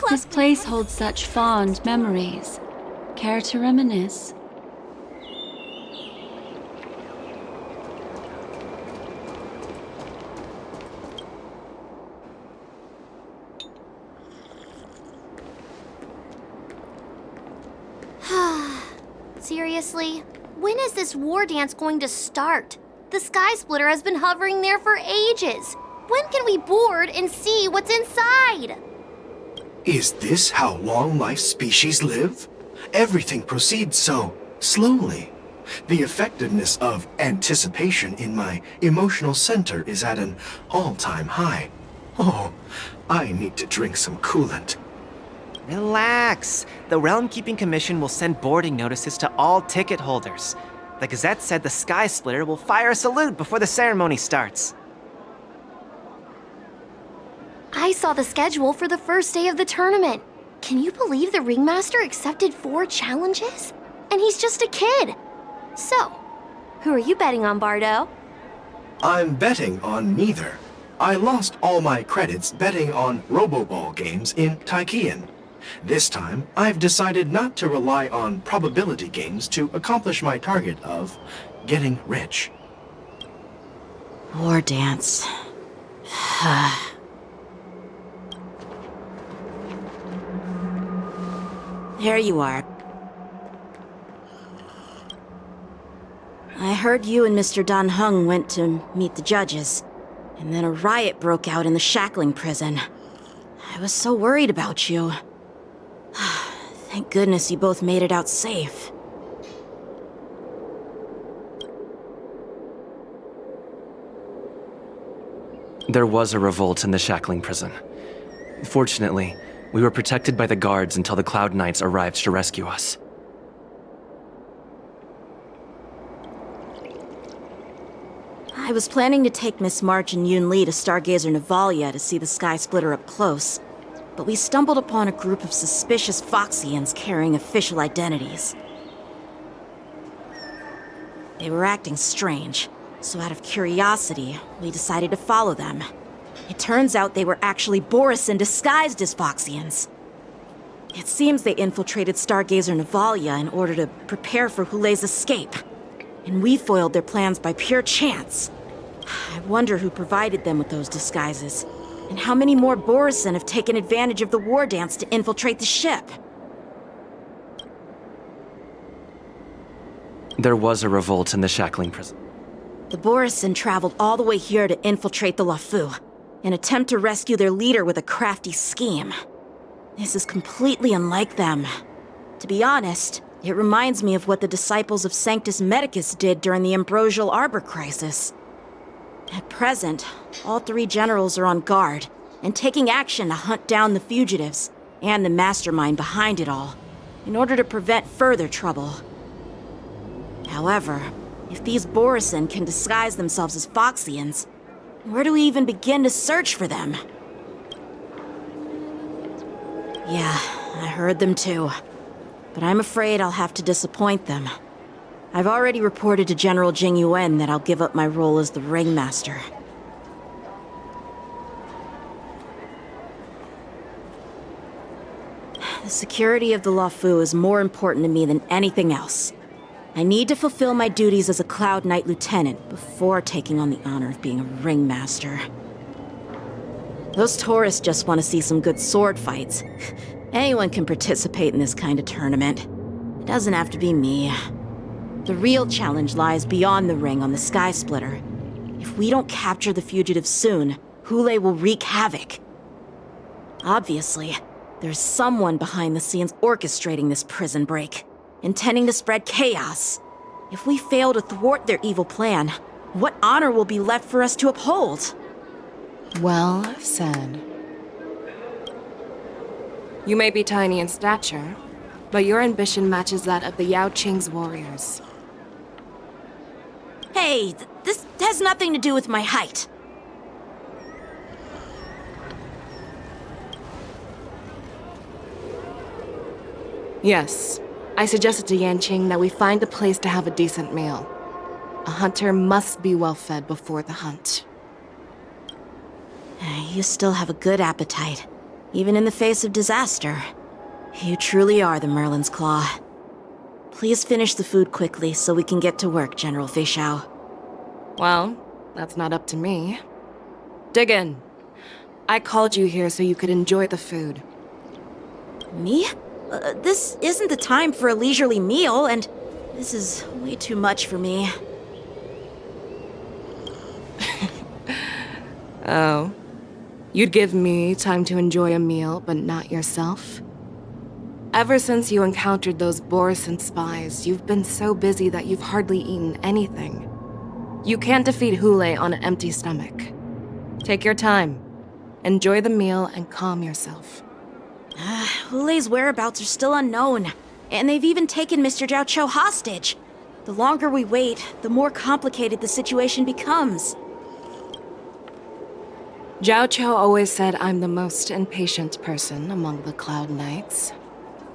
This place holds such fond memories. Care to reminisce? Seriously? When is this war dance going to start? The Sky Splitter has been hovering there for ages. When can we board and see what's inside? Is this how long-life species live? Everything proceeds so slowly. The effectiveness of anticipation in my emotional center is at an all-time high. Oh, I need to drink some coolant. Relax. The Realm Keeping Commission will send boarding notices to all ticket holders. The Gazette said the Sky Splitter will fire a salute before the ceremony starts. I saw the schedule for the first day of the tournament. Can you believe the Ringmaster accepted 4 challenges? And he's just a kid. So, who are you betting on, Bardo? I'm betting on neither. I lost all my credits betting on Roboball games in Taikian. This time, I've decided not to rely on probability games to accomplish my target of getting rich. War dance. There you are. I heard you and Mr. Dan Heng went to meet the judges, and then a riot broke out in the shackling prison. I was so worried about you. Thank goodness you both made it out safe. There was a revolt in the shackling prison. Fortunately, we were protected by the guards until the Cloud Knights arrived to rescue us. I was planning to take Miss March and Yun Li to Stargazer Navalia to see the Sky Splitter up close, but we stumbled upon a group of suspicious Foxians carrying official identities. They were acting strange, so out of curiosity, we decided to follow them. It turns out they were actually Borisin disguised as Foxians. It seems they infiltrated Stargazer Navalia in order to prepare for Hulei's escape, and we foiled their plans by pure chance. I wonder who provided them with those disguises, and how many more Borisin have taken advantage of the war dance to infiltrate the ship. There was a revolt in the shackling prison. The Borisin traveled all the way here to infiltrate the Luofu, and attempt to rescue their leader with a crafty scheme. This is completely unlike them. To be honest, it reminds me of what the disciples of Sanctus Medicus did during the Ambrosial Arbor crisis. At present, all 3 generals are on guard, and taking action to hunt down the fugitives, and the mastermind behind it all, in order to prevent further trouble. However, if these Borisin can disguise themselves as Foxians, where do we even begin to search for them? Yeah, I heard them too. But I'm afraid I'll have to disappoint them. I've already reported to General Jing Yuan that I'll give up my role as the Ringmaster. The security of the Luofu is more important to me than anything else. I need to fulfill my duties as a Cloud Knight Lieutenant before taking on the honor of being a Ringmaster. Those tourists just want to see some good sword fights. Anyone can participate in this kind of tournament. It doesn't have to be me. The real challenge lies beyond the ring on the Sky Splitter. If we don't capture the fugitives soon, Hulei will wreak havoc. Obviously, there's someone behind the scenes orchestrating this prison break, intending to spread chaos. If we fail to thwart their evil plan, what honor will be left for us to uphold? Well said. You may be tiny in stature, but your ambition matches that of the Yao Qing's warriors. Hey, this has nothing to do with my height. Yes, I suggested to Yanqing that we find a place to have a decent meal. A hunter must be well fed before the hunt. You still have a good appetite. even in the face of disaster. You truly are the Merlin's Claw. Please finish the food quickly so we can get to work, General Fei Xiao. Well, that's not up to me. Dig in. I called you here so you could enjoy the food. Me? This isn't the time for a leisurely meal, and this is way too much for me. Oh. You'd give me time to enjoy a meal, but not yourself? Ever since you encountered those Borison spies, you've been so busy that you've hardly eaten anything. You can't defeat Hule on an empty stomach. Take your time. Enjoy the meal and calm yourself. Hule's whereabouts are still unknown, and they've even taken Mr. Jiao Cho hostage. The longer we wait, the more complicated the situation becomes. Jiao Cho always said I'm the most impatient person among the Cloud Knights,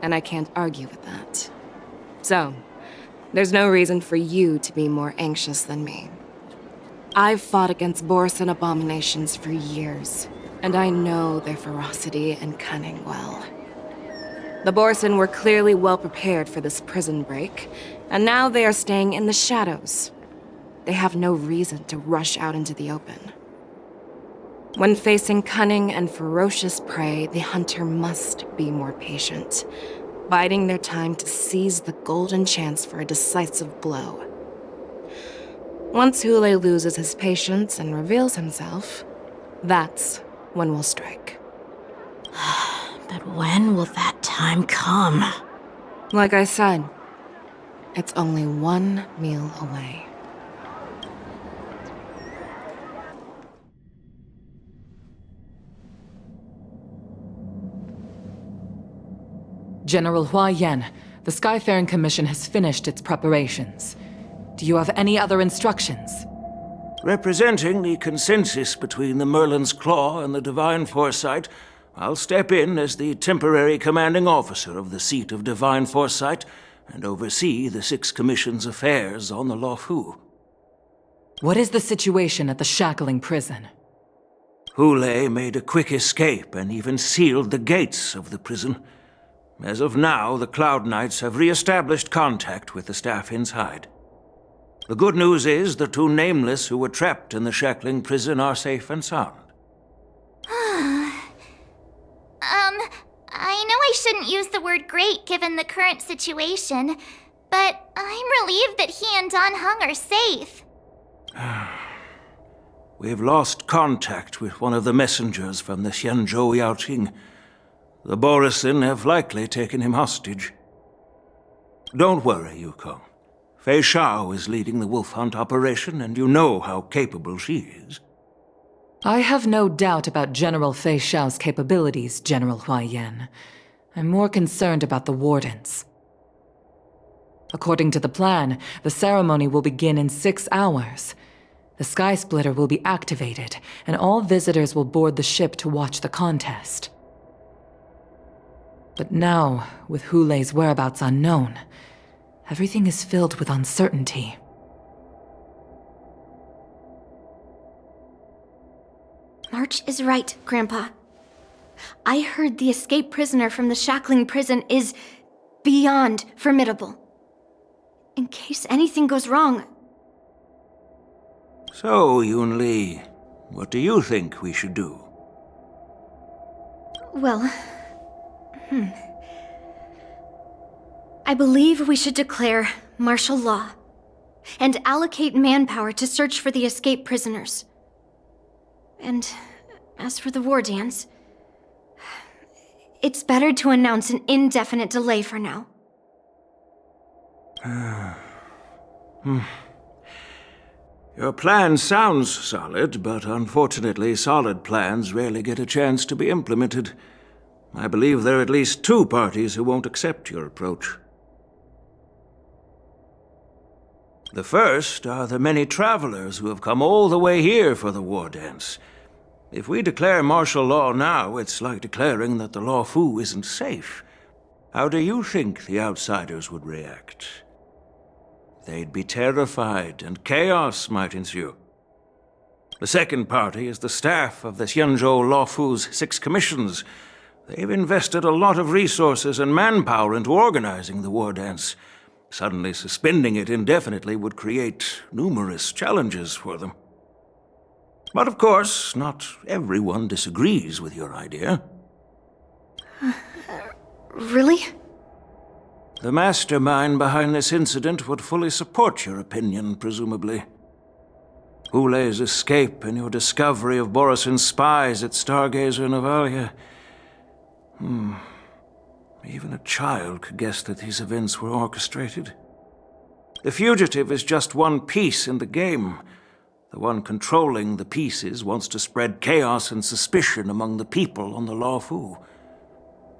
and I can't argue with that. So, there's no reason for you to be more anxious than me. I've fought against Borison abominations for years, and I know their ferocity and cunning well. The Borison were clearly well prepared for this prison break, and now they are staying in the shadows. They have no reason to rush out into the open. When facing cunning and ferocious prey, the hunter must be more patient, biding their time to seize the golden chance for a decisive blow. Once Hule loses his patience and reveals himself, that's when we'll strike. But when will that time come? Like I said, it's only one meal away. General Hua Yan, the Skyfaring Commission has finished its preparations. Do you have any other instructions? Representing the consensus between the Merlin's Claw and the Divine Foresight, I'll step in as the temporary commanding officer of the seat of Divine Foresight and oversee the Six Commission's affairs on the Luofu. What is the situation at the shackling prison? Hule made a quick escape and even sealed the gates of the prison. As of now, the Cloud Knights have re-established contact with the staff inside. The good news is the two Nameless who were trapped in the shackling prison are safe and sound. I know I shouldn't use the word great given the current situation, but I'm relieved that he and Don Hung are safe. We've lost contact with one of the messengers from the Xianzhou Yaoqing. The Borison have likely taken him hostage. Don't worry, Yukong. Fei Xiao is leading the wolf hunt operation, and you know how capable she is. I have no doubt about General Fei Xiao's capabilities, General Hua Yan. I'm more concerned about the Wardens. According to the plan, the ceremony will begin in 6 hours. The Sky Splitter will be activated, and all visitors will board the ship to watch the contest. But now, with Hule's whereabouts unknown, everything is filled with uncertainty. March is right, Grandpa. I heard the escaped prisoner from the shackling prison is beyond formidable. In case anything goes wrong. So, Yun Li, what do you think we should do? Well, I believe we should declare martial law and allocate manpower to search for the escaped prisoners. And as for the war dance, it's better to announce an indefinite delay for now. Your plan sounds solid, but unfortunately solid plans rarely get a chance to be implemented. I believe there are at least 2 parties who won't accept your approach. The first are the many travelers who have come all the way here for the war dance. If we declare martial law now, it's like declaring that the Luofu isn't safe. How do you think the outsiders would react? They'd be terrified, and chaos might ensue. The second party is the staff of the Xianzhou Luofu's 6 commissions. They've invested a lot of resources and manpower into organizing the war dance. Suddenly suspending it indefinitely would create numerous challenges for them. But of course, not everyone disagrees with your idea. Really? The mastermind behind this incident would fully support your opinion, presumably. Hule's escape and your discovery of Borisin's spies at Stargazer Novalia. Even a child could guess that these events were orchestrated. The fugitive is just one piece in the game. The one controlling the pieces wants to spread chaos and suspicion among the people on the Luofu.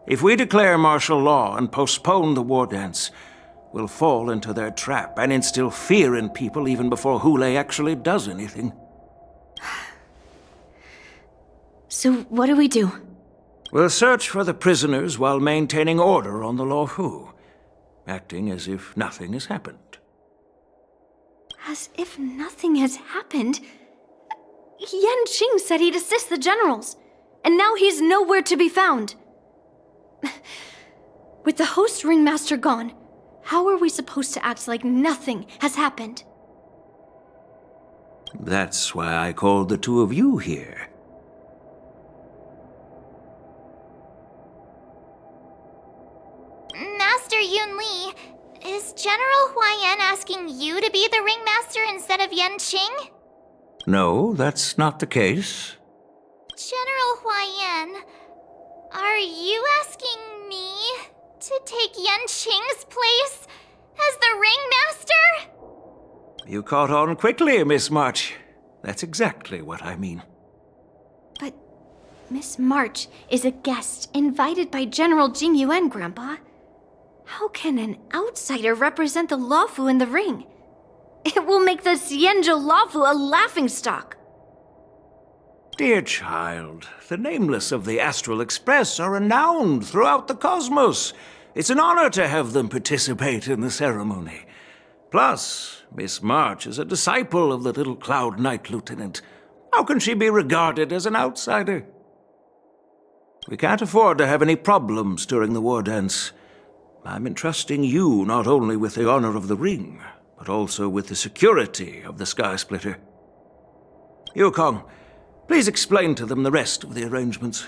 If we declare martial law and postpone the war dance, we'll fall into their trap and instill fear in people even before Hule actually does anything. So what do we do? We'll search for the prisoners while maintaining order on the Luofu, acting as if nothing has happened. As if nothing has happened? Yan Qing said he'd assist the generals, and now he's nowhere to be found. With the host ringmaster gone, how are we supposed to act like nothing has happened? That's why I called the two of you here. Master Yunli, is General Huaiyan asking you to be the ringmaster instead of Yan Qing? No, that's not the case. General Huaiyan, are you asking me to take Yan Qing's place as the ringmaster? You caught on quickly, Miss March. That's exactly what I mean. But Miss March is a guest invited by General Jing Yuan, Grandpa. How can an outsider represent the Luofu in the ring? It will make the Xianzhou Luofu a laughingstock. Dear child, the nameless of the Astral Express are renowned throughout the cosmos. It's an honor to have them participate in the ceremony. Plus, Miss March is a disciple of the little Cloud Knight Lieutenant. How can she be regarded as an outsider? We can't afford to have any problems during the war dance. I'm entrusting you not only with the honor of the ring, but also with the security of the Sky Splitter. Yukong, please explain to them the rest of the arrangements.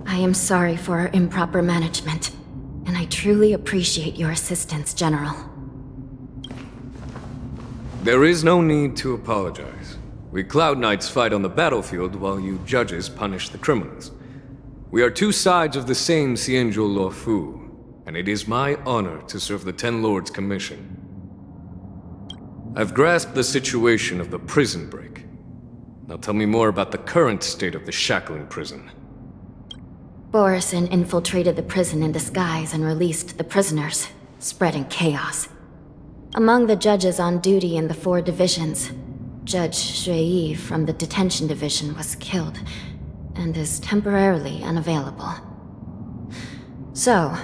I am sorry for our improper management, and I truly appreciate your assistance, General. There is no need to apologize. We Cloud Knights fight on the battlefield while you judges punish the criminals. We are two sides of the same Xianzhou Luofu, and it is my honor to serve the Ten Lords' commission. I've grasped the situation of the prison break. Now tell me more about the current state of the shackling prison. Borisin infiltrated the prison in disguise and released the prisoners, spreading chaos. Among the judges on duty in the 4 divisions, Judge Shui from the detention division was killed and is temporarily unavailable. So,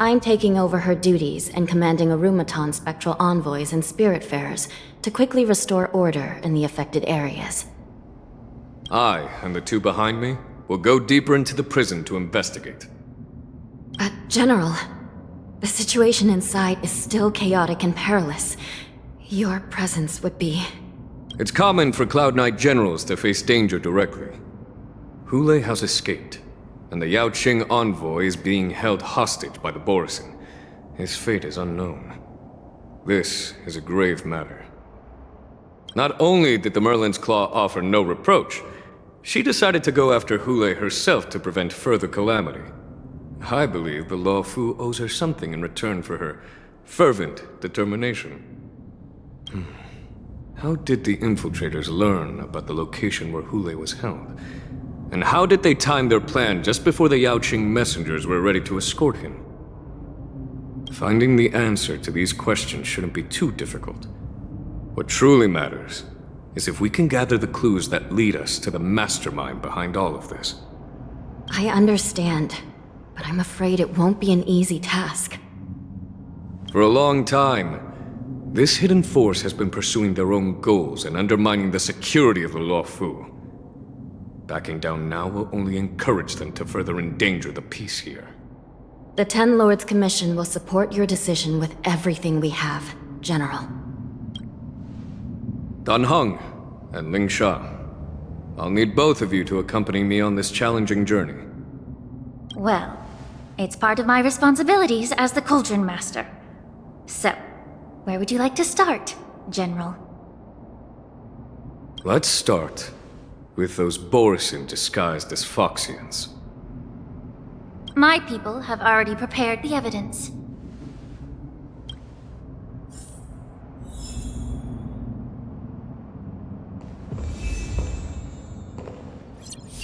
I'm taking over her duties and commanding Arumaton spectral envoys and spiritfarers to quickly restore order in the affected areas. I, and the two behind me, will go deeper into the prison to investigate. But, General, the situation inside is still chaotic and perilous. Your presence would be... It's common for Cloud Knight generals to face danger directly. Hule has escaped, and the Yaoqing envoy is being held hostage by the Borisin. His fate is unknown. This is a grave matter. Not only did the Merlin's Claw offer no reproach, she decided to go after Hule herself to prevent further calamity. I believe the Luofu owes her something in return for her fervent determination. How did the infiltrators learn about the location where Hule was held? And how did they time their plan just before the Yaoqing messengers were ready to escort him? Finding the answer to these questions shouldn't be too difficult. What truly matters is if we can gather the clues that lead us to the mastermind behind all of this. I understand, but I'm afraid it won't be an easy task. For a long time, this hidden force has been pursuing their own goals and undermining the security of the Luofu. Backing down now will only encourage them to further endanger the peace here. The Ten Lords Commission will support your decision with everything we have, General. Dan Heng and Ling Sha, I'll need both of you to accompany me on this challenging journey. Well, it's part of my responsibilities as the Cauldron Master. So, where would you like to start, General? Let's start with those Borisin disguised as Foxians. My people have already prepared the evidence.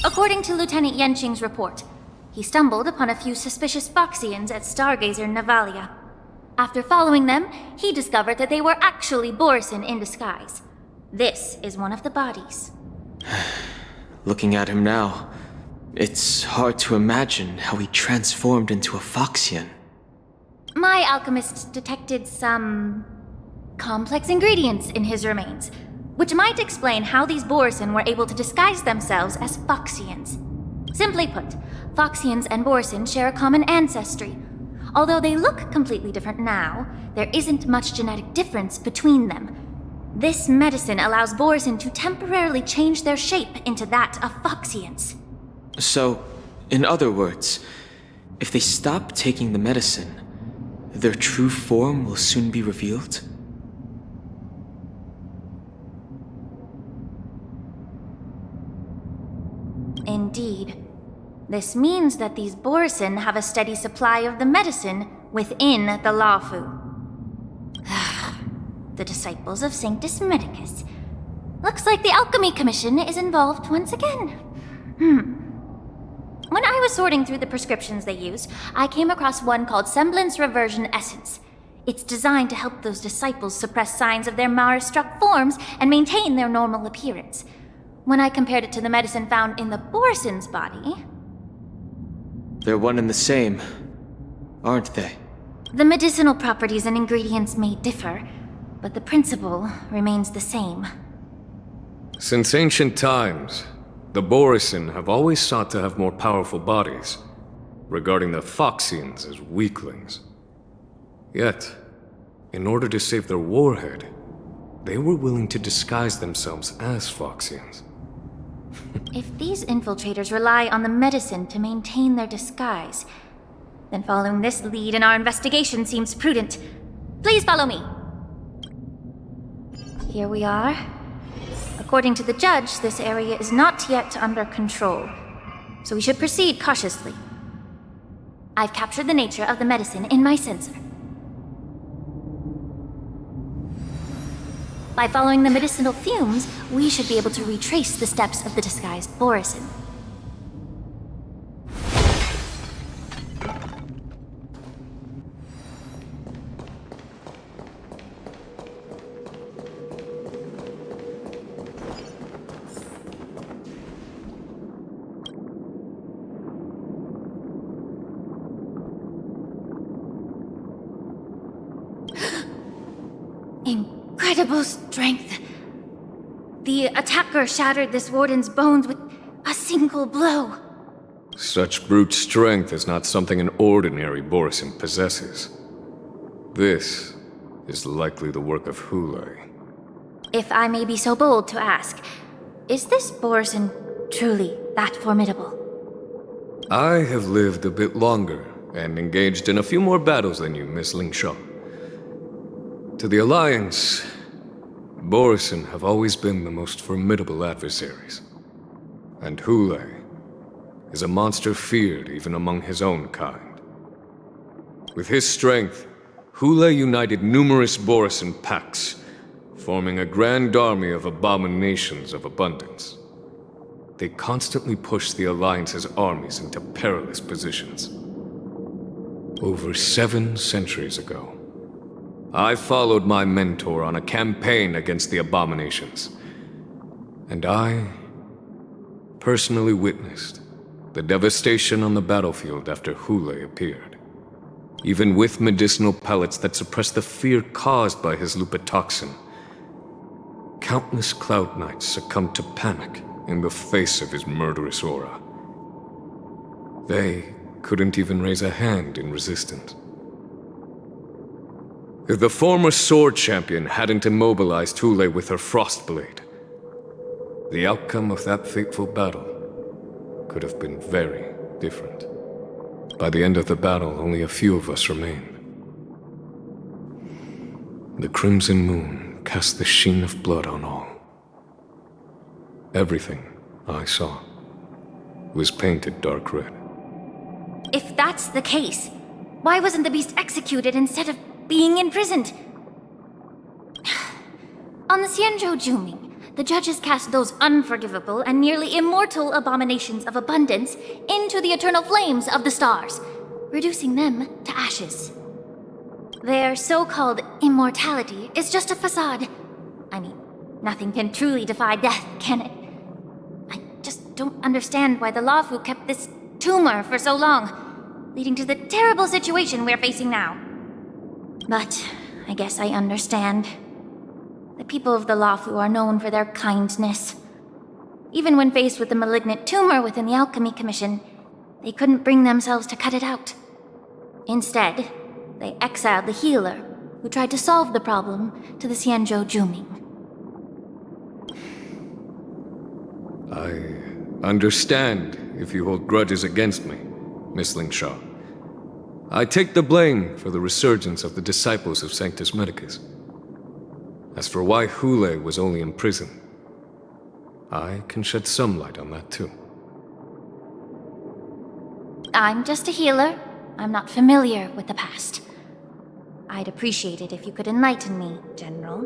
According to Lieutenant Yenqing's report, he stumbled upon a few suspicious Foxians at Stargazer Navalia. After following them, he discovered that they were actually Borisin in disguise. This is one of the bodies. Looking at him now, it's hard to imagine how he transformed into a Foxian. My alchemists detected some complex ingredients in his remains, which might explain how these Borisin were able to disguise themselves as Foxians. Simply put, Foxians and Borisin share a common ancestry. Although they look completely different now, there isn't much genetic difference between them. This medicine allows Borisin to temporarily change their shape into that of Foxians. So, in other words, if they stop taking the medicine, their true form will soon be revealed? Indeed. This means that these Borisin have a steady supply of the medicine within the Luofu. The disciples of Sanctus Medicus. Looks like the Alchemy Commission is involved once again. When I was sorting through the prescriptions they use, I came across one called Semblance Reversion Essence. It's designed to help those disciples suppress signs of their Mara-struck forms and maintain their normal appearance. When I compared it to the medicine found in the Borisin's body... They're one and the same, aren't they? The medicinal properties and ingredients may differ, but the principle remains the same. Since ancient times, the Borisin have always sought to have more powerful bodies, regarding the Foxians as weaklings. Yet, in order to save their warhead, they were willing to disguise themselves as Foxians. If these infiltrators rely on the medicine to maintain their disguise, then following this lead in our investigation seems prudent. Please follow me. Here we are. According to the judge, this area is not yet under control, so we should proceed cautiously. I've captured the nature of the medicine in my sensor. By following the medicinal fumes, we should be able to retrace the steps of the disguised Borisin. Incredible strength. The attacker shattered this warden's bones with a single blow. Such brute strength is not something an ordinary Borisin possesses. This is likely the work of Hule. If I may be so bold to ask, is this Borisin truly that formidable? I have lived a bit longer and engaged in a few more battles than you, Miss Lingshaw. To the Alliance, Borisin have always been the most formidable adversaries. And Hule is a monster feared even among his own kind. With his strength, Hule united numerous Borisin packs, forming a grand army of abominations of abundance. They constantly pushed the Alliance's armies into perilous positions. Over 7 centuries ago, I followed my mentor on a campaign against the abominations, and I personally witnessed the devastation on the battlefield after Hule appeared. even with medicinal pellets that suppress the fear caused by his lupitoxin. Countless Cloud Knights succumbed to panic in the face of his murderous aura. They couldn't even raise a hand in resistance. If the former sword champion hadn't immobilized Thule with her Frostblade, the outcome of that fateful battle could have been very different. By the end of the battle, only a few of us remained. The crimson moon cast the sheen of blood on all. Everything I saw was painted dark red. If that's the case, why wasn't the beast executed instead of being imprisoned? On the Xianzhou Juming, the judges cast those unforgivable and nearly immortal abominations of abundance into the eternal flames of the stars, reducing them to ashes. Their so-called immortality is just a facade. I mean, nothing can truly defy death, can it? I just don't understand why the Luofu kept this tumor for so long, leading to the terrible situation we're facing now. But I guess I understand. The people of the Luofu are known for their kindness. Even when faced with the malignant tumor within the Alchemy Commission, they couldn't bring themselves to cut it out. Instead, they exiled the healer, who tried to solve the problem, to the Xianzhou Juming. I understand if you hold grudges against me, Miss Lingshaw. I take the blame for the resurgence of the disciples of Sanctus Medicus. As for why Thule was only in prison, I can shed some light on that too. I'm just a healer. I'm not familiar with the past. I'd appreciate it if you could enlighten me, General.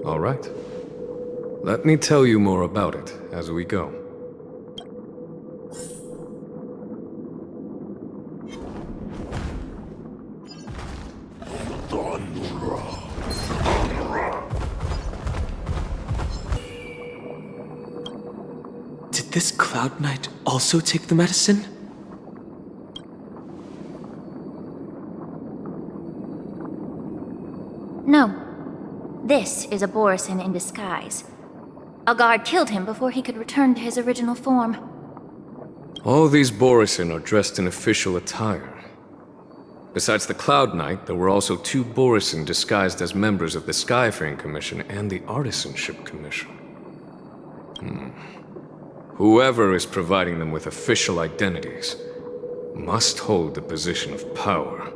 All right. Let me tell you more about it as we go. Did this Cloud Knight also take the medicine? No. This is a Borisin in disguise. A guard killed him before he could return to his original form. All these Borisin are dressed in official attire. Besides the Cloud Knight, there were also 2 Borisin disguised as members of the Skyfaring Commission and the Artisanship Commission. Whoever is providing them with official identities must hold the position of power.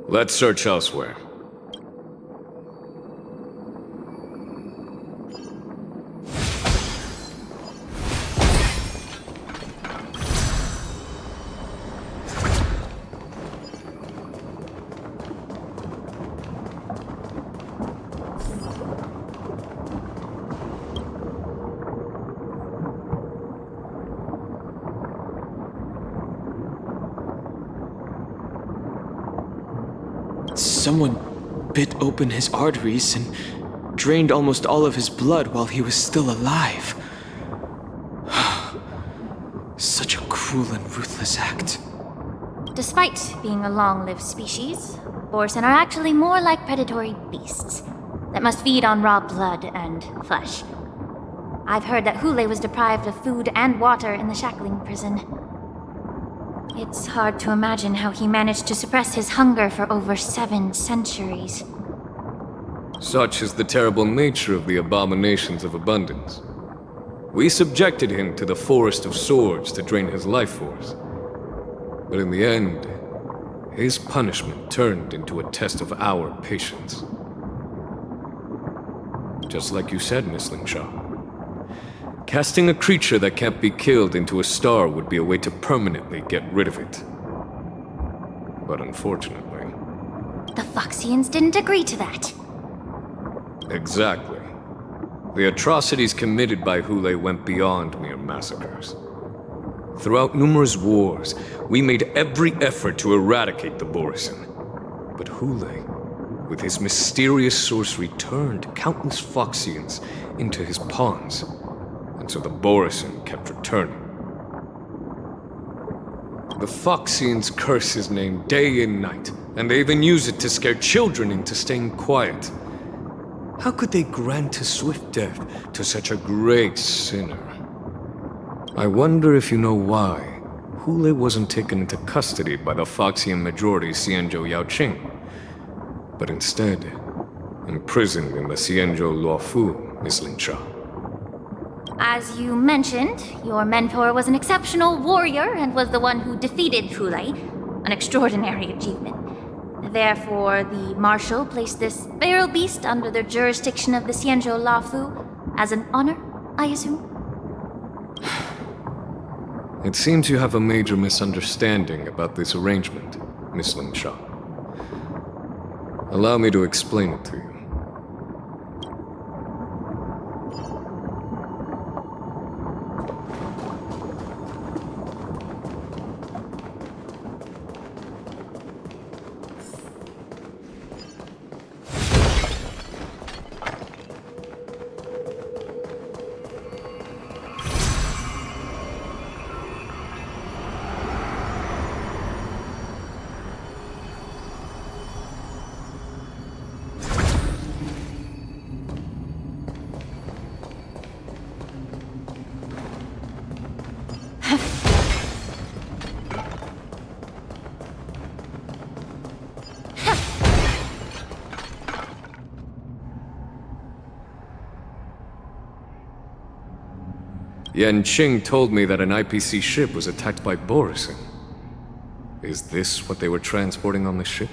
Let's search elsewhere. Someone bit open his arteries and drained almost all of his blood while he was still alive. Such a cruel and ruthless act. Despite being a long-lived species, Borisin are actually more like predatory beasts that must feed on raw blood and flesh. I've heard that Thule was deprived of food and water in the shackling prison. It's hard to imagine how he managed to suppress his hunger for over 7 centuries. Such is the terrible nature of the abominations of abundance. We subjected him to the Forest of Swords to drain his life force. But in the end, his punishment turned into a test of our patience. Just like you said, Miss Lingshaw. Casting a creature that can't be killed into a star would be a way to permanently get rid of it. But unfortunately... The Foxians didn't agree to that. Exactly. The atrocities committed by Thule went beyond mere massacres. Throughout numerous wars, we made every effort to eradicate the Borisin. But Thule, with his mysterious sorcery, turned countless Foxians into his pawns. And so the Borisin kept returning. The Foxians curse his name day and night, and they even use it to scare children into staying quiet. How could they grant a swift death to such a great sinner? I wonder if you know why Hule wasn't taken into custody by the Foxian majority Xianzhou Yaoqing, but instead imprisoned in the Xianzhou Luofu, Miss Lingsha. As you mentioned, your mentor was an exceptional warrior and was the one who defeated Hule, an extraordinary achievement. Therefore, the Marshal placed this feral beast under the jurisdiction of the Xianzhou Luofu as an honor, I assume? It seems you have a major misunderstanding about this arrangement, Miss Lingsha. Allow me to explain it to you. Yanqing told me that an IPC ship was attacked by Borisin. Is this what they were transporting on the ship?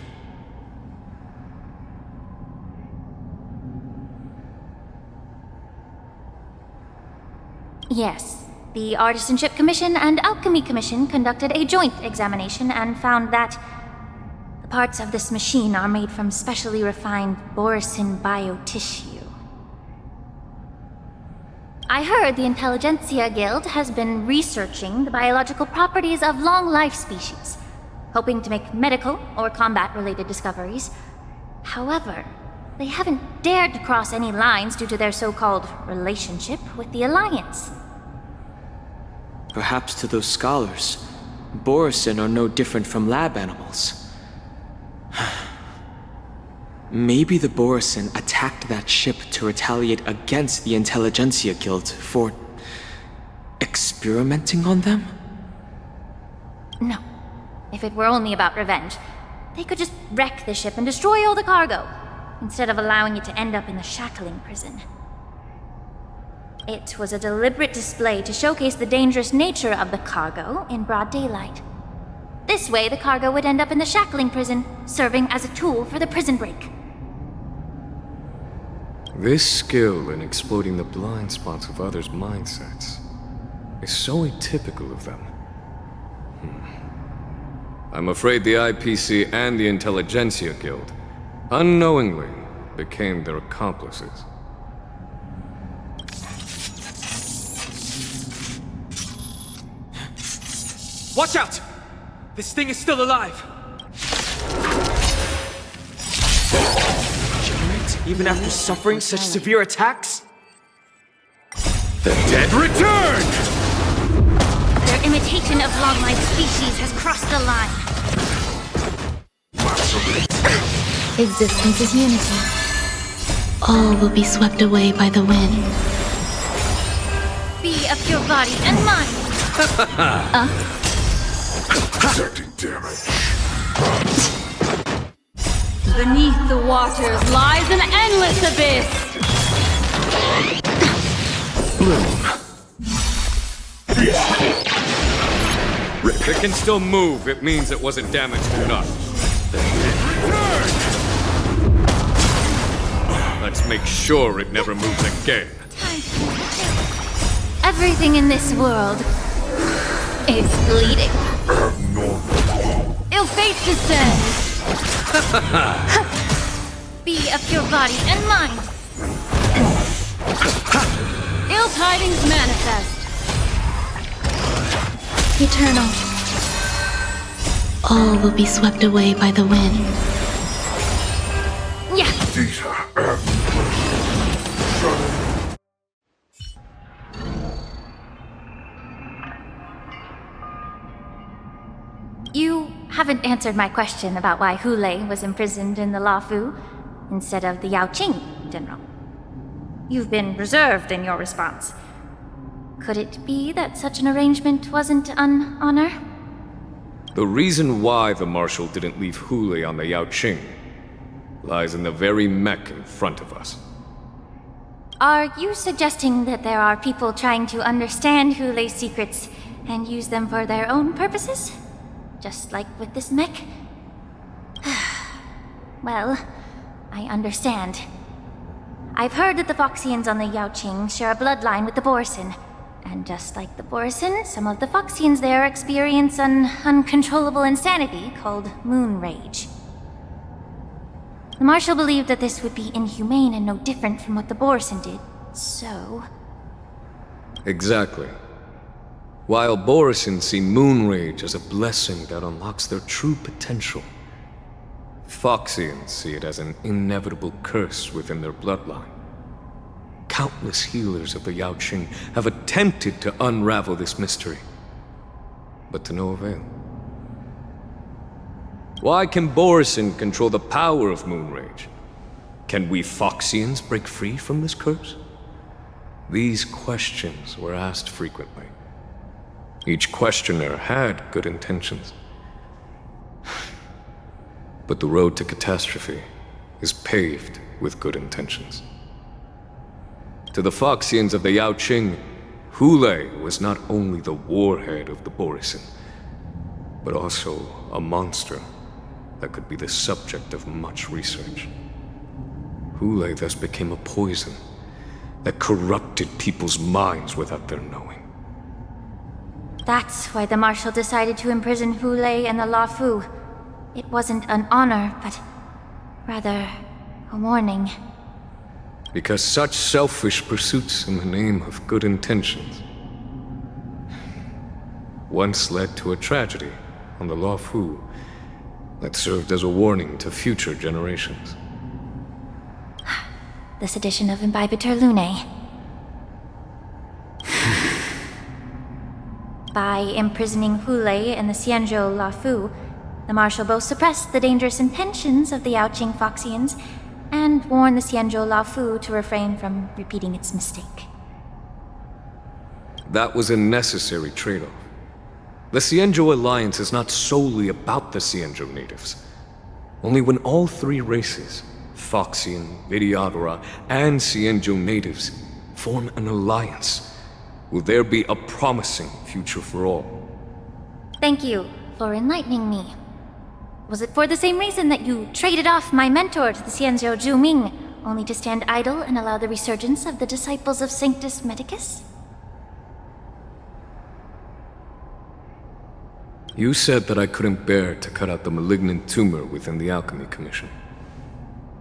Yes. The Artisanship Commission and Alchemy Commission conducted a joint examination and found that the parts of this machine are made from specially refined Borisin biotissue. I heard the Intelligentsia Guild has been researching the biological properties of long-life species, hoping to make medical or combat-related discoveries. However, they haven't dared to cross any lines due to their so-called relationship with the Alliance. Perhaps to those scholars, Borisin are no different from lab animals. Maybe the Borisin attacked that ship to retaliate against the Intelligentsia Guild for experimenting on them? No. If it were only about revenge, they could just wreck the ship and destroy all the cargo, instead of allowing it to end up in the shackling prison. It was a deliberate display to showcase the dangerous nature of the cargo in broad daylight. This way, the cargo would end up in the shackling prison, serving as a tool for the prison break. This skill in exploiting the blind spots of others' mindsets is so atypical of them. I'm afraid the IPC and the Intelligentsia Guild unknowingly became their accomplices. Watch out! This thing is still alive! Even after suffering such severe attacks? The dead return! Their imitation of long-life species has crossed the line. Existence is unity. All will be swept away by the wind. Be of your body and mind. Detecting damage. Beneath the waters lies an endless abyss! If it can still move, it means it wasn't damaged enough. Let's make sure it never moves again. Everything in this world is bleeding. Ill fate descends. Be of your body and mind. Ill tidings manifest. Eternal. All will be swept away by the wind. Yeah. haven't answered my question about why Hule was imprisoned in the Lafu instead of the Yaoqing, General. You've been reserved in your response. Could it be that such an arrangement wasn't an honor? The reason why the Marshal didn't leave Hule on the Yaoqing lies in the very mech in front of us. Are you suggesting that there are people trying to understand Hule's secrets and use them for their own purposes? Just like with this mech? Well, I understand. I've heard that the Foxians on the Yaoqing share a bloodline with the Borson. And just like the Borson, some of the Foxians there experience an uncontrollable insanity called moon rage. The Marshal believed that this would be inhumane and no different from what the Borson did, so... Exactly. While Borson see moon rage as a blessing that unlocks their true potential, Foxians see it as an inevitable curse within their bloodline. Countless healers of the Yaoqing have attempted to unravel this mystery, but to no avail. Why can Borson control the power of moon rage? Can we Foxians break free from this curse? These questions were asked frequently. Each questioner had good intentions. But the road to catastrophe is paved with good intentions. To the Foxians of the Yaoqing, Hule was not only the warhead of the Borson, but also a monster that could be the subject of much research. Hule thus became a poison that corrupted people's minds without their knowing. That's why the Marshal decided to imprison Hule and the Lafu. It wasn't an honor, but rather a warning. Because such selfish pursuits in the name of good intentions once led to a tragedy on the Lafu that served as a warning to future generations. The sedition of Imbibitor Lunae. By imprisoning Hule and the Xianzhou Lafu, the Marshal both suppressed the dangerous intentions of the Yaoqing Foxians and warned the Xianzhou Lafu to refrain from repeating its mistake. That was a necessary trade-off. The Xianzhou Alliance is not solely about the Xianzhou natives. Only when all three races, Foxian, Videodora, and Xianzhou natives, form an alliance, will there be a promising future for all. Thank you for enlightening me. Was it for the same reason that you traded off my mentor to the Xianzhou Zhuming, only to stand idle and allow the resurgence of the disciples of Sanctus Medicus? You said that I couldn't bear to cut out the malignant tumor within the Alchemy Commission,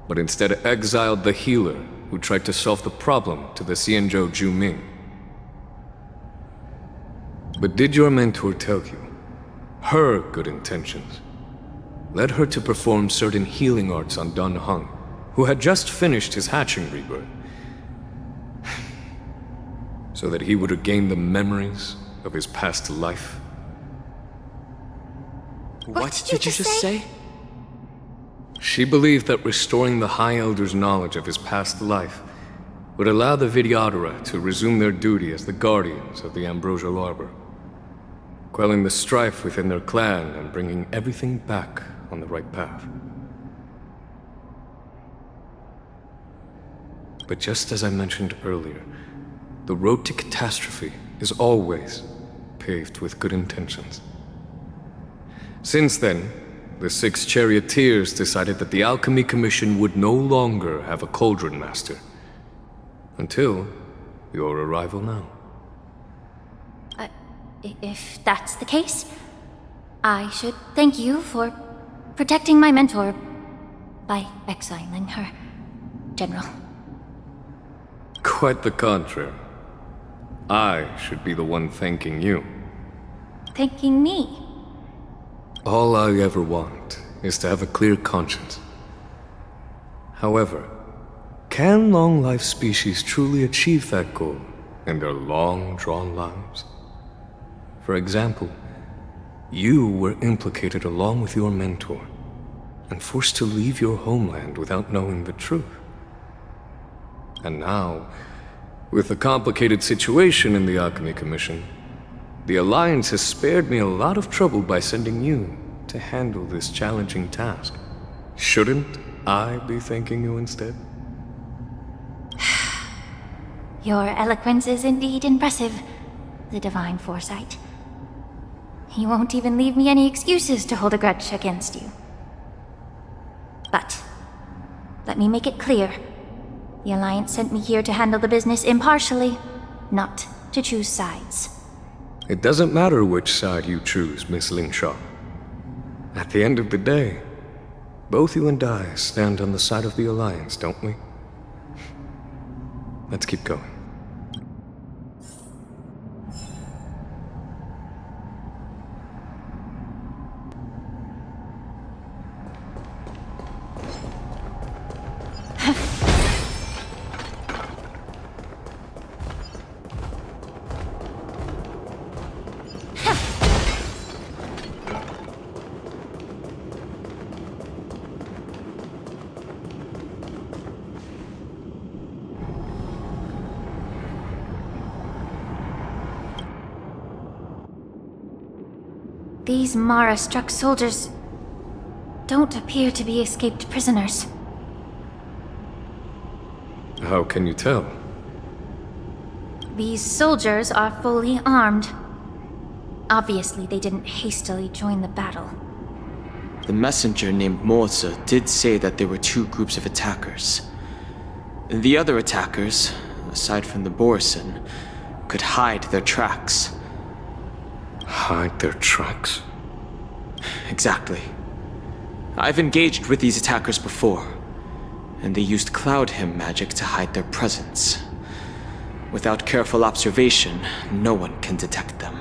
but instead exiled the healer who tried to solve the problem to the Xianzhou Zhuming. But did your mentor tell you her good intentions led her to perform certain healing arts on Dun Hung, who had just finished his hatching rebirth, so that he would regain the memories of his past life? What did you just say? She believed that restoring the High Elder's knowledge of his past life would allow the Videodora to resume their duty as the guardians of the Ambrosial Arbor, quelling the strife within their clan and bringing everything back on the right path. But just as I mentioned earlier, the road to catastrophe is always paved with good intentions. Since then, the 6 charioteers decided that the Alchemy Commission would no longer have a cauldron master. Until your arrival now. If that's the case, I should thank you for protecting my mentor by exiling her, General. Quite the contrary. I should be the one thanking you. Thanking me? All I ever want is to have a clear conscience. However, can long-life species truly achieve that goal in their long-drawn lives? For example, You were implicated along with your mentor, and forced to leave your homeland without knowing the truth. And now, with the complicated situation in the Alchemy Commission, the Alliance has spared me a lot of trouble by sending you to handle this challenging task. Shouldn't I be thanking you instead? Your eloquence is indeed impressive, the divine foresight. You won't even leave me any excuses to hold a grudge against you. But, let me make it clear. The Alliance sent me here to handle the business impartially, not to choose sides. It doesn't matter which side you choose, Miss Lingshaw. At the end of the day, both you and I stand on the side of the Alliance, don't we? Let's keep going. These Mara-struck soldiers don't appear to be escaped prisoners. How can you tell? These soldiers are fully armed. Obviously, they didn't hastily join the battle. The messenger named Morza did say that there were two groups of attackers. The other attackers, aside from the Borison, could hide their tracks. Hide their tracks? Exactly. I've engaged with these attackers before, and they used Cloud Hymn magic to hide their presence. Without careful observation, no one can detect them.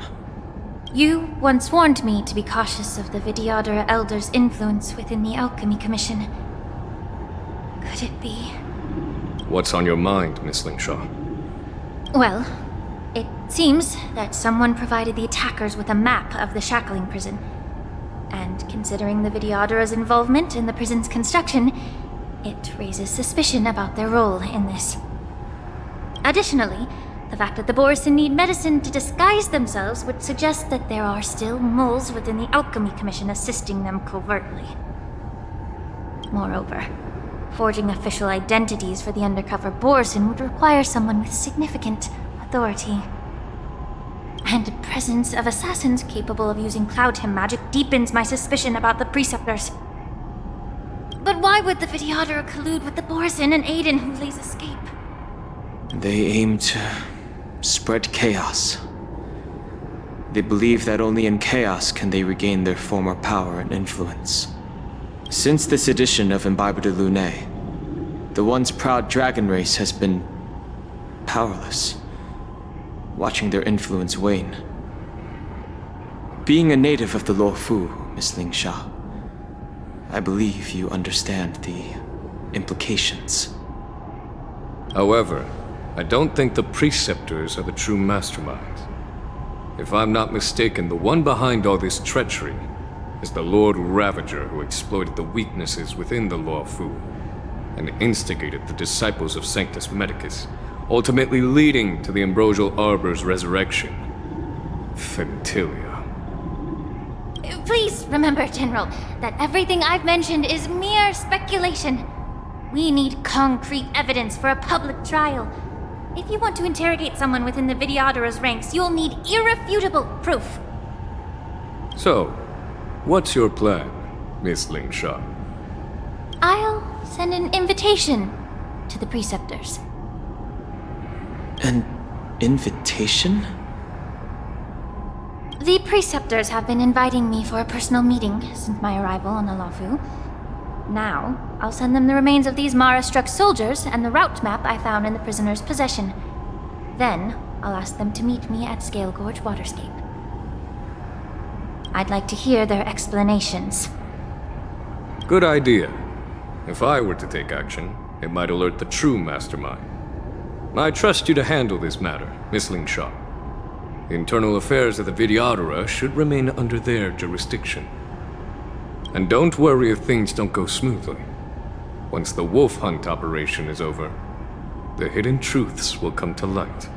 You once warned me to be cautious of the Vidyadhara Elder's influence within the Alchemy Commission. Could it be? What's on your mind, Miss Lingshaw? Well, it seems that someone provided the attackers with a map of the shackling prison. And considering the Vidyadhara's involvement in the prison's construction, it raises suspicion about their role in this. Additionally, the fact that the Borison need medicine to disguise themselves would suggest that there are still moles within the Alchemy Commission assisting them covertly. Moreover, forging official identities for the undercover Borison would require someone with significant authority. And the presence of assassins capable of using Cloud Hymn magic deepens my suspicion about the Preceptors. But why would the Vidyadhara collude with the Borison and aid in Hule's escape? They aim to spread chaos. They believe that only in chaos can they regain their former power and influence. Since this edition of Imbibe de Lune, the once proud dragon race has been powerless, watching their influence wane. Being a native of the Luofu, Miss Lingshaw, I believe you understand the implications. However, I don't think the Preceptors are the true masterminds. If I'm not mistaken, the one behind all this treachery is the Lord Ravager who exploited the weaknesses within the Luofu and instigated the disciples of Sanctus Medicus, ultimately leading to the Ambrosial Arbor's resurrection. Fentilia. Please remember, General, that everything I've mentioned is mere speculation. We need concrete evidence for a public trial. If you want to interrogate someone within the Vidyadhara's ranks, you'll need irrefutable proof. So, what's your plan, Miss Lingshaw? I'll send an invitation to the Preceptors. An invitation? The Preceptors have been inviting me for a personal meeting since my arrival on the Luofu. Now, I'll send them the remains of these Mara-struck soldiers and the route map I found in the prisoner's possession. Then, I'll ask them to meet me at Scale Gorge Waterscape. I'd like to hear their explanations. Good idea. If I were to take action, it might alert the true mastermind. I trust you to handle this matter, Miss Lingshaw. The internal affairs of the Vidyadhara should remain under their jurisdiction. And don't worry if things don't go smoothly. Once the wolf hunt operation is over, the hidden truths will come to light.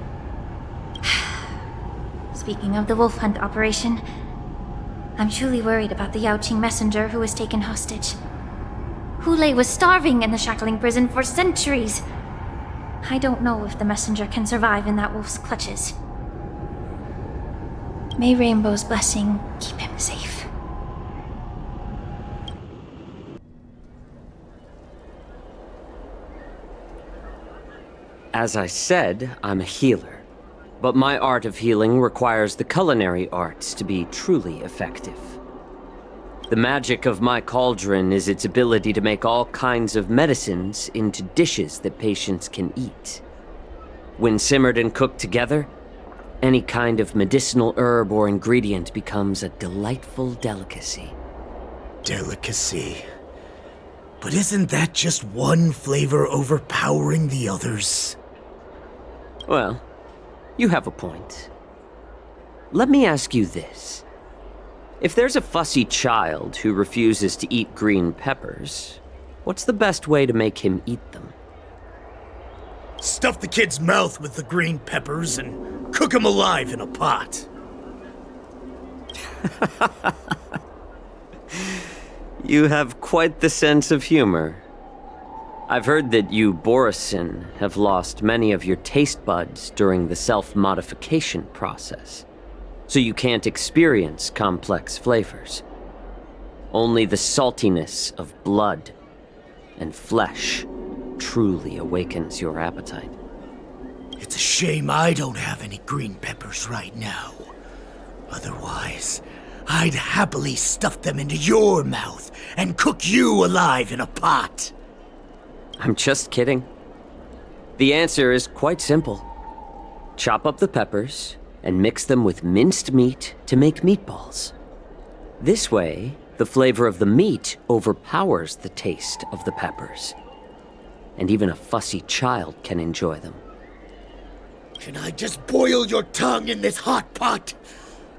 Speaking of the wolf hunt operation, I'm truly worried about the Yaoqing messenger who was taken hostage. Hulei was starving in the shackling prison for centuries. I don't know if the messenger can survive in that wolf's clutches. May Rainbow's blessing keep him safe. As I said, I'm a healer. But my art of healing requires the culinary arts to be truly effective. The magic of my cauldron is its ability to make all kinds of medicines into dishes that patients can eat. When simmered and cooked together, any kind of medicinal herb or ingredient becomes a delightful delicacy. Delicacy? But isn't that just one flavor overpowering the others? Well, you have a point. Let me ask you this. If there's a fussy child who refuses to eat green peppers, what's the best way to make him eat them? Stuff the kid's mouth with the green peppers and cook him alive in a pot. You have quite the sense of humor. I've heard that you, Borisin, have lost many of your taste buds during the self-modification process, so you can't experience complex flavors. Only the saltiness of blood and flesh truly awakens your appetite. It's a shame I don't have any green peppers right now. Otherwise, I'd happily stuff them into your mouth and cook you alive in a pot. I'm just kidding. The answer is quite simple. Chop up the peppers and mix them with minced meat to make meatballs. This way, the flavor of the meat overpowers the taste of the peppers. And even a fussy child can enjoy them. Can I just boil your tongue in this hot pot?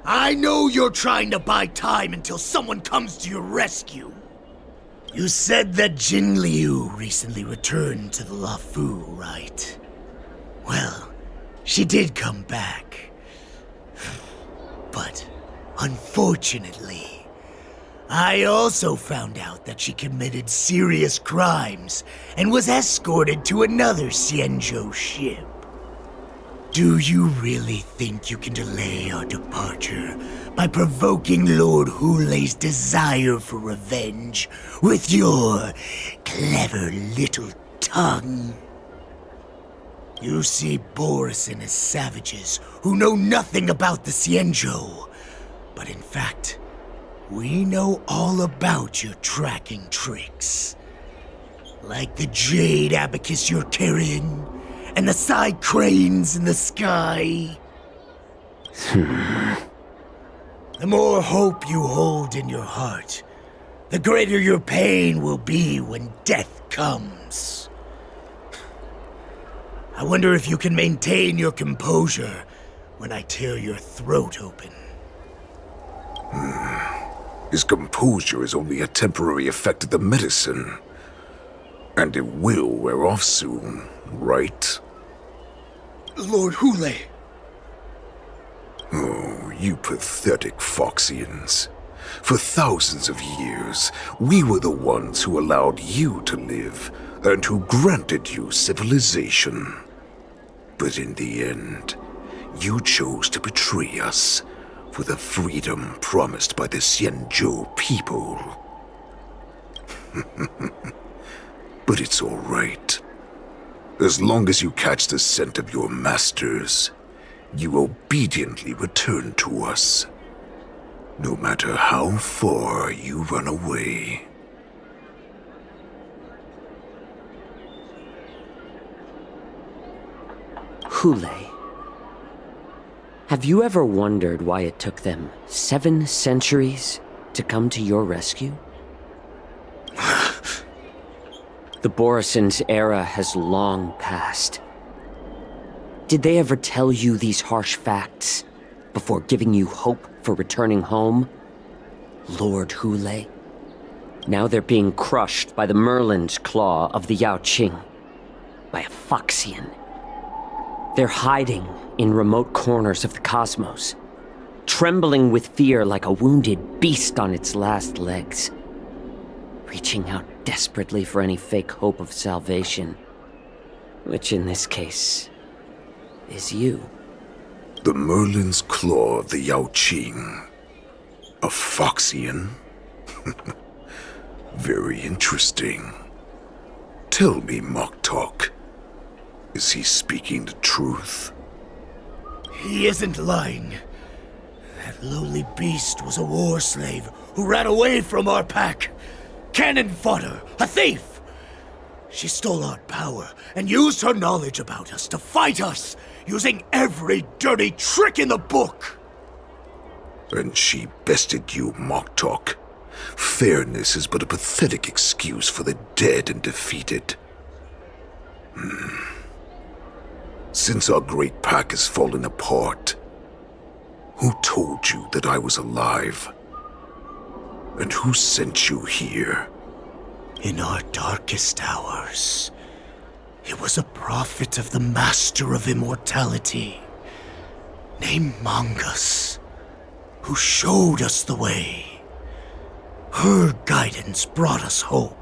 I know you're trying to buy time until someone comes to your rescue. You said that Jin Liu recently returned to the Luofu, right? Well, she did come back. But, unfortunately, I also found out that she committed serious crimes and was escorted to another Xianzhou ship. Do you really think you can delay our departure by provoking Lord Hulei's desire for revenge with your clever little tongue? You see Borisin as savages who know nothing about the Xianzhou, but in fact, we know all about your tracking tricks. Like the jade abacus you're carrying, and the side cranes in the sky. The more hope you hold in your heart, the greater your pain will be when death comes. I wonder if you can maintain your composure when I tear your throat open. His composure is only a temporary effect of the medicine. And it will wear off soon, right? Lord Hulei! Oh, you pathetic Foxians. For thousands of years, we were the ones who allowed you to live, and who granted you civilization. But in the end, you chose to betray us for the freedom promised by the Xianzhou people. But it's all right. As long as you catch the scent of your masters, you obediently return to us. No matter how far you run away. Hulei. Have you ever wondered why it took them 7 centuries to come to your rescue? The Borisin's era has long passed. Did they ever tell you these harsh facts? before giving you hope for returning home? Lord Hule. Now they're being crushed by the Merlin's claw of the Yaoqing. By a Foxian. They're hiding in remote corners of the cosmos, trembling with fear like a wounded beast on its last legs, reaching out desperately for any fake hope of salvation, which in this case is you. The Merlin's claw of the Yaoqing. A Foxian? Very interesting. Tell me, Moktok, is he speaking the truth? He isn't lying. That lowly beast was a war slave who ran away from our pack. Cannon fodder, a thief! She stole our power and used her knowledge about us to fight us, using every dirty trick in the book! And she bested you, Moktok. Fairness is but a pathetic excuse for the dead and defeated. Since our great pack has fallen apart, who told you that I was alive? And who sent you here? In our darkest hours, it was a prophet of the Master of Immortality, named Mongus, who showed us the way. Her guidance brought us hope.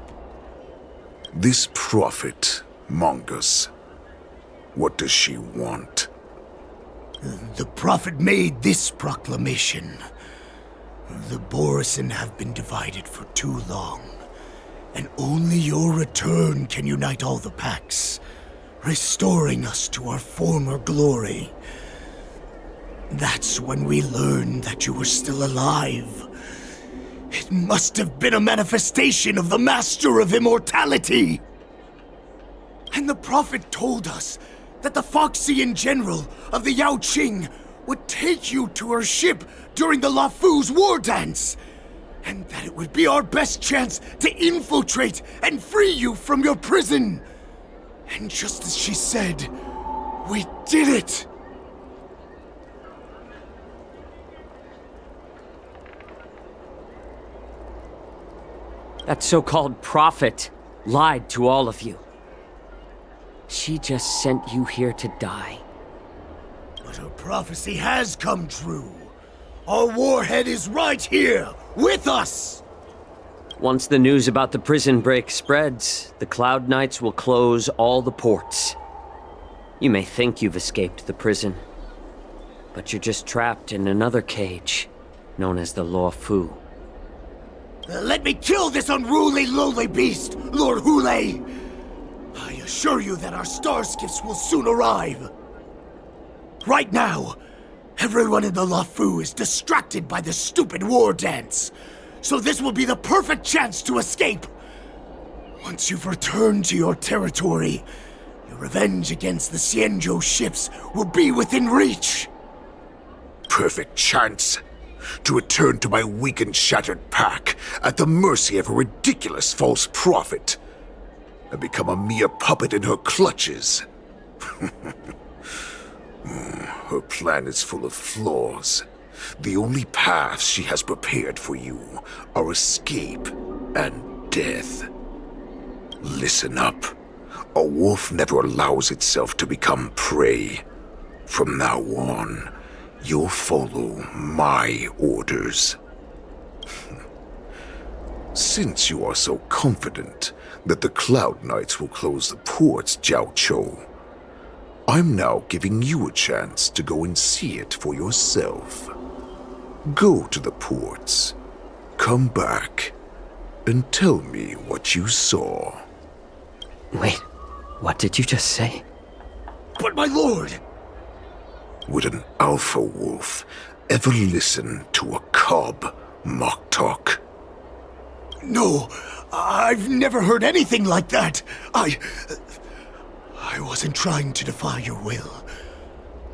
This prophet, Mongus, what does she want? The prophet made this proclamation. The Borisin have been divided for too long, and only your return can unite all the packs, restoring us to our former glory. That's when we learned that you were still alive. It must have been a manifestation of the Master of Immortality! And the prophet told us that the Foxian general of the Yaoqing would take you to her ship during the Lafu's war dance, and that it would be our best chance to infiltrate and free you from your prison. And just as she said, we did it! That so-called prophet lied to all of you. She just sent you here to die. But her prophecy has come true. Our warhead is right here, with us! Once the news about the prison break spreads, the Cloud Knights will close all the ports. You may think you've escaped the prison, but you're just trapped in another cage, known as the Lafu. Let me kill this unruly, lowly beast, Lord Hule! I assure you that our star skiffs will soon arrive. Right now, everyone in the Lafu is distracted by the stupid war dance, so this will be the perfect chance to escape. Once you've returned to your territory, your revenge against the Xianzhou ships will be within reach. Perfect chance to return to my weak and shattered pack at the mercy of a ridiculous false prophet and become a mere puppet in her clutches. Her plan is full of flaws. The only paths she has prepared for you are escape and death. Listen up. A wolf never allows itself to become prey. From now on, you'll follow my orders. Since you are so confident that the Cloud Knights will close the ports, Jiaoqiu, I'm now giving you a chance to go and see it for yourself. Go to the ports, come back, and tell me what you saw. Wait, what did you just say? But my lord! Would an alpha wolf ever listen to a cub, Moktok? No, I've never heard anything like that. I wasn't trying to defy your will.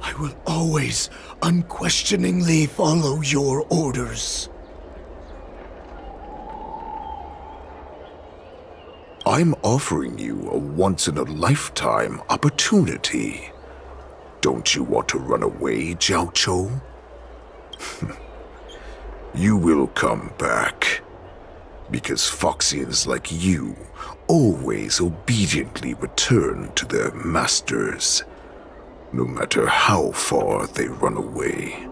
I will always unquestioningly follow your orders. I'm offering you a once-in-a-lifetime opportunity. Don't you want to run away, Jiaoqiu? You will come back. Because Foxians like you always obediently return to their masters, no matter how far they run away.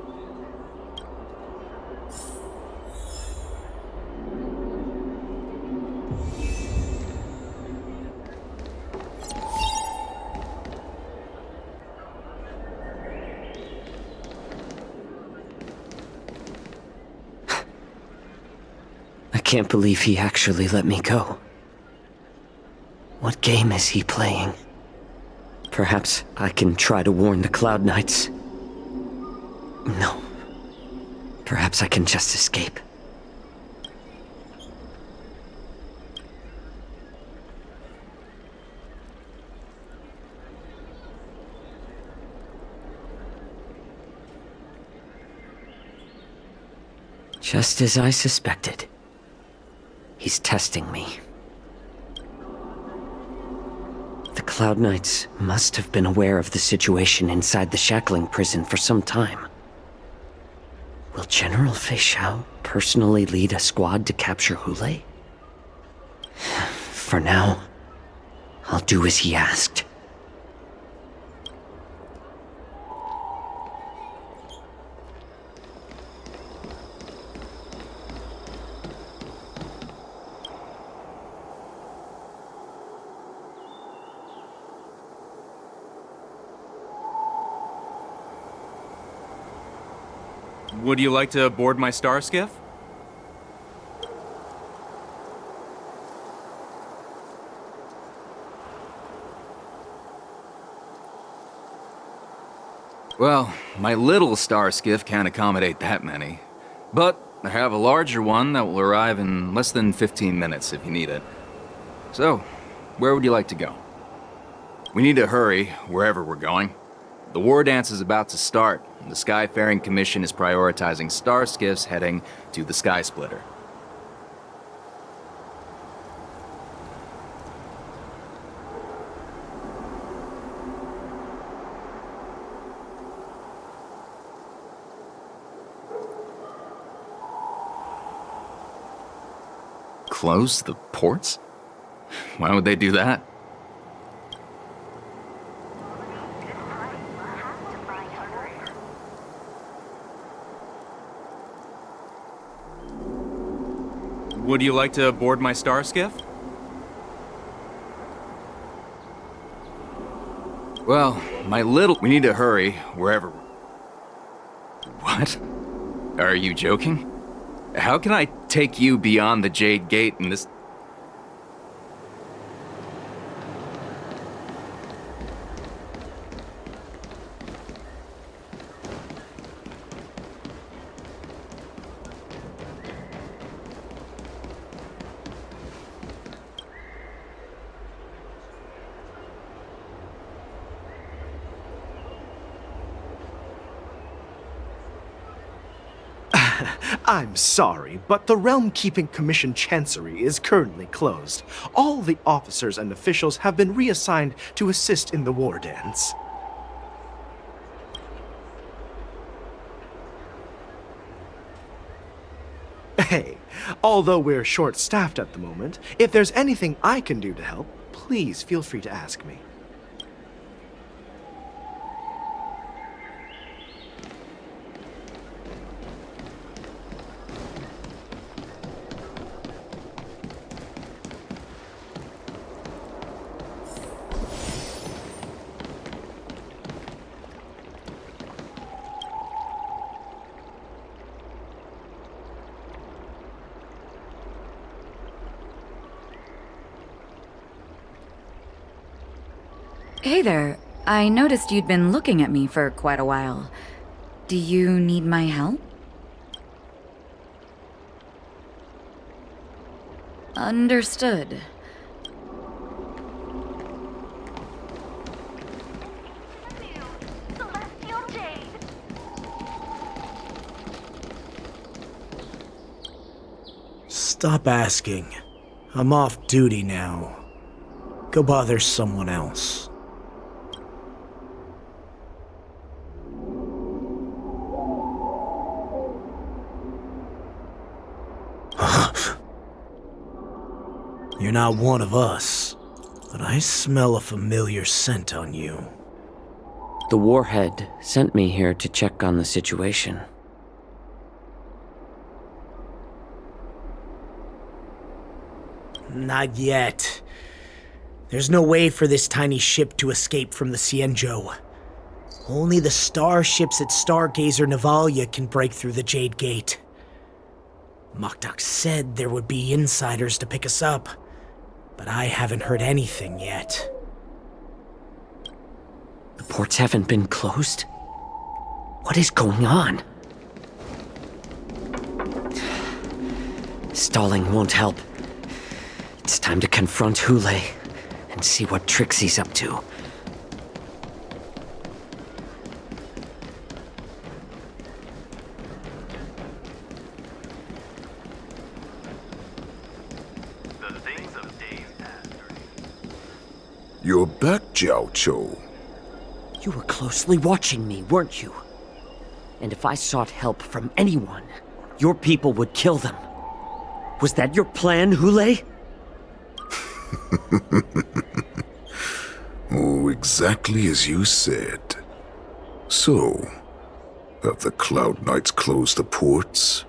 I can't believe he actually let me go. What game is he playing? Perhaps I can try to warn the Cloud Knights. No. Perhaps I can just escape. Just as I suspected. He's testing me. The Cloud Knights must have been aware of the situation inside the shackling prison for some time. Will General Fei Xiao personally lead a squad to capture Hule? For now, I'll do as he asked. Would you like to board my star skiff? Well, my little star skiff can't accommodate that many. But I have a larger one that will arrive in less than 15 minutes if you need it. So, where would you like to go? We need to hurry, wherever we're going. The war dance is about to start, and the Skyfaring Commission is prioritizing star skiffs heading to the Sky Splitter. Close the ports? Why would they do that? Would you like to board my star skiff? Well, my little... We need to hurry, wherever... What? Are you joking? How can I take you beyond the Jade Gate in this... I'm sorry, but the Realm Keeping Commission Chancery is currently closed. All the officers and officials have been reassigned to assist in the war dance. Hey, although we're short-staffed at the moment, if there's anything I can do to help, please feel free to ask me. Hey there. I noticed you'd been looking at me for quite a while. Do you need my help? Understood. Stop asking. I'm off duty now. Go bother someone else. You're not one of us, but I smell a familiar scent on you. The warhead sent me here to check on the situation. Not yet. There's no way for this tiny ship to escape from the Cienjo. Only the starships at Stargazer Navalia can break through the Jade Gate. Mokdok said there would be insiders to pick us up, but I haven't heard anything yet. The ports haven't been closed? What is going on? Stalling won't help. It's time to confront Hule and see what tricks he's up to. You're back, Jiao Cho. You were closely watching me, weren't you? And if I sought help from anyone, your people would kill them. Was that your plan, Hule? Oh, exactly as you said. So, have the Cloud Knights closed the ports?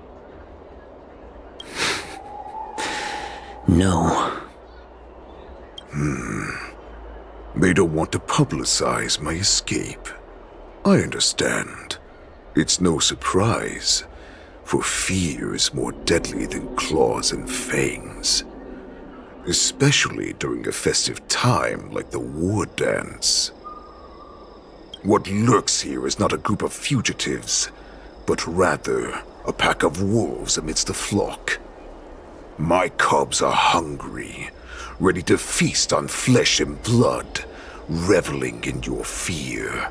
No. They don't want to publicize my escape. I understand. It's no surprise, for fear is more deadly than claws and fangs. Especially during a festive time like the war dance. What lurks here is not a group of fugitives, but rather a pack of wolves amidst the flock. My cubs are hungry, ready to feast on flesh and blood, reveling in your fear.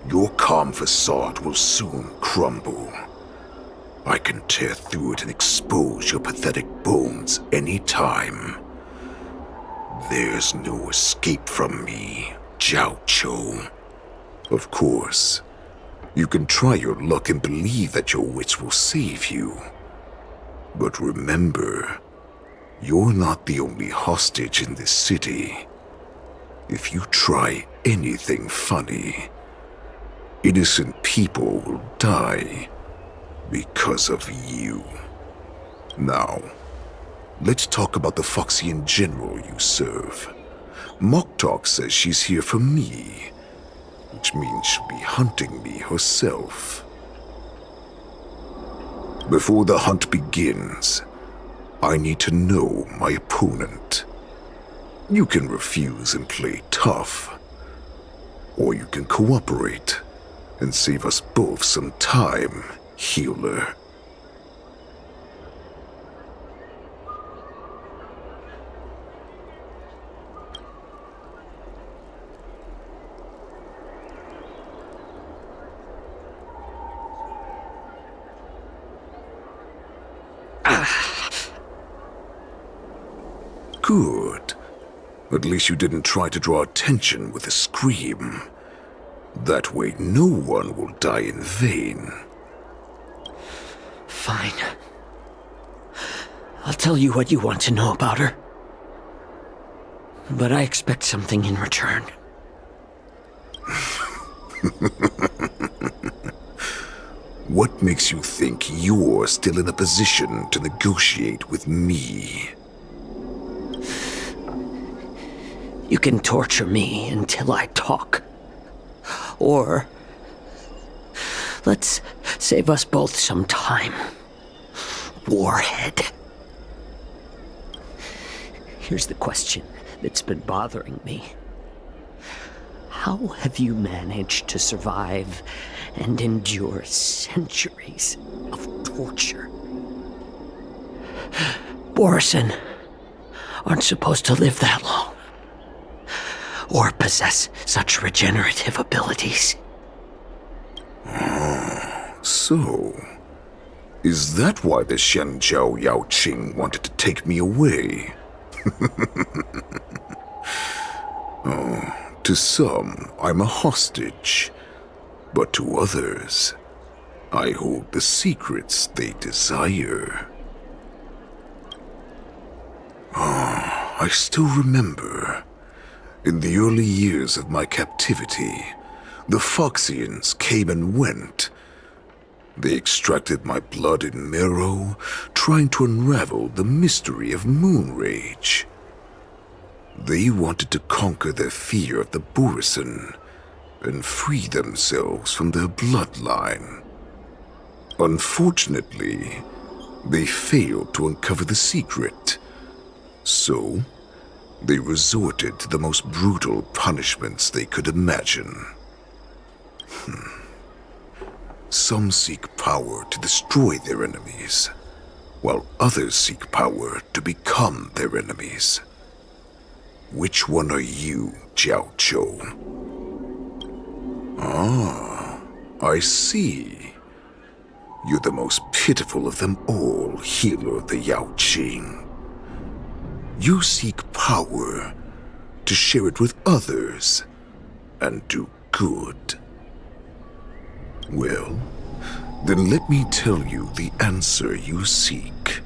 Your calm facade will soon crumble. I can tear through it and expose your pathetic bones any time. There's no escape from me, Jiao Cho. Of course, you can try your luck and believe that your wits will save you. But remember, you're not the only hostage in this city. If you try anything funny, innocent people will die because of you. Now, let's talk about the Foxian general you serve. Mokdok says she's here for me, which means she'll be hunting me herself. Before the hunt begins, I need to know my opponent. You can refuse and play tough, or you can cooperate and save us both some time, healer. Good. At least you didn't try to draw attention with a scream. That way no one will die in vain. Fine. I'll tell you what you want to know about her. But I expect something in return. What makes you think you're still in a position to negotiate with me? You can torture me until I talk. Or let's save us both some time. Warhead. Here's the question that's been bothering me. How have you managed to survive and endure centuries of torture? Borison aren't supposed to live that long. Or possess such regenerative abilities. So, is that why the Shenjiao Yaoqing wanted to take me away? To some, I'm a hostage. But to others, I hold the secrets they desire. I still remember. In the early years of my captivity, the Foxians came and went. They extracted my blood and marrow, trying to unravel the mystery of moon rage. They wanted to conquer their fear of the Borisin and free themselves from their bloodline. Unfortunately, they failed to uncover the secret. So, they resorted to the most brutal punishments they could imagine. Some seek power to destroy their enemies, while others seek power to become their enemies. Which one are you, Jiao Chou? Ah, I see. You're the most pitiful of them all, healer of the Yao Qing. You seek power to share it with others and do good. Well, then let me tell you the answer you seek.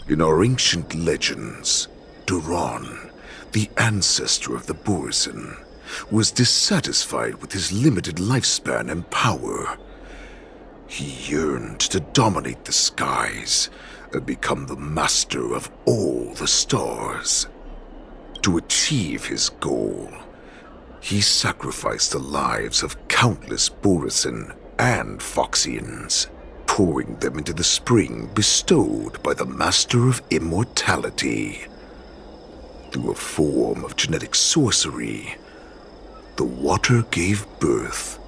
In our ancient legends, Duran, the ancestor of the Borisin, was dissatisfied with his limited lifespan and power. He yearned to dominate the skies and become the master of all the stars. To achieve his goal, he sacrificed the lives of countless Borisin and Foxians, pouring them into the spring bestowed by the Master of Immortality. Through a form of genetic sorcery, the water gave birth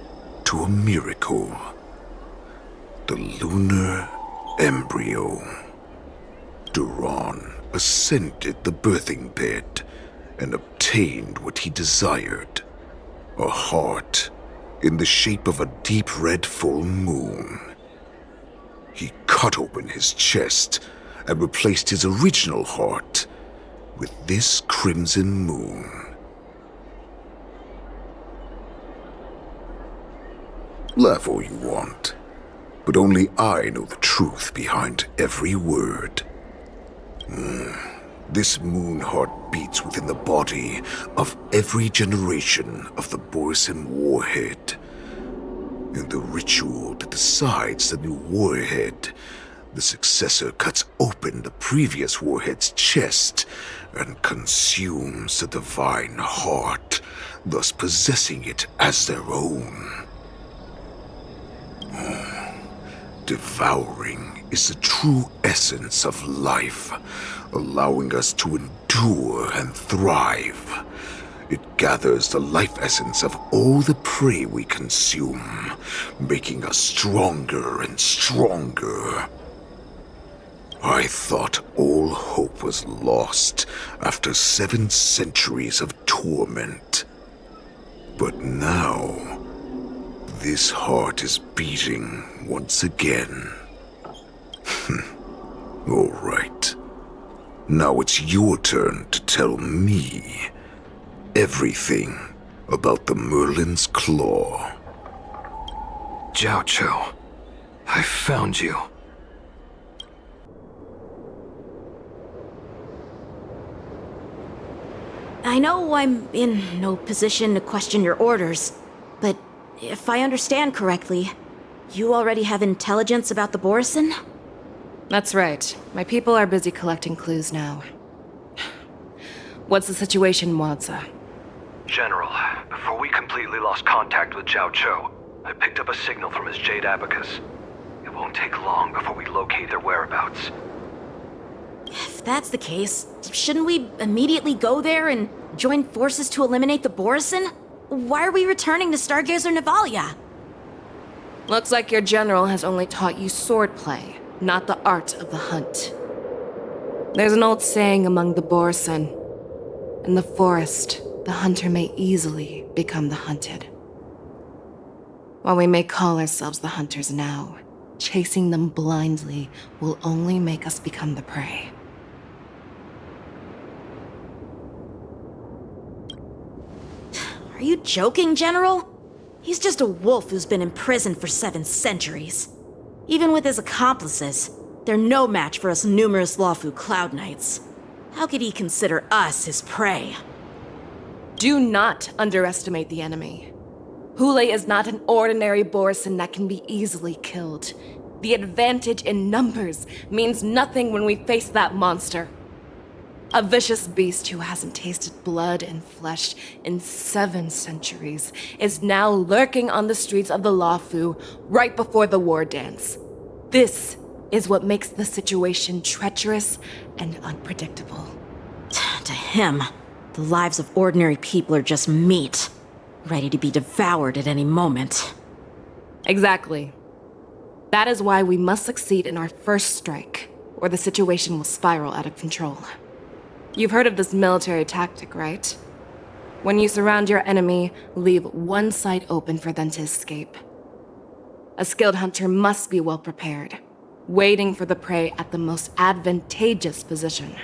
to a miracle. The lunar embryo. Duran ascended the birthing bed and obtained what he desired. A heart in the shape of a deep red full moon. He cut open his chest and replaced his original heart with this crimson moon. Laugh all you want, but only I know the truth behind every word. This moon heart beats within the body of every generation of the Borisin warhead. In the ritual that decides the new warhead, the successor cuts open the previous warhead's chest and consumes the divine heart, thus possessing it as their own. Devouring is the true essence of life, allowing us to endure and thrive. It gathers the life essence of all the prey we consume, making us stronger and stronger. I thought all hope was lost after 7 centuries of torment. But now, this heart is beating once again. All right. Now it's your turn to tell me everything about the Merlin's Claw. Jiao Chou, I found you. I know I'm in no position to question your orders, but if I understand correctly, you already have intelligence about the Borisin? That's right. My people are busy collecting clues now. What's the situation, Wadza? General, before we completely lost contact with Jiao Chou, I picked up a signal from his jade abacus. It won't take long before we locate their whereabouts. If that's the case, shouldn't we immediately go there and join forces to eliminate the Borisin? Why are we returning to Stargazer Navalia? Looks like your general has only taught you swordplay, not the art of the hunt. There's an old saying among the Borisin. In the forest, the hunter may easily become the hunted. While we may call ourselves the hunters now, chasing them blindly will only make us become the prey. Are you joking, General? He's just a wolf who's been imprisoned for 7 centuries. Even with his accomplices, they're no match for us numerous Lawfu Cloud Knights. How could he consider us his prey? Do not underestimate the enemy. Hule is not an ordinary Borison that can be easily killed. The advantage in numbers means nothing when we face that monster. A vicious beast who hasn't tasted blood and flesh in 7 centuries is now lurking on the streets of the Luofu right before the war dance. This is what makes the situation treacherous and unpredictable. To him, the lives of ordinary people are just meat, ready to be devoured at any moment. Exactly. That is why we must succeed in our first strike, or the situation will spiral out of control. You've heard of this military tactic, right? When you surround your enemy, leave one side open for them to escape. A skilled hunter must be well prepared, waiting for the prey at the most advantageous position.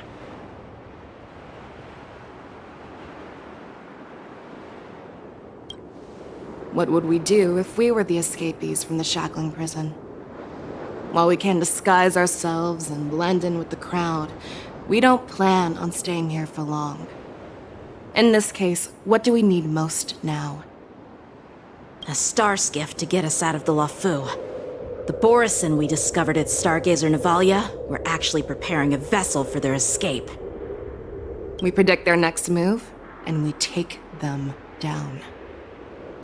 What would we do if we were the escapees from the shackling prison? While we can disguise ourselves and blend in with the crowd, we don't plan on staying here for long. In this case, what do we need most now? A star skiff to get us out of the Luofu. The Borison we discovered at Stargazer Navalia were actually preparing a vessel for their escape. We predict their next move, and we take them down.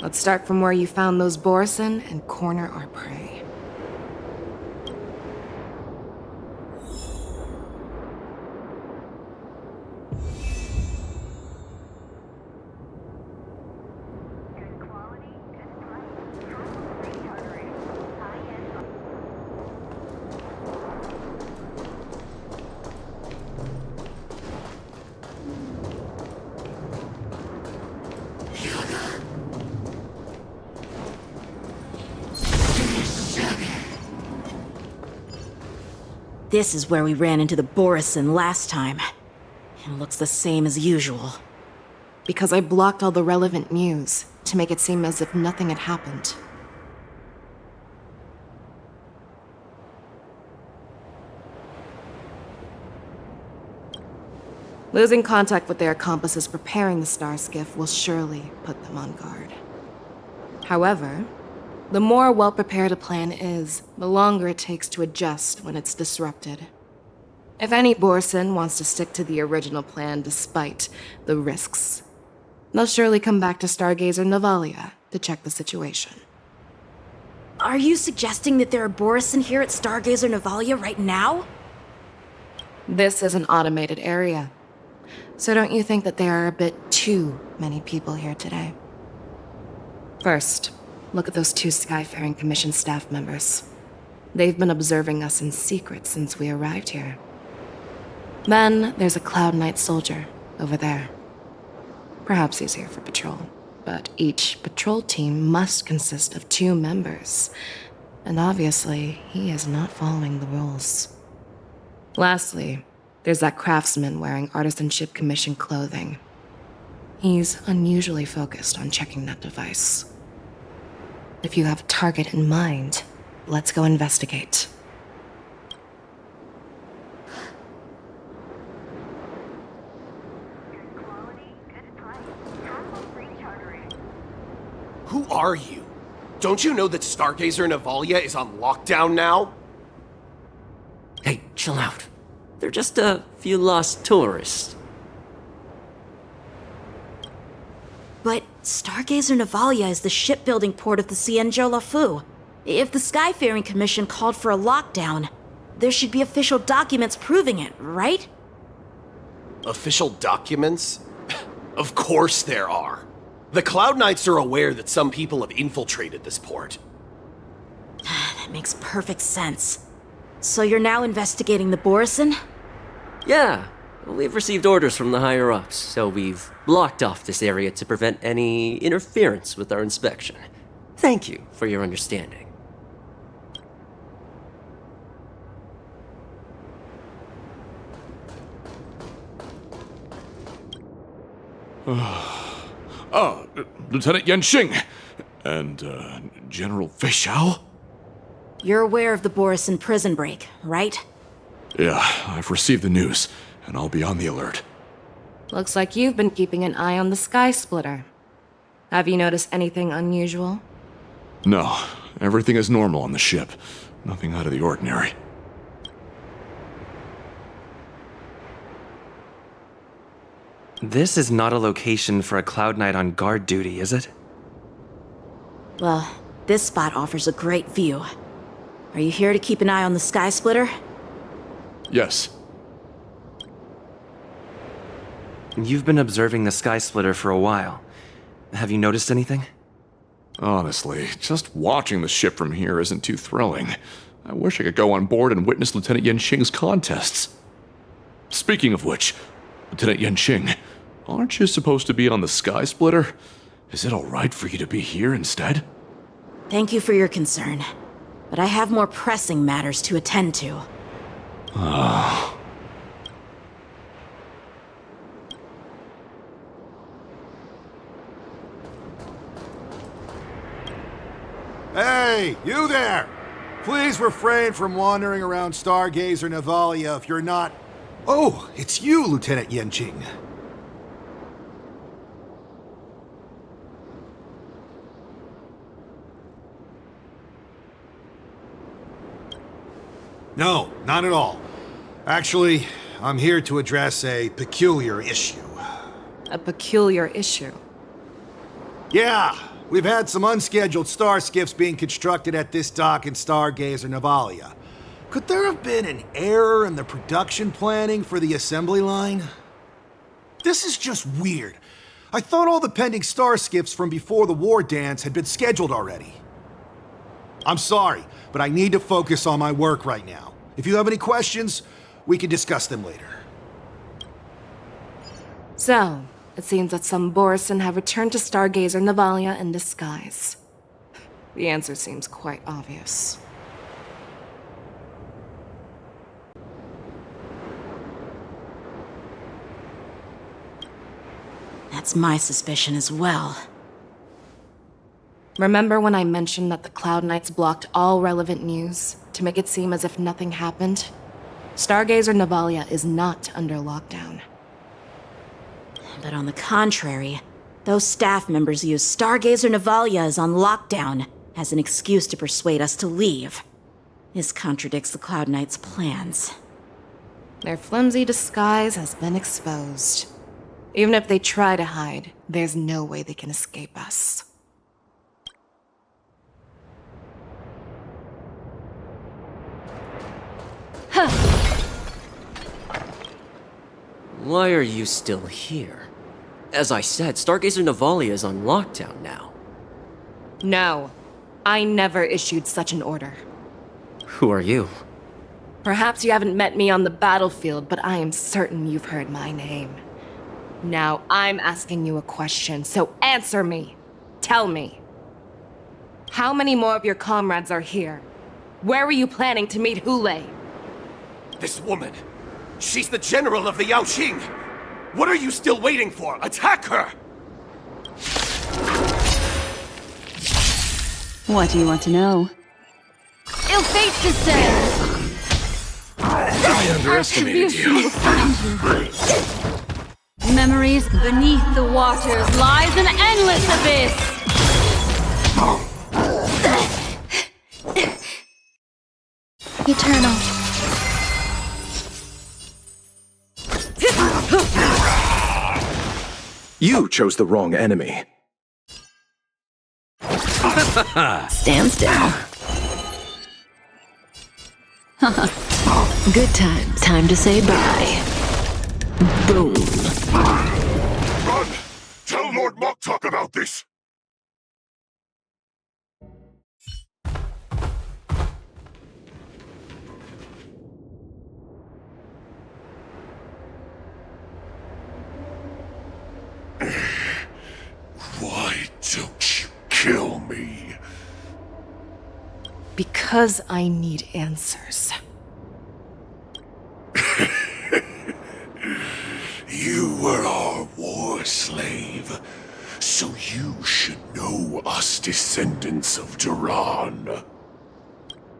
Let's start from where you found those Borison and corner our prey. This is where we ran into the Borison last time. It looks the same as usual. Because I blocked all the relevant news to make it seem as if nothing had happened. Losing contact with their accomplices preparing the star skiff will surely put them on guard. However, the more well-prepared a plan is, the longer it takes to adjust when it's disrupted. If any Borison wants to stick to the original plan despite the risks, they'll surely come back to Stargazer Navalia to check the situation. Are you suggesting that there are Borison here at Stargazer Navalia right now? This is an automated area. So don't you think that there are a bit too many people here today? First, look at those 2 Skyfaring Commission staff members. They've been observing us in secret since we arrived here. Then there's a Cloud Knight soldier over there. Perhaps he's here for patrol, but each patrol team must consist of 2 members. And obviously, he is not following the rules. Lastly, there's that craftsman wearing Artisanship Commission clothing. He's unusually focused on checking that device. If you have a target in mind, let's go investigate. Who are you? Don't you know that Stargazer Navalia is on lockdown now? Hey, chill out. They're just a few lost tourists. But Stargazer Navalia is the shipbuilding port of the Cienjo Luofu. If the Skyfaring Commission called for a lockdown, there should be official documents proving it, right? Official documents? Of course there are. The Cloud Knights are aware that some people have infiltrated this port. That makes perfect sense. So you're now investigating the Borison? Yeah, we've received orders from the higher-ups, so we've blocked off this area to prevent any interference with our inspection. Thank you for your understanding. Lieutenant Yanxing and General Feixiao? You're aware of the Borison prison break, right? Yeah, I've received the news, and I'll be on the alert. Looks like you've been keeping an eye on the Sky Splitter. Have you noticed anything unusual? No, everything is normal on the ship. Nothing out of the ordinary. This is not a location for a Cloud Knight on guard duty, is it? Well, this spot offers a great view. Are you here to keep an eye on the Sky Splitter? Yes. You've been observing the Sky Splitter for a while. Have you noticed anything? Honestly, just watching the ship from here isn't too thrilling. I wish I could go on board and witness Lieutenant Yanqing's contests. Speaking of which, Lieutenant Yanqing, aren't you supposed to be on the Sky Splitter? Is it alright for you to be here instead? Thank you for your concern, but I have more pressing matters to attend to. Hey, you there! Please refrain from wandering around Stargazer Navalia if you're not... Oh, it's you, Lieutenant Yanqing. No, not at all. Actually, I'm here to address a peculiar issue. A peculiar issue? Yeah, we've had some unscheduled star skiffs being constructed at this dock in Stargazer Navalia. Could there have been an error in the production planning for the assembly line? This is just weird. I thought all the pending star skiffs from before the war dance had been scheduled already. I'm sorry, but I need to focus on my work right now. If you have any questions, we can discuss them later. So, it seems that some Borisin have returned to Stargazer Navalia in disguise. The answer seems quite obvious. That's my suspicion as well. Remember when I mentioned that the Cloud Knights blocked all relevant news to make it seem as if nothing happened? Stargazer Navalia is not under lockdown. But on the contrary, those staff members use Stargazer Navalia is on lockdown as an excuse to persuade us to leave. This contradicts the Cloud Knights' plans. Their flimsy disguise has been exposed. Even if they try to hide, there's no way they can escape us. Why are you still here? As I said, Stargazer Navalia is on lockdown now. No, I never issued such an order. Who are you? Perhaps you haven't met me on the battlefield, but I am certain you've heard my name. Now I'm asking you a question, so answer me. Tell me. How many more of your comrades are here? Where were you planning to meet Hule? This woman, she's the general of the Yaoxing. What are you still waiting for? Attack her! What do you want to know? Ill fate descends! I underestimated you. Memories beneath the waters lies an endless abyss! Eternal. You chose the wrong enemy. Stand still. Good time. Time to say bye. Boom. Run! Tell Lord Moktok about this! Why don't you kill me? Because I need answers. You were our war slave, so you should know us descendants of Duran.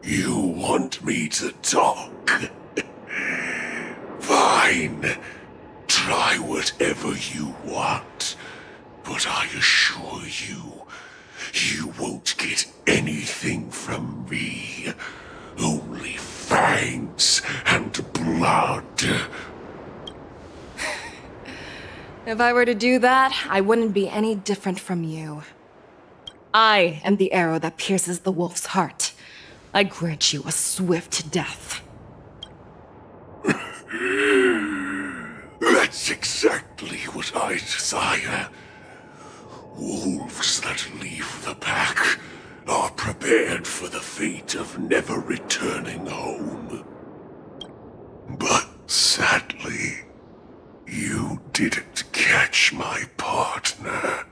You want me to talk? Fine. Fine. Try whatever you want. But I assure you, you won't get anything from me. Only fangs and blood. If I were to do that, I wouldn't be any different from you. I am the arrow that pierces the wolf's heart. I grant you a swift death. That's exactly what I desire. Wolves that leave the pack are prepared for the fate of never returning home. But sadly, you didn't catch my partner.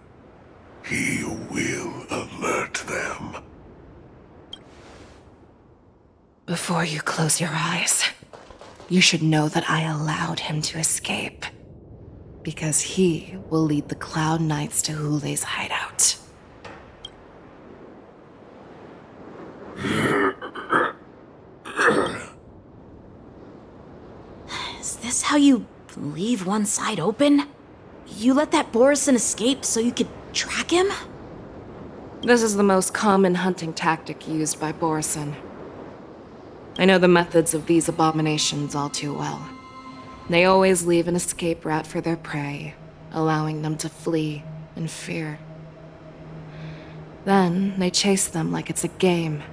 He will alert them. Before you close your eyes, you should know that I allowed him to escape. Because he will lead the Cloud Knights to Hule's hideout. Is this how you leave one side open? You let that Borison escape so you could track him? This is the most common hunting tactic used by Borison. I know the methods of these abominations all too well. They always leave an escape route for their prey, allowing them to flee in fear. Then they chase them like it's a game.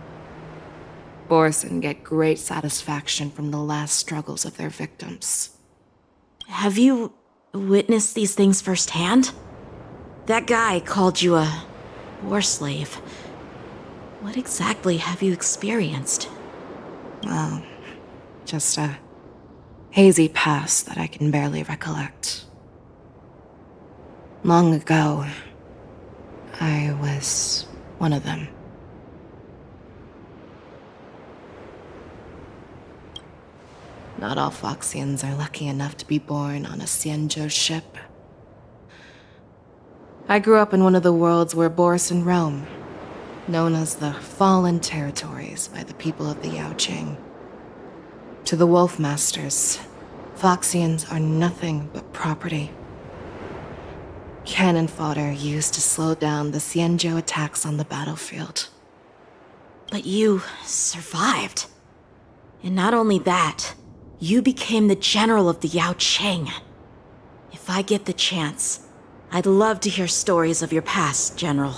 Borison get great satisfaction from the last struggles of their victims. Have you witnessed these things firsthand? That guy called you a war slave. What exactly have you experienced? Well, just a hazy past that I can barely recollect. Long ago, I was one of them. Not all Foxians are lucky enough to be born on a Xianzhou ship. I grew up in one of the worlds where Borison roam, known as the Fallen Territories by the people of the Yaoqing. To the Wolf Masters, Foxians are nothing but property. Cannon fodder used to slow down the Xianzhou attacks on the battlefield. But you survived. And not only that, you became the general of the Yaoqing. If I get the chance, I'd love to hear stories of your past, General.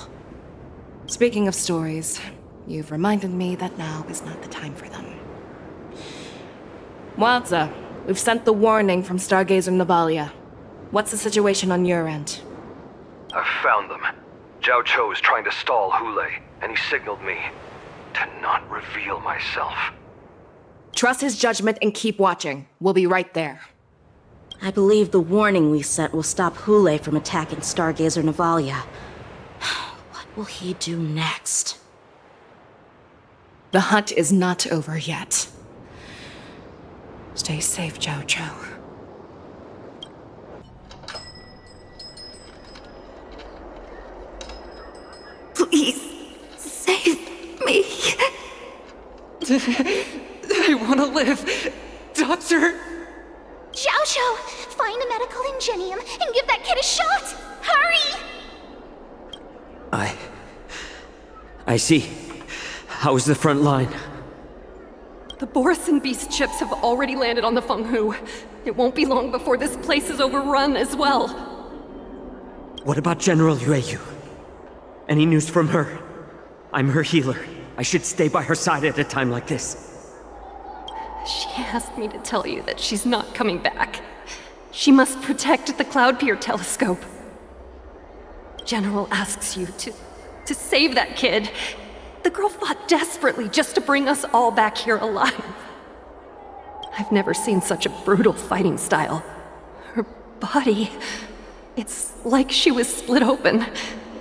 Speaking of stories, you've reminded me that now is not the time for them. Wadza, we've sent the warning from Stargazer Navalia. What's the situation on your end? I've found them. Zhao Cho is trying to stall Hule, and he signaled me to not reveal myself. Trust his judgment and keep watching. We'll be right there. I believe the warning we sent will stop Hule from attacking Stargazer Navalia. What will he do next? The hunt is not over yet. Stay safe, Zhao Cho. Please, save me. I want to live. Doctor! Zhao Cho, find a medical ingenium and give that kid a shot! Hurry! I see. How's the front line? The Borison Beast chips have already landed on the Fenghu. It won't be long before this place is overrun as well. What about General Yueyu? Any news from her? I'm her healer. I should stay by her side at a time like this. She asked me to tell you that she's not coming back. She must protect the Cloud Pier telescope. General asks you to save that kid. The girl fought desperately just to bring us all back here alive. I've never seen such a brutal fighting style. Her body, it's like she was split open.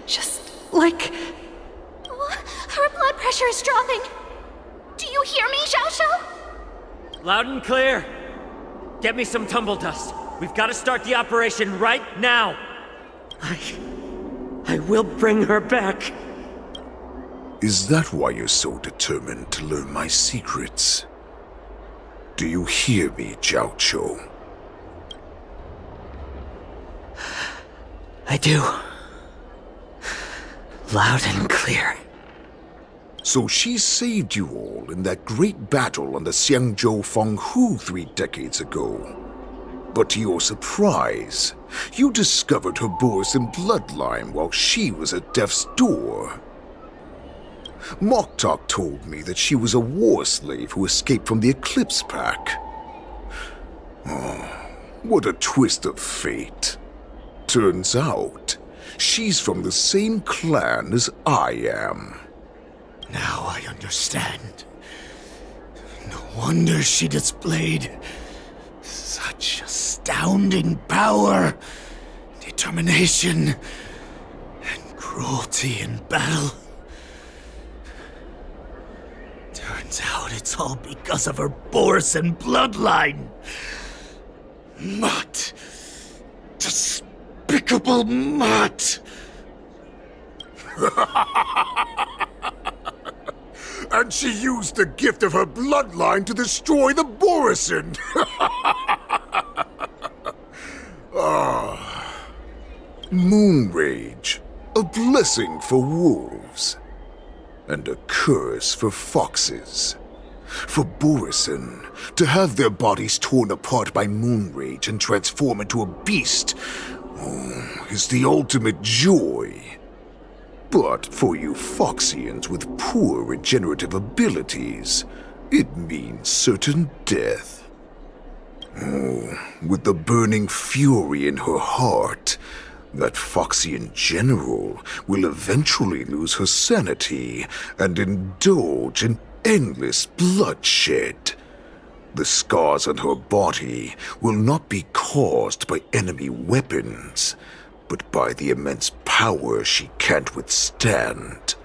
Just like... Her blood pressure is dropping. Do you hear me, Zhao Cho? Loud and clear. Get me some tumble dust. We've got to start the operation right now. I will bring her back. Is that why you're so determined to learn my secrets? Do you hear me, Zhao Cho? I do. Loud and clear. So she saved you all in that great battle on the Xiangzhou Fenghu 3 decades ago. But to your surprise, you discovered her Borisin bloodline while she was at death's door. Moktok told me that she was a war slave who escaped from the Eclipse Pack. Oh, what a twist of fate. Turns out, she's from the same clan as I am. Now I understand. No wonder she displayed such astounding power, determination, and cruelty in battle. Turns out it's all because of her Borisin bloodline. Mutt. Despicable mutt. And she used the gift of her bloodline to destroy the Borisin. Moon Rage, a blessing for wolves, and a curse for foxes. For Borisin, to have their bodies torn apart by Moon Rage and transform into a beast is the ultimate joy. But for you Foxians with poor regenerative abilities, it means certain death. With the burning fury in her heart, that Foxian general will eventually lose her sanity and indulge in endless bloodshed. The scars on her body will not be caused by enemy weapons, but by the immense power she can't withstand.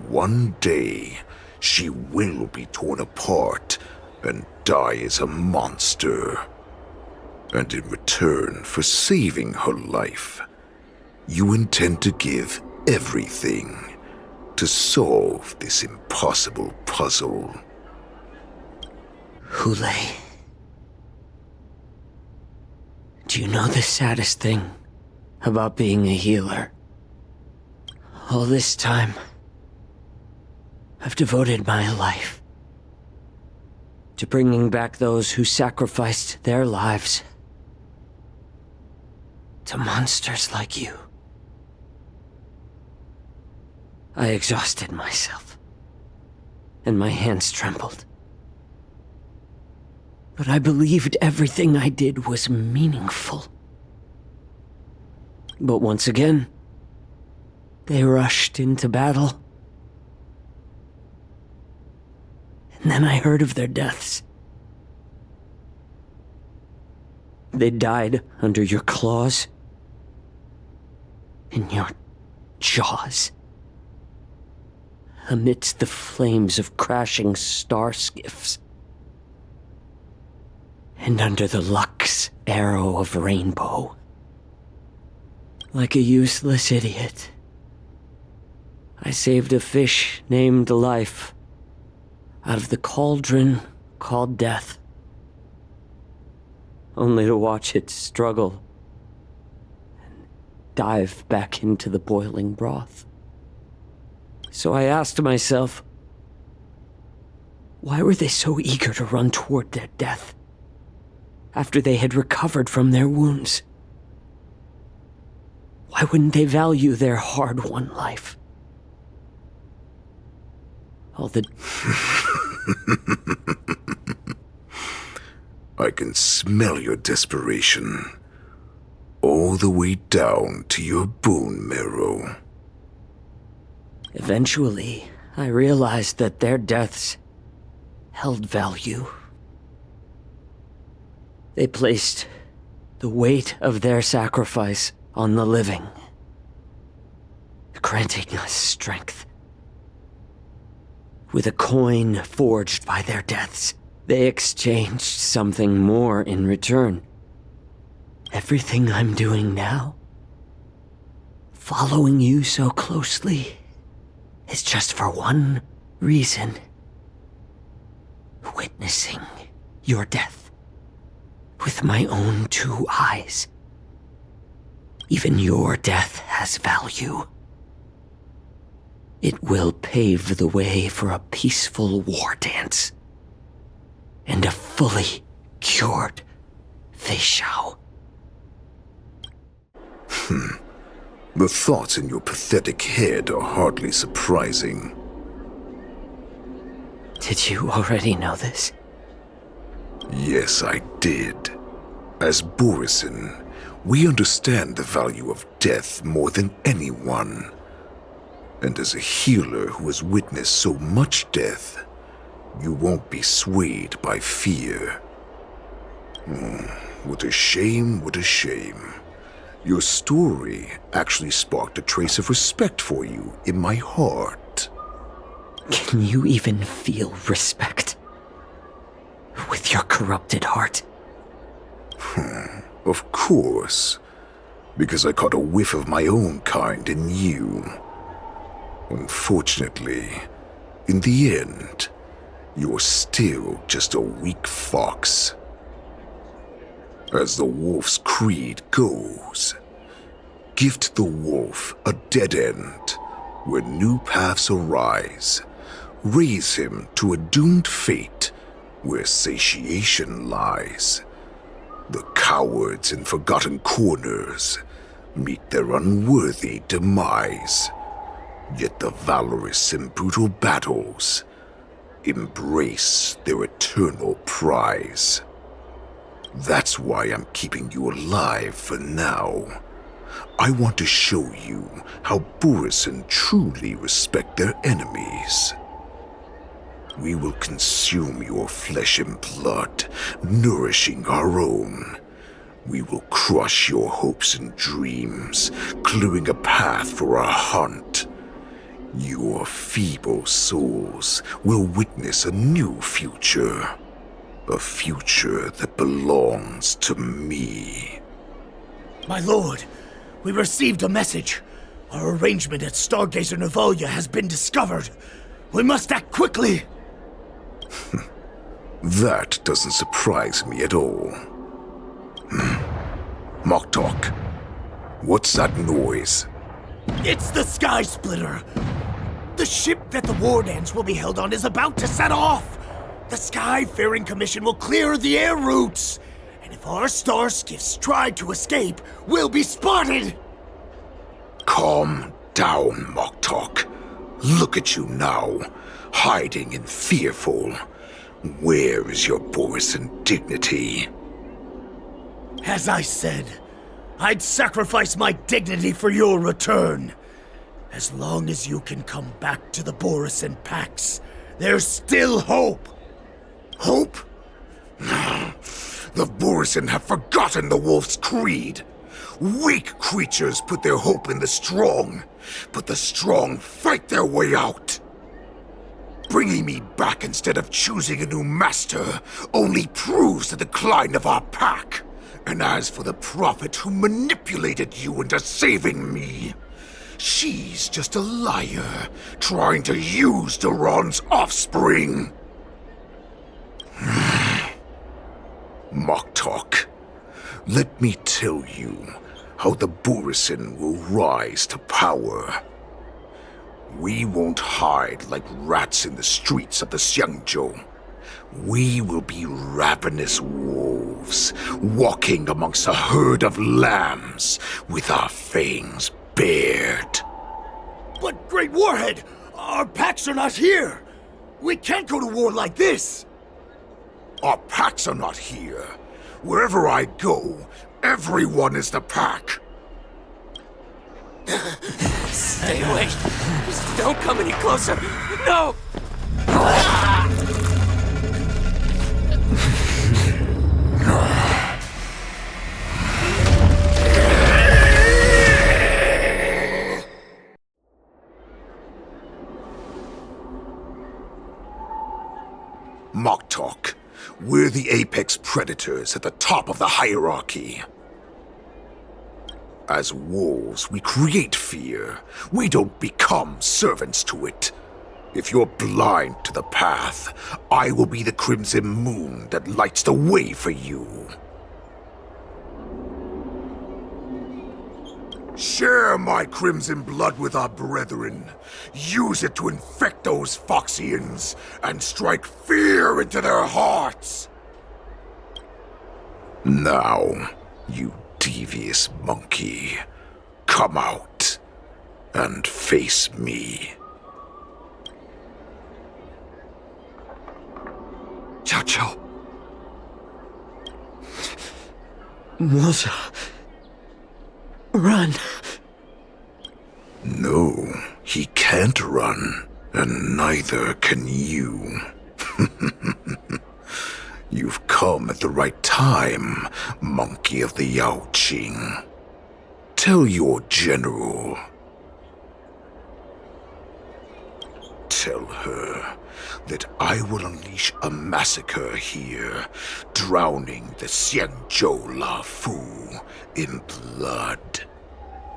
One day, she will be torn apart and die as a monster. And in return for saving her life, you intend to give everything to solve this impossible puzzle. Hule, do you know the saddest thing about being a healer? All this time, I've devoted my life to bringing back those who sacrificed their lives to monsters like you. I exhausted myself, and my hands trembled. But I believed everything I did was meaningful. But once again, they rushed into battle. And then I heard of their deaths. They died under your claws, in your jaws, amidst the flames of crashing star skiffs, and under the Lux arrow of rainbow. Like a useless idiot, I saved a fish named Life out of the cauldron called Death, only to watch it struggle and dive back into the boiling broth. So I asked myself, why were they so eager to run toward their death after they had recovered from their wounds? Why wouldn't they value their hard-won life? All the... I can smell your desperation, all the way down to your bone marrow. Eventually, I realized that their deaths held value. They placed the weight of their sacrifice on the living, granting us strength. With a coin forged by their deaths, they exchanged something more in return. Everything I'm doing now, following you so closely, is just for one reason: witnessing your death with my own two eyes. Even your death has value. It will pave the way for a peaceful war dance. And a fully cured Fei Xiao. The thoughts in your pathetic head are hardly surprising. Did you already know this? Yes, I did. As Borisin, we understand the value of death more than anyone. And as a healer who has witnessed so much death, you won't be swayed by fear. What a shame, what a shame. Your story actually sparked a trace of respect for you in my heart. Can you even feel respect? With your corrupted heart? Of course. Because I caught a whiff of my own kind in you. Unfortunately, in the end, you're still just a weak fox. As the wolf's creed goes, gift the wolf a dead end where new paths arise. Raise him to a doomed fate where satiation lies. The cowards in forgotten corners meet their unworthy demise. Yet the valorous in brutal battles embrace their eternal prize. That's why I'm keeping you alive for now. I want to show you how Borisin truly respect their enemies. We will consume your flesh and blood, nourishing our own. We will crush your hopes and dreams, clearing a path for our hunt. Your feeble souls will witness a new future. A future that belongs to me. My lord, we received a message. Our arrangement at Stargazer Novicia has been discovered. We must act quickly. That doesn't surprise me at all. Moktok, what's that noise? It's the Sky Splitter. The ship that the war dance will be held on is about to set off. The Skyfaring Commission will clear the air routes. And if our star skiffs try to escape, we'll be spotted. Calm down, Moktok. Look at you now, hiding and fearful. Where is your Borisin dignity? As I said, I'd sacrifice my dignity for your return. As long as you can come back to the Borisin Pax, there's still hope. Hope? The Borisin have forgotten the wolf's creed. Weak creatures put their hope in the strong, but the strong fight their way out. Bringing me back instead of choosing a new master only proves the decline of our pack. And as for the prophet who manipulated you into saving me, she's just a liar trying to use Duran's offspring. Moktok, let me tell you how the Borisin will rise to power. We won't hide like rats in the streets of the Xiangzhou. We will be ravenous wolves, walking amongst a herd of lambs with our fangs bared. But Great Warhead, our packs are not here. We can't go to war like this. Our packs are not here. Wherever I go, everyone is the pack. Stay away. Just don't come any closer. No! Moktok, we're the apex predators at the top of the hierarchy. As wolves, we create fear. We don't become servants to it. If you're blind to the path, I will be the crimson moon that lights the way for you. Share my crimson blood with our brethren. Use it to infect those Foxians and strike fear into their hearts. Now, you devious monkey, come out and face me. Xiao. Moza. Run. No, he can't run, and neither can you. You've come at the right time, monkey of the Yaoqing. Tell your general. Tell her that I will unleash a massacre here, drowning the Xianzhou La Fu in blood.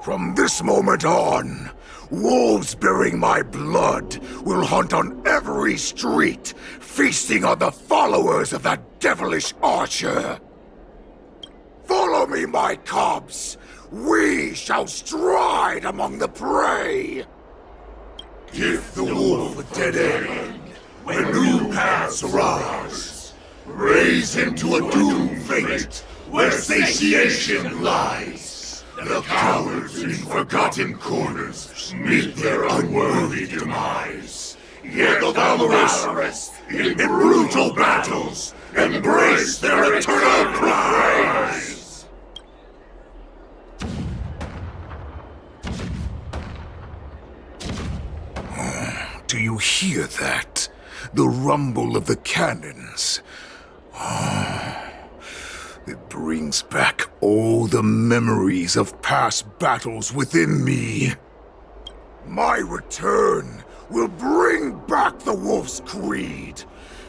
From this moment on, wolves bearing my blood will hunt on every street, feasting on the followers of that devilish archer. Follow me, my cubs. We shall stride among the prey. Give the wolf a dead end when new paths arise. Raise him to a doomed fate where satiation lies. The cowards in forgotten corners meet their unworthy demise. Yet the valorous in brutal battles embrace their eternal prize. Do you hear that? The rumble of the cannons. It brings back all the memories of past battles within me. My return will bring back the Wolf's Creed.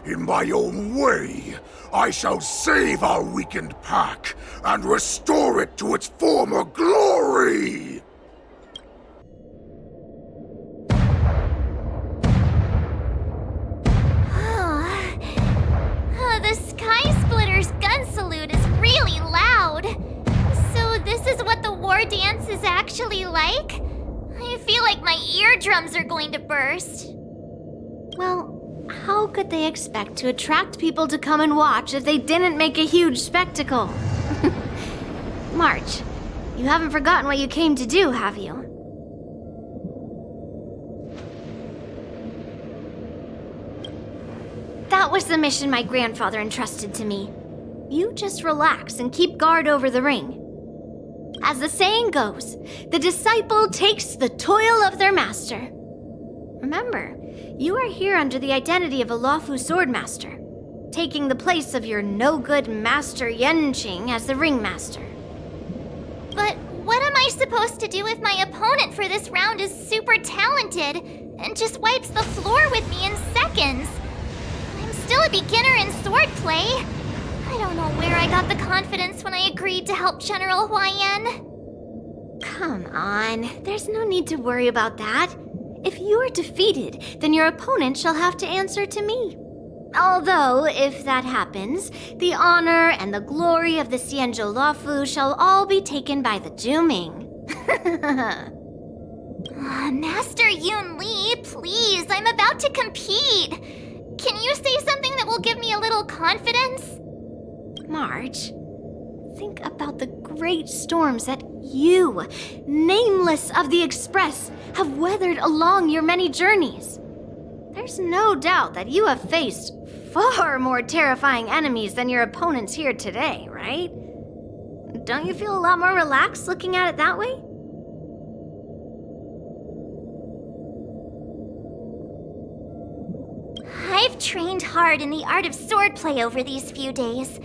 In my own way, I shall save our weakened pack and restore it to its former glory! The Sky Splitter's gun salute is really loud. So this is what the war dance is actually like? I feel like my eardrums are going to burst. Well, how could they expect to attract people to come and watch if they didn't make a huge spectacle? March, you haven't forgotten what you came to do, have you? That was the mission my grandfather entrusted to me. You just relax and keep guard over the ring. As the saying goes, the disciple takes the toil of their master. Remember, you are here under the identity of a lawful swordmaster, taking the place of your no-good master Yanqing as the ringmaster. But what am I supposed to do if my opponent for this round is super talented and just wipes the floor with me in seconds? I'm still a beginner in swordplay. I don't know where I got the confidence when I agreed to help General Huaiyan. Come on, there's no need to worry about that. If you are defeated, then your opponent shall have to answer to me. Although, if that happens, the honor and the glory of the Xianzhou Luofu shall all be taken by the Zhuming. Master Yun Li, please, I'm about to compete. Can you say something that will give me a little confidence? March, think about the great storms that you, nameless of the Express, have weathered along your many journeys. There's no doubt that you have faced far more terrifying enemies than your opponents here today, right? Don't you feel a lot more relaxed looking at it that way? I've trained hard in the art of swordplay over these few days.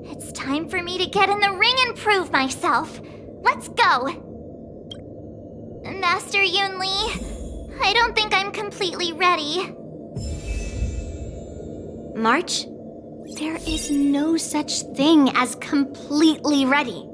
It's time for me to get in the ring and prove myself. Let's go! Master Yun Li, I don't think I'm completely ready. March, there is no such thing as completely ready.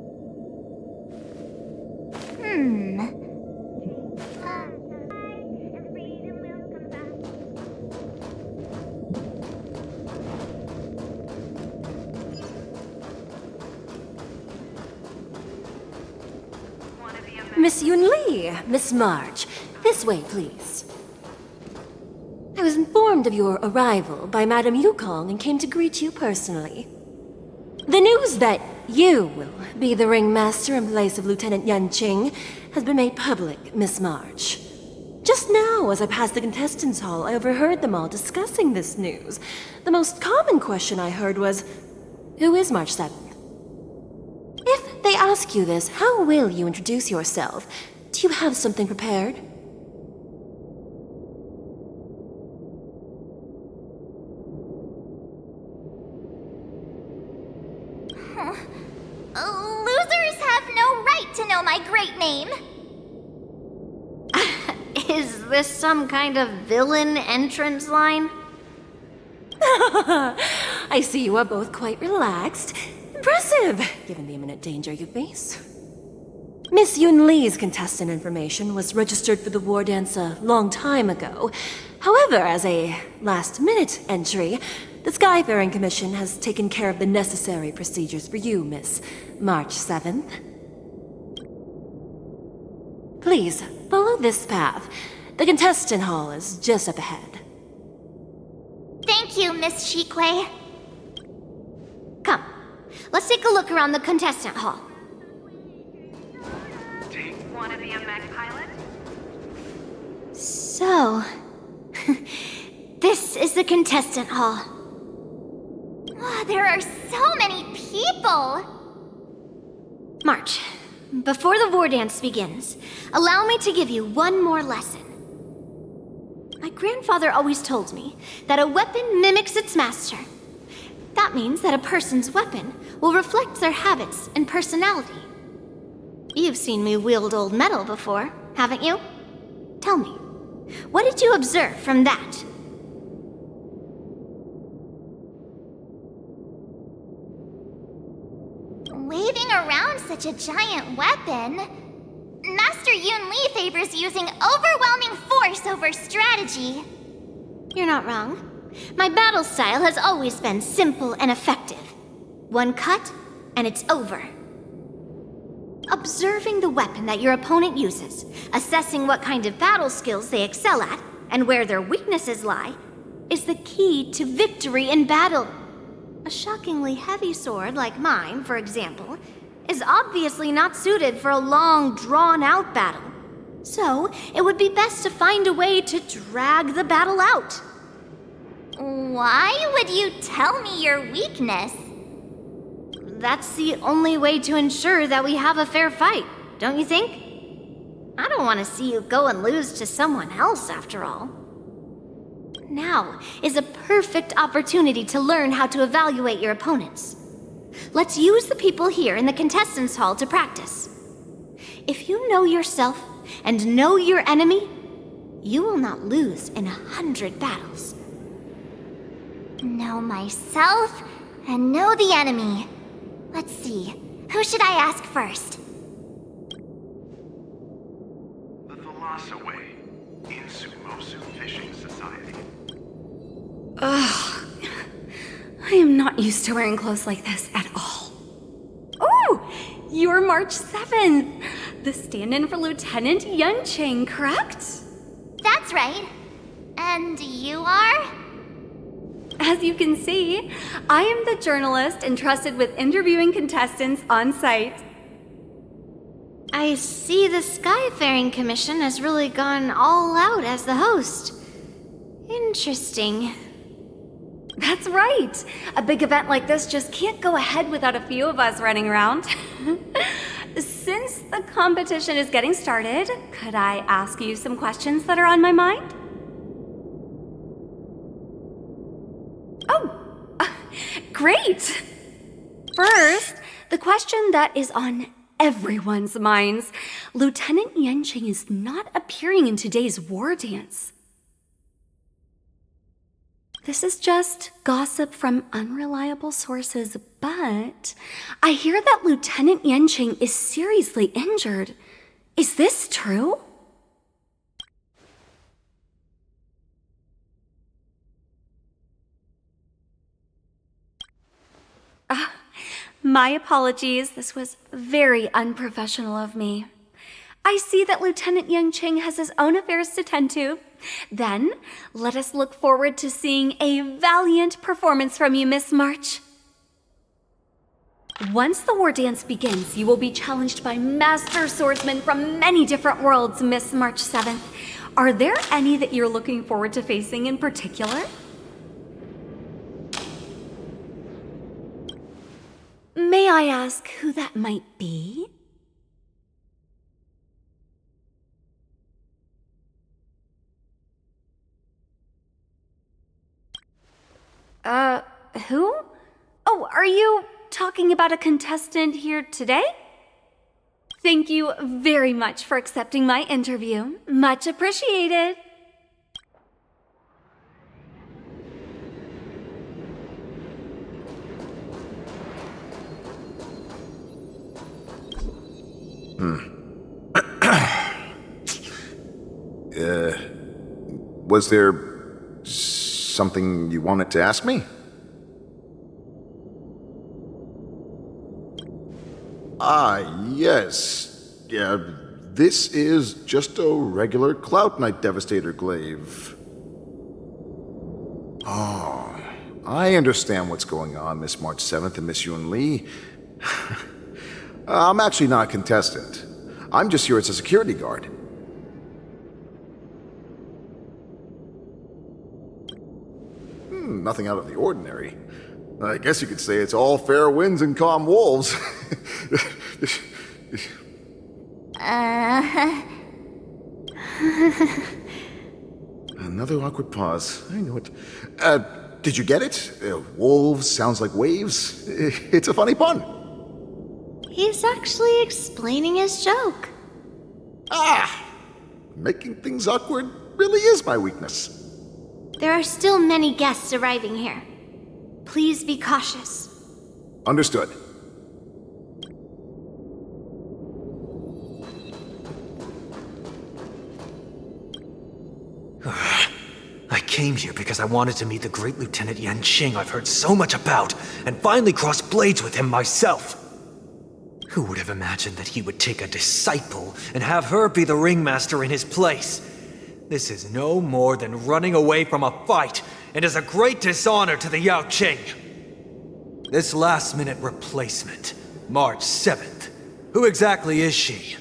Miss Yunli, Miss March. This way, please. I was informed of your arrival by Madame Yukong and came to greet you personally. The news that you will be the ringmaster in place of Lieutenant Yanqing has been made public, Miss March. Just now, as I passed the contestants' hall, I overheard them all discussing this news. The most common question I heard was, who is March 7th? If they ask you this, how will you introduce yourself? Do you have something prepared? Losers have no right to know my great name. Is this some kind of villain entrance line? I see you are both quite relaxed. Impressive, given the imminent danger you face. Miss Yunli's contestant information was registered for the war dance a long time ago. However, as a last-minute entry, the Skyfaring Commission has taken care of the necessary procedures for you, Miss March 7th. Please, follow this path. The contestant hall is just up ahead. Thank you, Miss Shikwe. Come, let's take a look around the contestant hall. Take one of the MX pilot. So, this is the contestant hall. There are so many people! March, before the war dance begins, allow me to give you one more lesson. My grandfather always told me that a weapon mimics its master. That means that a person's weapon will reflect their habits and personality. You've seen me wield old metal before, haven't you? Tell me, what did you observe from that? Waving around such a giant weapon, Master Yunli favors using overwhelming force over strategy. You're not wrong. My battle style has always been simple and effective. One cut, and it's over. Observing the weapon that your opponent uses, assessing what kind of battle skills they excel at, and where their weaknesses lie, is the key to victory in battle. A shockingly heavy sword like mine, for example, is obviously not suited for a long, drawn-out battle. So, it would be best to find a way to drag the battle out. Why would you tell me your weakness? That's the only way to ensure that we have a fair fight, don't you think? I don't want to see you go and lose to someone else, after all. Now is a perfect opportunity to learn how to evaluate your opponents. Let's use the people here in the contestants' hall to practice. If you know yourself and know your enemy, you will not lose in 100 battles. Know myself and know the enemy. Let's see, who should I ask first? The Thalassa Way, in Sumosu Fishing Society. Ugh. I am not used to wearing clothes like this at all. Oh! You're March 7th! The stand-in for Lieutenant Yanqing, correct? That's right. And you are? As you can see, I am the journalist entrusted with interviewing contestants on site. I see the Skyfaring Commission has really gone all out as the host. Interesting. That's right. A big event like this just can't go ahead without a few of us running around. Since the competition is getting started, could I ask you some questions that are on my mind? Great! First, the question that is on everyone's minds. Lieutenant Yanqing is not appearing in today's war dance. This is just gossip from unreliable sources, but I hear that Lieutenant Yanqing is seriously injured. Is this true? My apologies. This was very unprofessional of me. I I see that Lieutenant Yanqing has his own affairs to tend to. Then, let us look forward to seeing a valiant performance from you, Miss March. Once the war dance begins, you will be challenged by master swordsmen from many different worlds, Miss March 7th. Are there any that you're looking forward to facing in particular? May I ask who that might be? Who? Oh, are you talking about a contestant here today? Thank you very much for accepting my interview. Much appreciated. Was there something you wanted to ask me? Yes. Yeah, this is just a regular Cloud Knight Devastator glaive. Oh, I understand what's going on, Miss March 7th and Miss Yun Li. I'm actually not a contestant. I'm just here as a security guard. Nothing out of the ordinary. I guess you could say it's all fair winds and calm wolves. Another awkward pause. I know it. Did you get it? Wolves sounds like waves. It's a funny pun. He's actually explaining his joke. Making things awkward really is my weakness. There are still many guests arriving here. Please be cautious. Understood. I came here because I wanted to meet the great Lieutenant Yanqing I've heard so much about, and finally cross blades with him myself. Who would have imagined that he would take a disciple and have her be the ringmaster in his place? This is no more than running away from a fight, and is a great dishonor to the Yao Qing. This last-minute replacement, March 7th. Who exactly is she?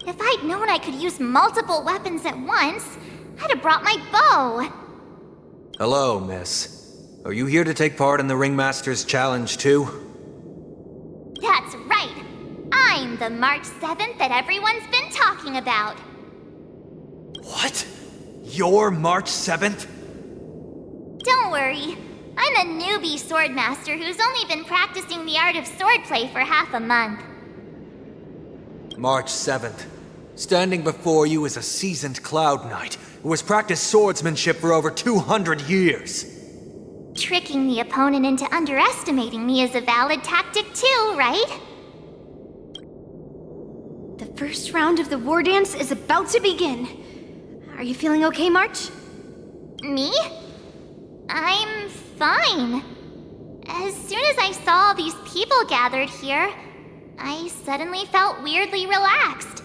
If I'd known I could use multiple weapons at once, I'd have brought my bow. Hello, miss. Are you here to take part in the Ringmaster's Challenge, too? That's right. I'm the March 7th that everyone's been talking about. What? You're March 7th? Don't worry. I'm a newbie swordmaster who's only been practicing the art of swordplay for half a month. March 7th. Standing before you is a seasoned Cloud Knight who has practiced swordsmanship for over 200 years. Tricking the opponent into underestimating me is a valid tactic too, right? The first round of the war dance is about to begin. Are you feeling okay, March? Me? I'm fine. As soon as I saw these people gathered here, I suddenly felt weirdly relaxed.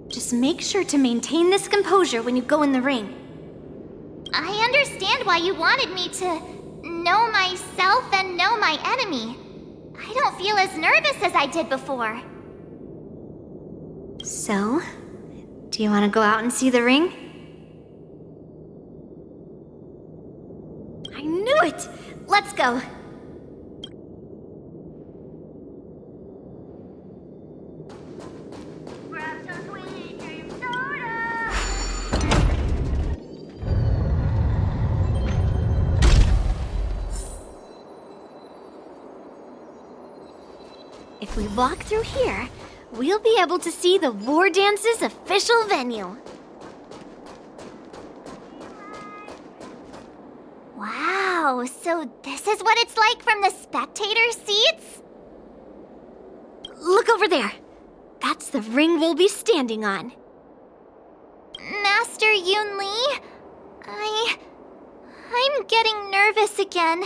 Just make sure to maintain this composure when you go in the ring. I understand why you wanted me to know myself and know my enemy. I don't feel as nervous as I did before. So, do you want to go out and see the ring? I knew it! Let's go. If we walk through here, we'll be able to see the war dance's official venue. Wow, so this is what it's like from the spectator seats? Look over there. That's the ring we'll be standing on. Master Yunli. I'm getting nervous again.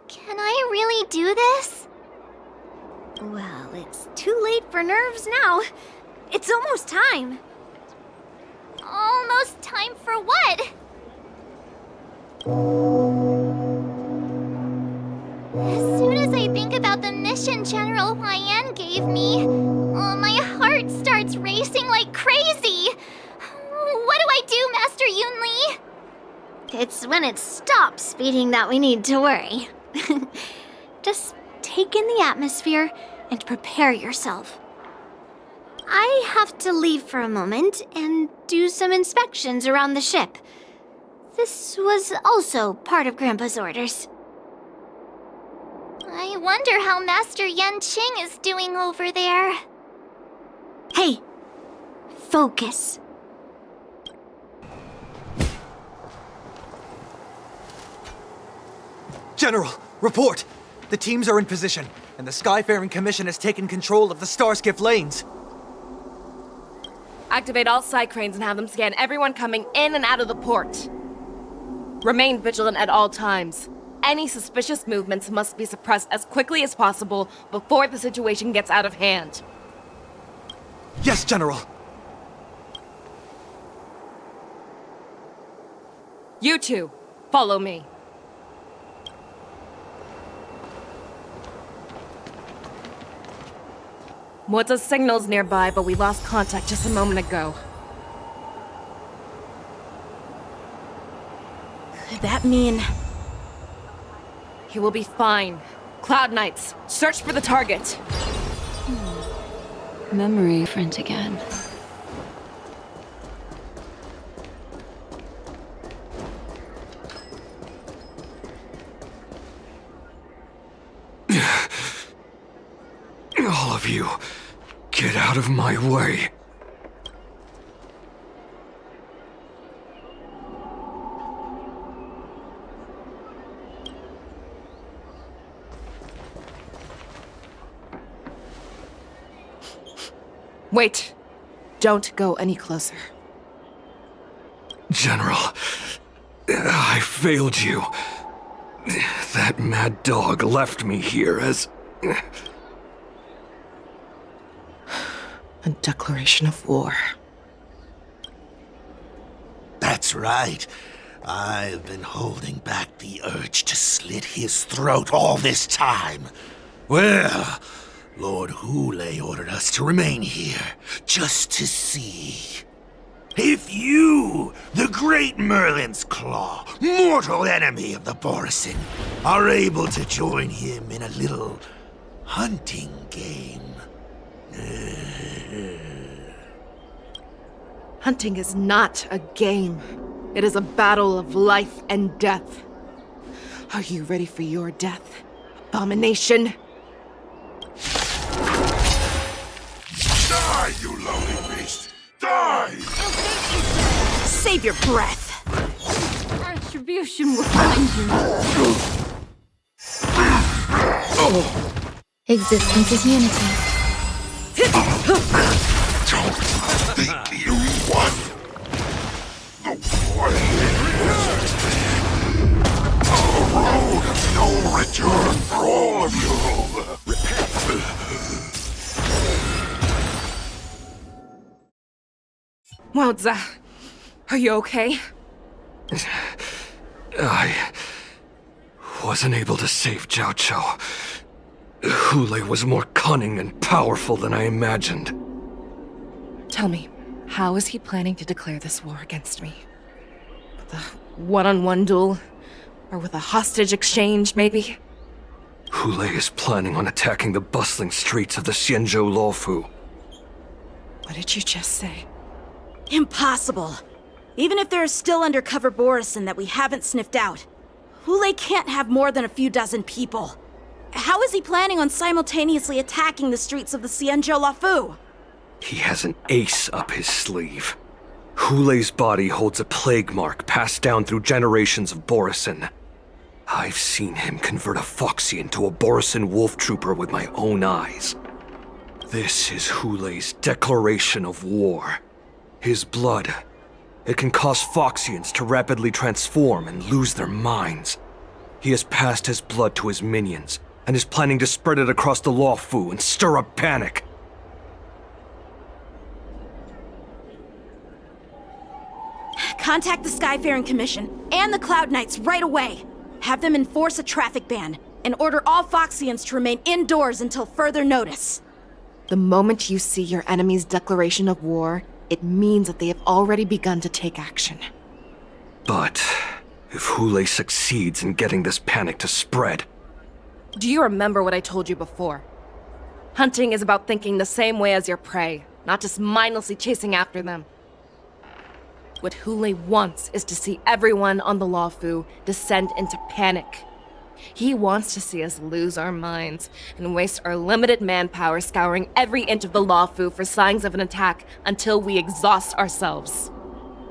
Can I really do this? Well, it's too late for nerves now. It's almost time. Almost time for what? As soon as I think about the mission General Huayan gave me, my heart starts racing like crazy. What do I do, Master Yunli? It's when it stops beating that we need to worry. Just take in the atmosphere and prepare yourself. I have to leave for a moment and do some inspections around the ship. This was also part of Grandpa's orders. I wonder how Master Yanqing is doing over there. Hey, focus. General, report! The teams are in position, and the Skyfaring Commission has taken control of the Starskiff lanes. Activate all side cranes and have them scan everyone coming in and out of the port. Remain vigilant at all times. Any suspicious movements must be suppressed as quickly as possible before the situation gets out of hand. Yes, General! You two, follow me. Moza's signal's nearby, but we lost contact just a moment ago. Could that mean... He will be fine. Cloud Knights, search for the target. Memory different again. All of you, get out of my way. Wait. Don't go any closer. General, I failed you. That mad dog left me here as... A declaration of war. That's right. I've been holding back the urge to slit his throat all this time. Well, Lord Hule ordered us to remain here, just to see. If you, the great Merlin's Claw, mortal enemy of the Borisin, are able to join him in a little hunting game. Hunting is not a game. It is a battle of life and death. Are you ready for your death, abomination? Die, you lonely beast! Die! Save your breath! Retribution will find you. Existence is unity. Don't think you won! The way a road of no return for all of you! Moza, are you okay? I wasn't able to save Jiao Chou. Hule was more cunning and powerful than I imagined. Tell me, how is he planning to declare this war against me? With a one-on-one duel? Or with a hostage exchange, maybe? Hule is planning on attacking the bustling streets of the Xianzhou Luofu. What did you just say? Impossible. Even if there are still undercover Borisin that we haven't sniffed out, Hule can't have more than a few dozen people. How is he planning on simultaneously attacking the streets of the Xianzhou Luofu? He has an ace up his sleeve. Hule's body holds a plague mark passed down through generations of Borisin. I've seen him convert a Foxian to a Borisin wolf trooper with my own eyes. This is Hule's declaration of war. His blood It can cause Foxians to rapidly transform and lose their minds. He has passed his blood to his minions, and is planning to spread it across the Lawfu and stir up panic. Contact the Skyfaring Commission and the Cloud Knights right away. Have them enforce a traffic ban and order all Foxians to remain indoors until further notice. The moment you see your enemy's declaration of war, it means that they have already begun to take action. But if Hule succeeds in getting this panic to spread... Do you remember what I told you before? Hunting is about thinking the same way as your prey, not just mindlessly chasing after them. What Hule wants is to see everyone on the Lawfu descend into panic. He wants to see us lose our minds and waste our limited manpower scouring every inch of the Lawfu for signs of an attack until we exhaust ourselves.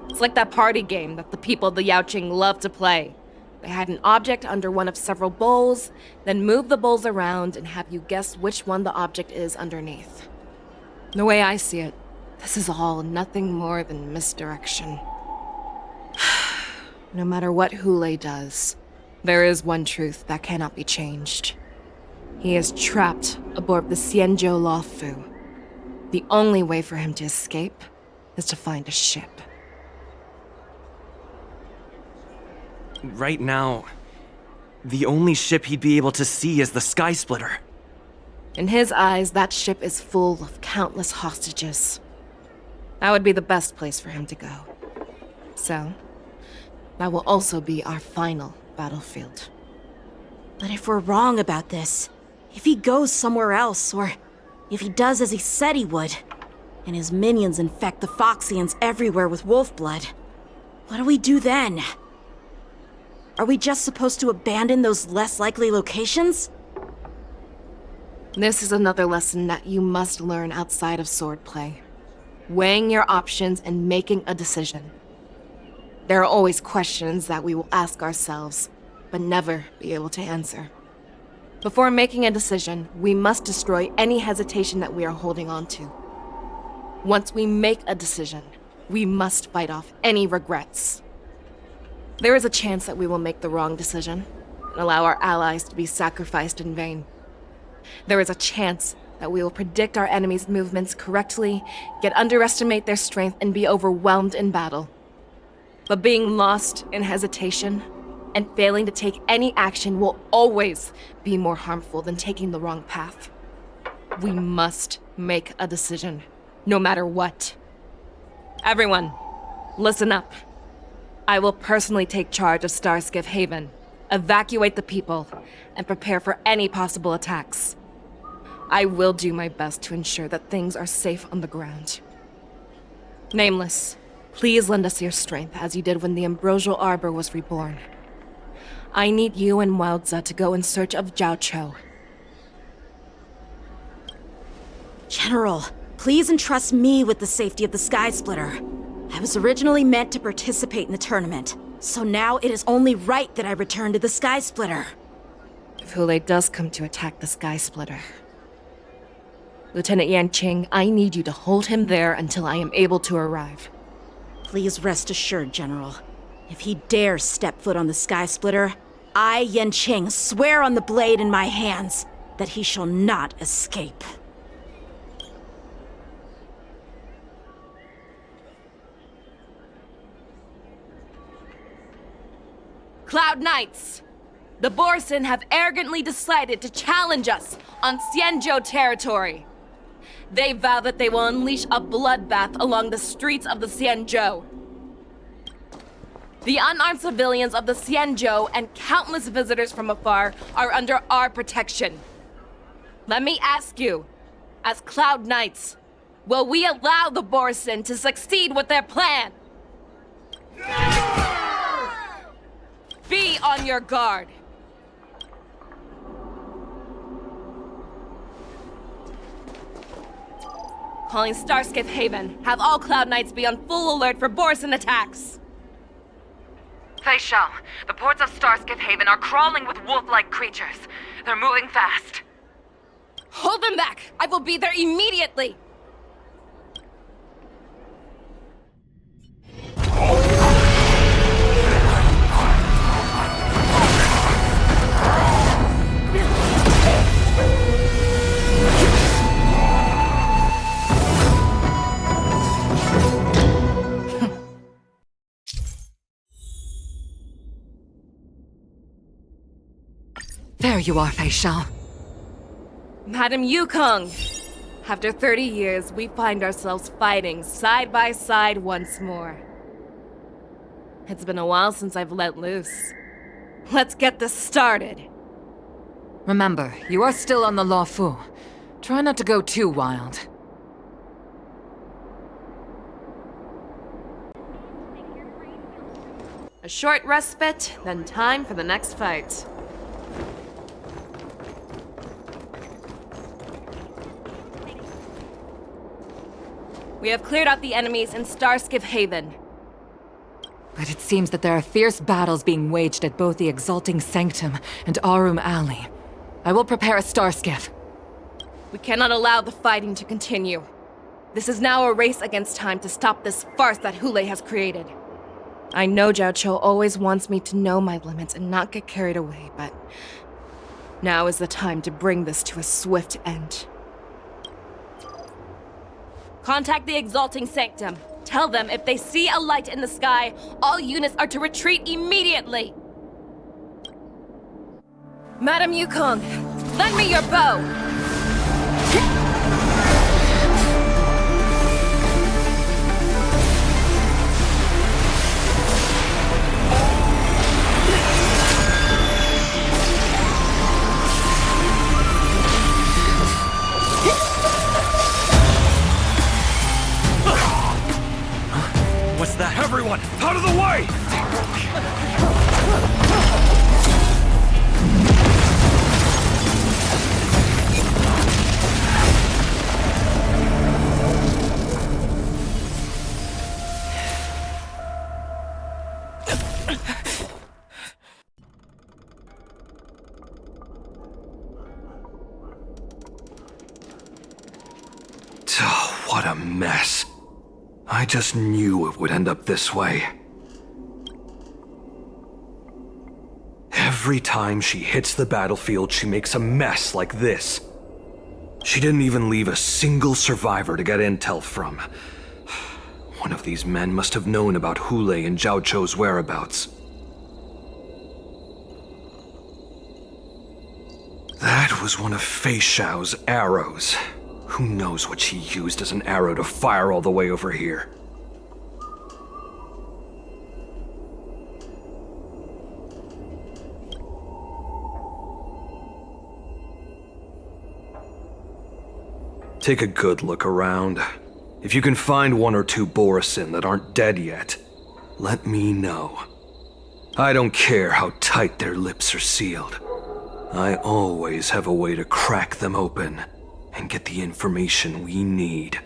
It's like that party game that the people of the Yaoqing love to play. They hide an object under one of several bowls, then move the bowls around and have you guess which one the object is underneath. The way I see it, this is all nothing more than misdirection. No matter what Hule does, there is one truth that cannot be changed. He is trapped aboard the Xianzhou Lawfu. The only way for him to escape is to find a ship. Right now, the only ship he'd be able to see is the Sky Splitter. In his eyes, that ship is full of countless hostages. That would be the best place for him to go. So, that will also be our final battlefield. But if we're wrong about this, if he goes somewhere else, or if he does as he said he would, and his minions infect the Foxians everywhere with wolf blood, what do we do then? Are we just supposed to abandon those less likely locations? This is another lesson that you must learn outside of swordplay. Weighing your options and making a decision. There are always questions that we will ask ourselves, but never be able to answer. Before making a decision, we must destroy any hesitation that we are holding on to. Once we make a decision, we must fight off any regrets. There is a chance that we will make the wrong decision and allow our allies to be sacrificed in vain. There is a chance that we will predict our enemy's movements correctly, yet underestimate their strength and be overwhelmed in battle. But being lost in hesitation and failing to take any action will always be more harmful than taking the wrong path. We must make a decision, no matter what. Everyone, listen up. I will personally take charge of Starskiff Haven, evacuate the people, and prepare for any possible attacks. I will do my best to ensure that things are safe on the ground. Nameless, please lend us your strength as you did when the Ambrosial Arbor was reborn. I need you and Wildza to go in search of Zhao Cho. General, please entrust me with the safety of the Sky Splitter. I was originally meant to participate in the tournament, so now it is only right that I return to the Sky Splitter. If Hule does come to attack the Sky Splitter, Lieutenant Yanqing, I need you to hold him there until I am able to arrive. Please rest assured, General. If he dares step foot on the Sky Splitter, I, Yanqing, swear on the blade in my hands that he shall not escape. Cloud Knights! The Borsen have arrogantly decided to challenge us on Xianzhou territory. They vow that they will unleash a bloodbath along the streets of the Xianzhou. The unarmed civilians of the Xianzhou and countless visitors from afar are under our protection. Let me ask you, as Cloud Knights, will we allow the Borsen to succeed with their plan? Be on your guard. Calling Starskiff Haven. Have all Cloud Knights be on full alert for Borsen attacks. Fei Shao, the ports of Starskiff Haven are crawling with wolf-like creatures. They're moving fast. Hold them back! I will be there immediately! All There you are, Fei Shao. Madam Yukong! After 30 years, we find ourselves fighting side by side once more. It's been a while since I've let loose. Let's get this started. Remember, you are still on the Law Fu. Try not to go too wild. A short respite, then time for the next fight. We have cleared out the enemies in Starskiff Haven. But it seems that there are fierce battles being waged at both the Exalting Sanctum and Arum Alley. I will prepare a Starskiff. We cannot allow the fighting to continue. This is now a race against time to stop this farce that Hule has created. I know Jiao Cho always wants me to know my limits and not get carried away, but now is the time to bring this to a swift end. Contact the Exalting Sanctum. Tell them if they see a light in the sky, all units are to retreat immediately. Madam Yukong, lend me your bow! What's that? Everyone, out of the way! Oh, what a mess. I just knew it would end up this way. Every time she hits the battlefield, she makes a mess like this. She didn't even leave a single survivor to get intel from. One of these men must have known about Hule and Jiao Cho's whereabouts. That was one of Fei Shao's arrows. Who knows what she used as an arrow to fire all the way over here? Take a good look around. If you can find one or two Borisin that aren't dead yet, let me know. I don't care how tight their lips are sealed. I always have a way to crack them open and get the information we need.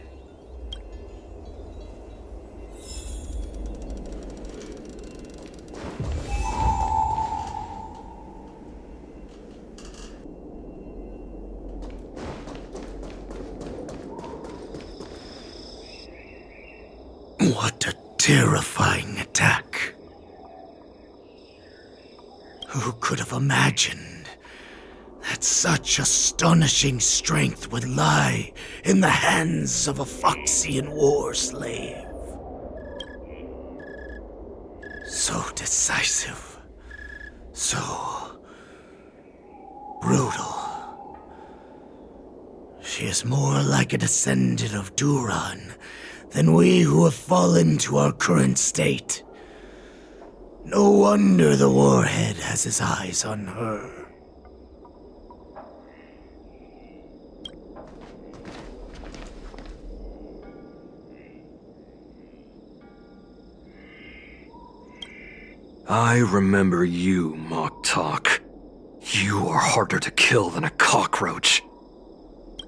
What a terrifying attack. Who could have imagined that such astonishing strength would lie in the hands of a Foxian war slave? So decisive, so brutal. She is more like a descendant of Duran than we who have fallen to our current state. No wonder the Warhead has his eyes on her. I remember you, Mock Talk. You are harder to kill than a cockroach.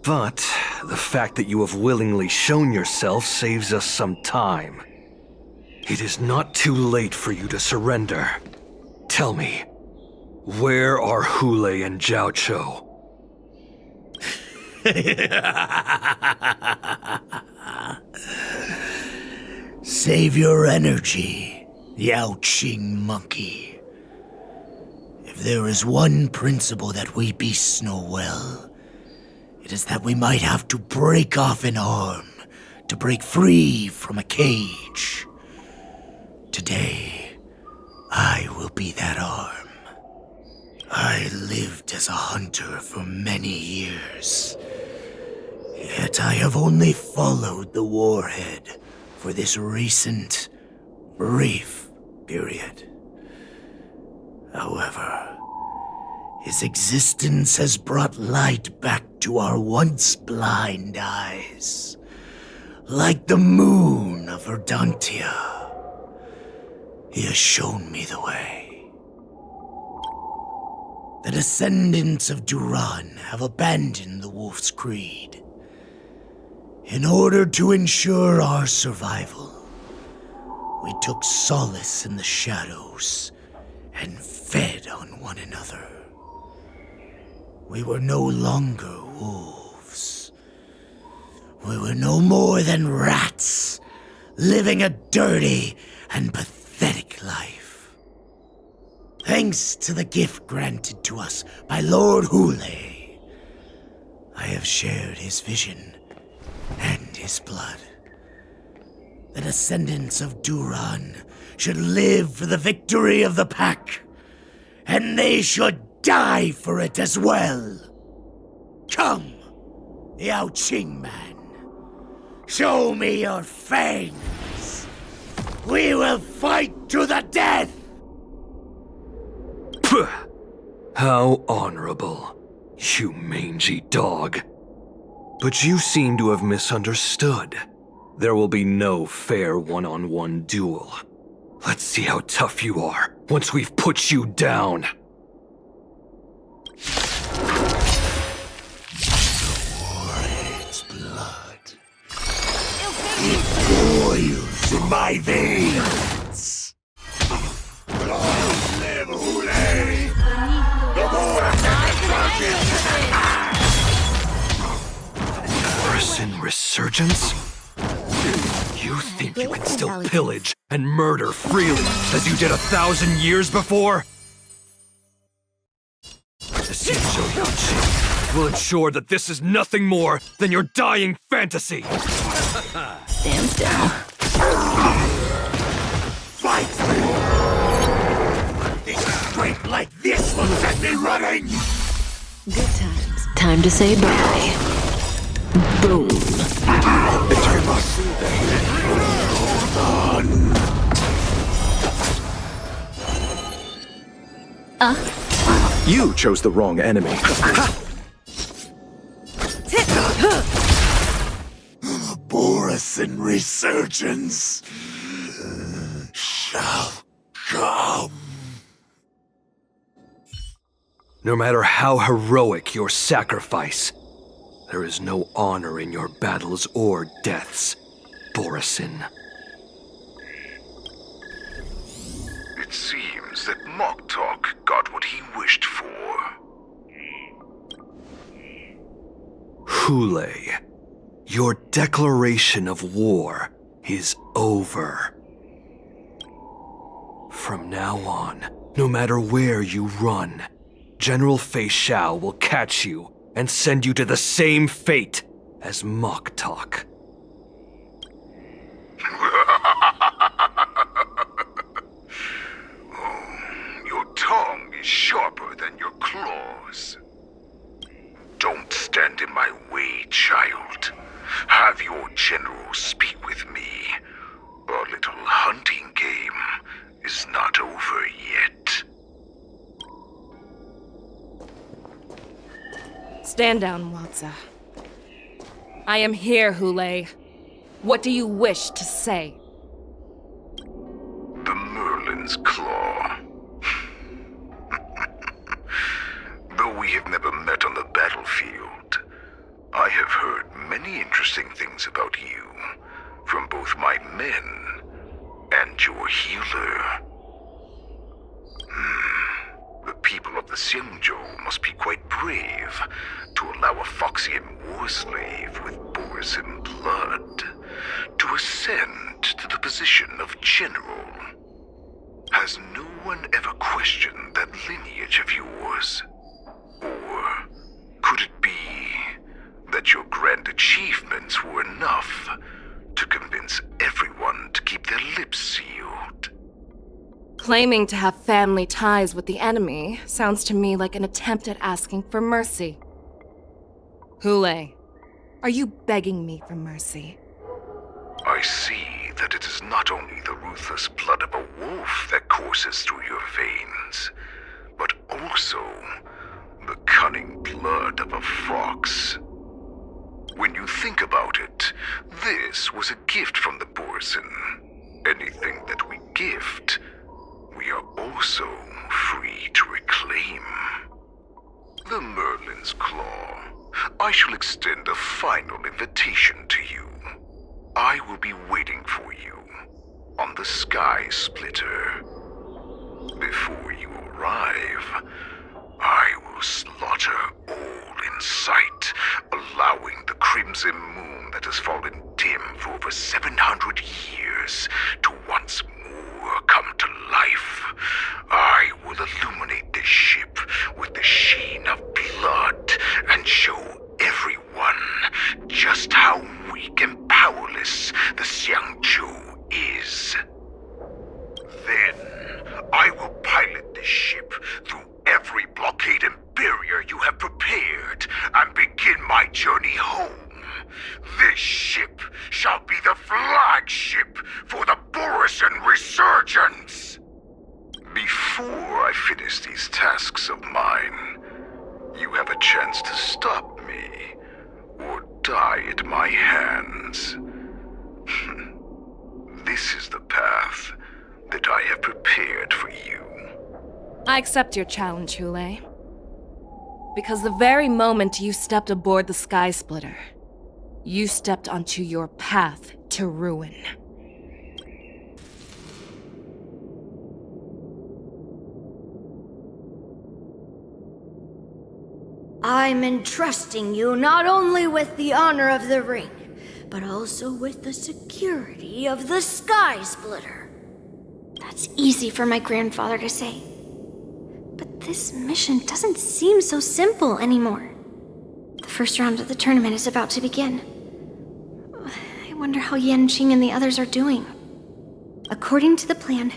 But the fact that you have willingly shown yourself saves us some time. It is not too late for you to surrender. Tell me, where are Hule and Jiao Cho? Save your energy, Yao Qing monkey. If there is one principle that we beasts know well, it is that we might have to break off an arm to break free from a cage. Today, I will be that arm. I lived as a hunter for many years. Yet I have only followed the warhead for this recent, brief period. However, his existence has brought light back to our once blind eyes, like the moon of Verdantia. He has shown me the way. The descendants of Duran have abandoned the Wolf's Creed. In order to ensure our survival, we took solace in the shadows and fed on one another. We were no longer wolves. We were no more than rats, living a dirty and pathetic life. Thanks to the gift granted to us by Lord Hule, I have shared his vision and his blood. The descendants of Duran should live for the victory of the pack, and they should die for it as well. Come, Yao Qing man. Show me your fangs. We will fight to the death! Puh! How honorable, you mangy dog. But you seem to have misunderstood. There will be no fair one-on-one duel. Let's see how tough you are once we've put you down. Warhead's blood. It boils in my veins. Long live Hule! The more Morrison Resurgence? You think you can still pillage and murder freely as you did 1,000 years before? The Xianzhou Yaoqing will ensure that this is nothing more than your dying fantasy! Stand still. Fight! This strength like this will set me running! Good times. Time to say bye. Boom. You chose the wrong enemy. Morrison Resurgence shall come. No matter how heroic your sacrifice, there is no honor in your battles or deaths, Borison. It seems that Moktok got what he wished for. Hule, your declaration of war is over. From now on, no matter where you run, General Fei Xiao will catch you and send you to the same fate as Moktok. Your tongue is sharper than your claws. Don't stand in my way, child. Have your general speak with me. Our little hunting game is not over yet. Stand down, Watsa. I am here, Hule. What do you wish to say? The Merlin's Claw. Though we have never met on the battlefield, I have heard many interesting things about you from both my men and your healer. The people of the Xianzhou must be quite brave to allow a Foxian war slave with Borison blood to ascend to the position of general. Has no one ever questioned that lineage of yours? Or could it be that your grand achievements were enough to convince everyone to keep their lips sealed? Claiming to have family ties with the enemy sounds to me like an attempt at asking for mercy. Hule, are you begging me for mercy? I see that it is not only the ruthless blood of a wolf that courses through your veins, but also the cunning blood of a fox. When you think about it, this was a gift from the Borson. Anything that we gift, we are also free to reclaim. The Merlin's Claw. I shall extend a final invitation to you. I will be waiting for you on the Sky Splitter. Before you arrive, I will slaughter all in sight, allowing the crimson moon that has fallen dim for over 700 years to once more come to life. I will illuminate this ship with the sheen of blood and show everyone just how weak and powerless the Xiangzhou is. Then, I will pilot this ship through every blockade and barrier you have prepared and begin my journey home. This ship shall be the flagship for the Borison Resurgence. Before I finish these tasks of mine, you have a chance to stop me or die at my hands. This is the path that I have prepared for you. I accept your challenge, Hule. Because the very moment you stepped aboard the Sky Splitter, you stepped onto your path to ruin. I'm entrusting you not only with the honor of the ring, but also with the security of the Sky Splitter. That's easy for my grandfather to say. But this mission doesn't seem so simple anymore. The first round of the tournament is about to begin. I wonder how Yanqing and the others are doing. According to the plan,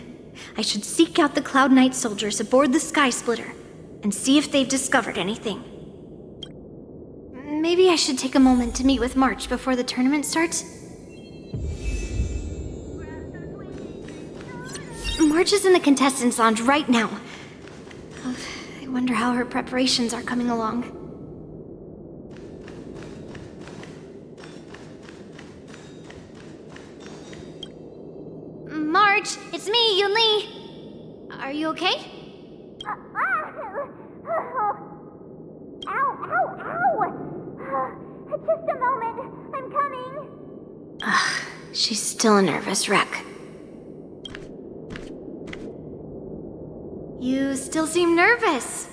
I should seek out the Cloud Knight soldiers aboard the Sky Splitter and see if they've discovered anything. Maybe I should take a moment to meet with March before the tournament starts. March is in the contestants' lounge right now. I wonder how her preparations are coming along. March, it's me, Yunli. Are you okay? Ow, ow, ow! Just a moment, I'm coming. Ugh, she's still a nervous wreck. You still seem nervous.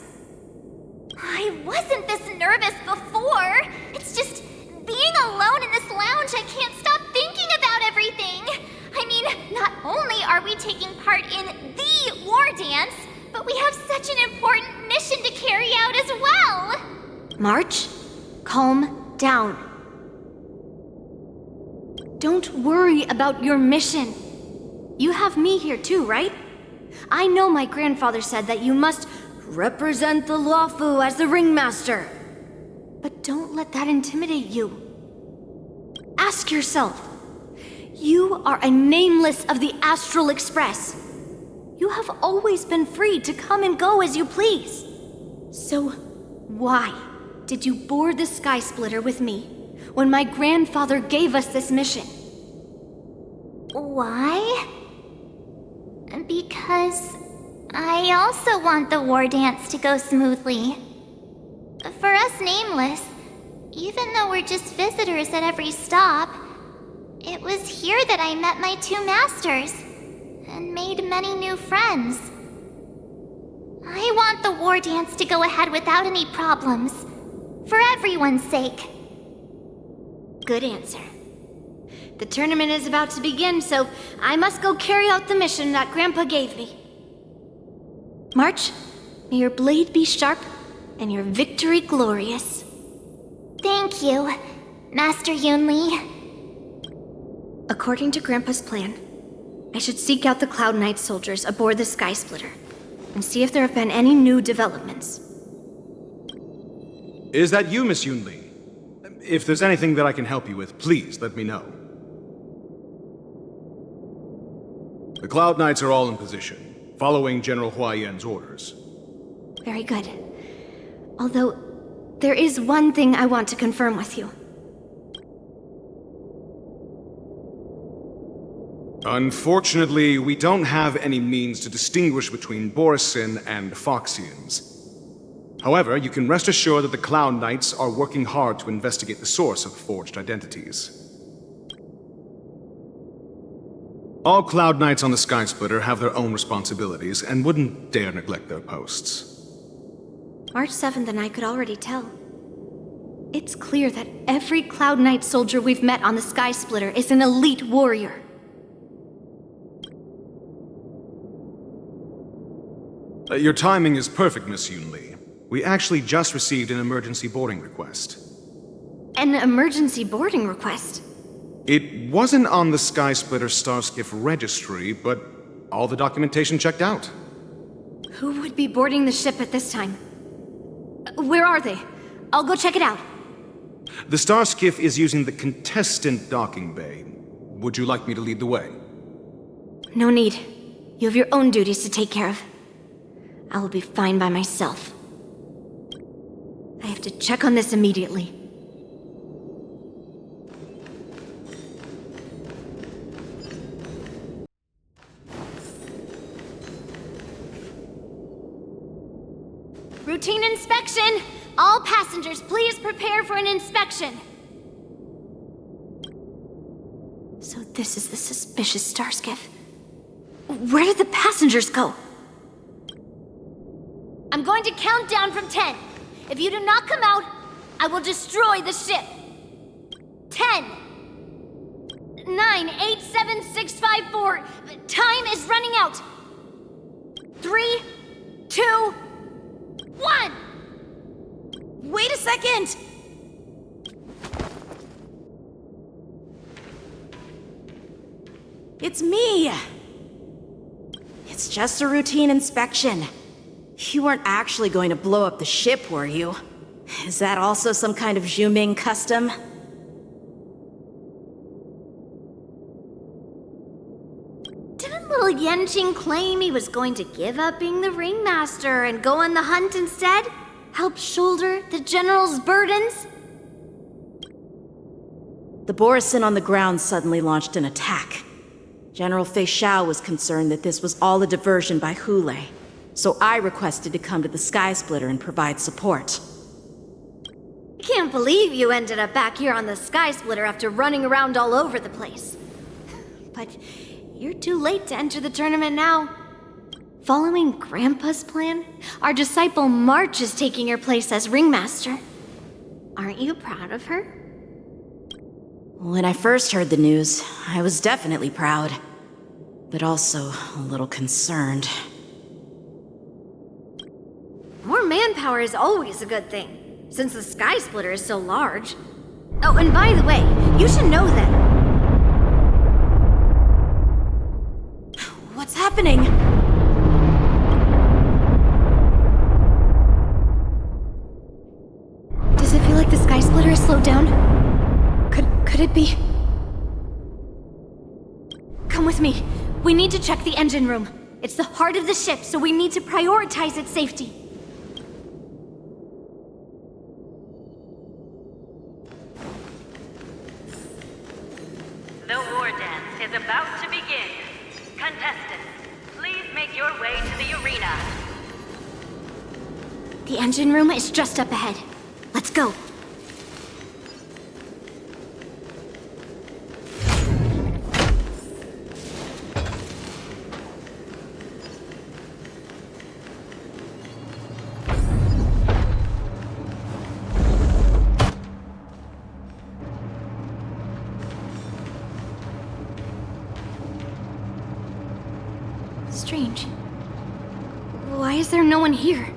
I wasn't this nervous before. It's just being alone in this lounge, I can't stop thinking about everything. I mean, not only are we taking part in the war dance, but we have such an important mission to carry out as well. March, calm down. Don't worry about your mission. You have me here too, right? I know my grandfather said that you must represent the Luofu as the ringmaster. But don't let that intimidate you. Ask yourself, you are a nameless of the Astral Express. You have always been free to come and go as you please. So why did you board the Sky Splitter with me when my grandfather gave us this mission? Why? Because I also want the war dance to go smoothly. For us Nameless, even though we're just visitors at every stop, it was here that I met my two masters and made many new friends. I want the war dance to go ahead without any problems, for everyone's sake. Good answer. The tournament is about to begin, so I must go carry out the mission that Grandpa gave me. March, may your blade be sharp and your victory glorious. Thank you, Master Yunli. According to Grandpa's plan, I should seek out the Cloud Knight soldiers aboard the Sky Splitter and see if there have been any new developments. Is that you, Miss Yunli? If there's anything that I can help you with, please let me know. The Cloud Knights are all in position, following General Hua Yan's orders. Very good. Although, there is one thing I want to confirm with you. Unfortunately, we don't have any means to distinguish between Borisin and Foxians. However, you can rest assured that the Cloud Knights are working hard to investigate the source of forged identities. All Cloud Knights on the Sky Splitter have their own responsibilities and wouldn't dare neglect their posts. March 7th and I could already tell. It's clear that every Cloud Knight soldier we've met on the Sky Splitter is an elite warrior. Your timing is perfect, Miss Yunli. We actually just received an emergency boarding request. An emergency boarding request? It wasn't on the Sky Splitter Starskiff registry, but all the documentation checked out. Who would be boarding the ship at this time? Where are they? I'll go check it out. The Starskiff is using the contestant docking bay. Would you like me to lead the way? No need. You have your own duties to take care of. I will be fine by myself. I have to check on this immediately. Routine inspection! All passengers, please prepare for an inspection. So this is the suspicious Starskiff. Where did the passengers go? I'm going to count down from 10. If you do not come out, I will destroy the ship. 10, 9, 8, 7, 6, 5, 4. Time is running out. 3, 2, 1. Wait a second! It's me! It's just a routine inspection. You weren't actually going to blow up the ship, were you? Is that also some kind of Zhuming custom? Didn't little Yanqing claim he was going to give up being the ringmaster and go on the hunt instead? Help shoulder the general's burdens? The Borisin on the ground suddenly launched an attack. General Fei Xiao was concerned that this was all a diversion by Hule, so I requested to come to the Sky Splitter and provide support. I can't believe you ended up back here on the Sky Splitter after running around all over the place. But you're too late to enter the tournament now. Following Grandpa's plan, our disciple March is taking your place as ringmaster. Aren't you proud of her? When I first heard the news, I was definitely proud, but also a little concerned. More manpower is always a good thing, since the Sky Splitter is so large. Oh, and by the way, you should know that... What's happening? Does it feel like the Sky Splitter is slowed down? Could it be? Come with me. We need to check the engine room. It's the heart of the ship, so we need to prioritize its safety. The war dance is about to begin. Contestants, please make your way to the arena. The engine room is just up ahead. Let's go. Strange. Why is there no one here?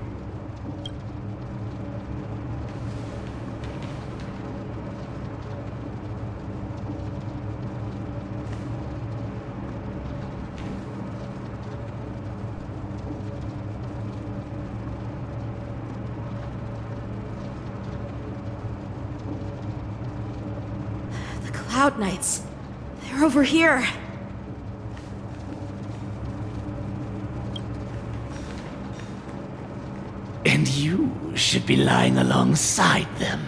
Cloud Knights. They're over here. And you should be lying alongside them.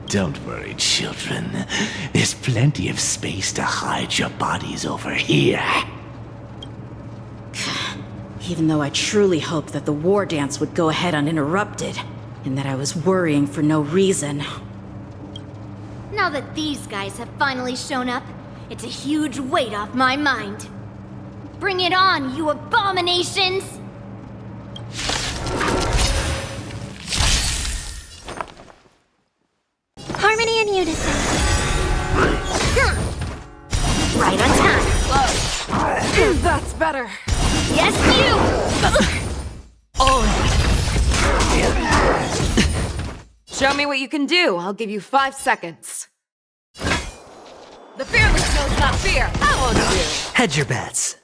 Don't worry, children. There's plenty of space to hide your bodies over here. Even though I truly hoped that the war dance would go ahead uninterrupted, and that I was worrying for no reason. Now that these guys have finally shown up, it's a huge weight off my mind. Bring it on, you abominations! Harmony and unison. Right on time. That's better. Yes, you! Show me what you can do. I'll give you 5 seconds. The fearless knows not fear. I won't do. Hedge your bets.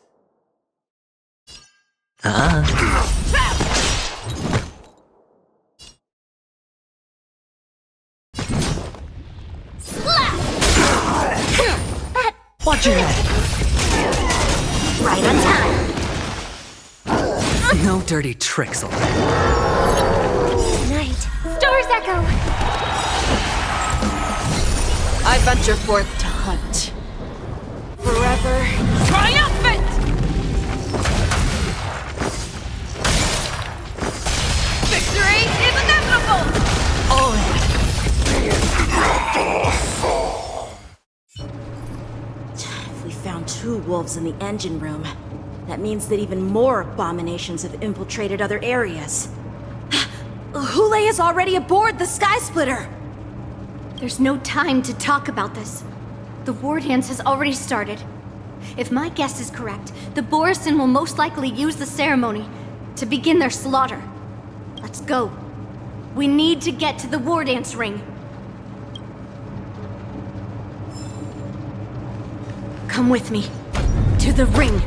Watch your head. Right on time. No dirty tricks, all right. Night. Stars echo. I venture forth to hunt. Forever triumphant! Victory is inevitable! If we found 2 wolves in the engine room, that means that even more abominations have infiltrated other areas. Hule is already aboard the Sky Splitter! There's no time to talk about this. The war dance has already started. If my guess is correct, the Borisin will most likely use the ceremony to begin their slaughter. Let's go. We need to get to the war dance ring. Come with me. To the ring.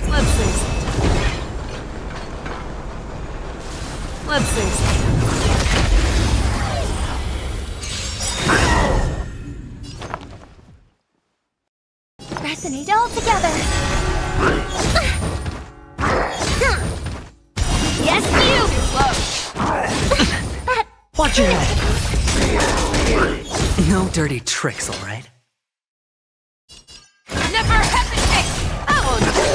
Let's sing something. Let's sing something. Resonate all together. Yes, you! Watch your head. No dirty tricks, all right? Never hesitate! I won't do.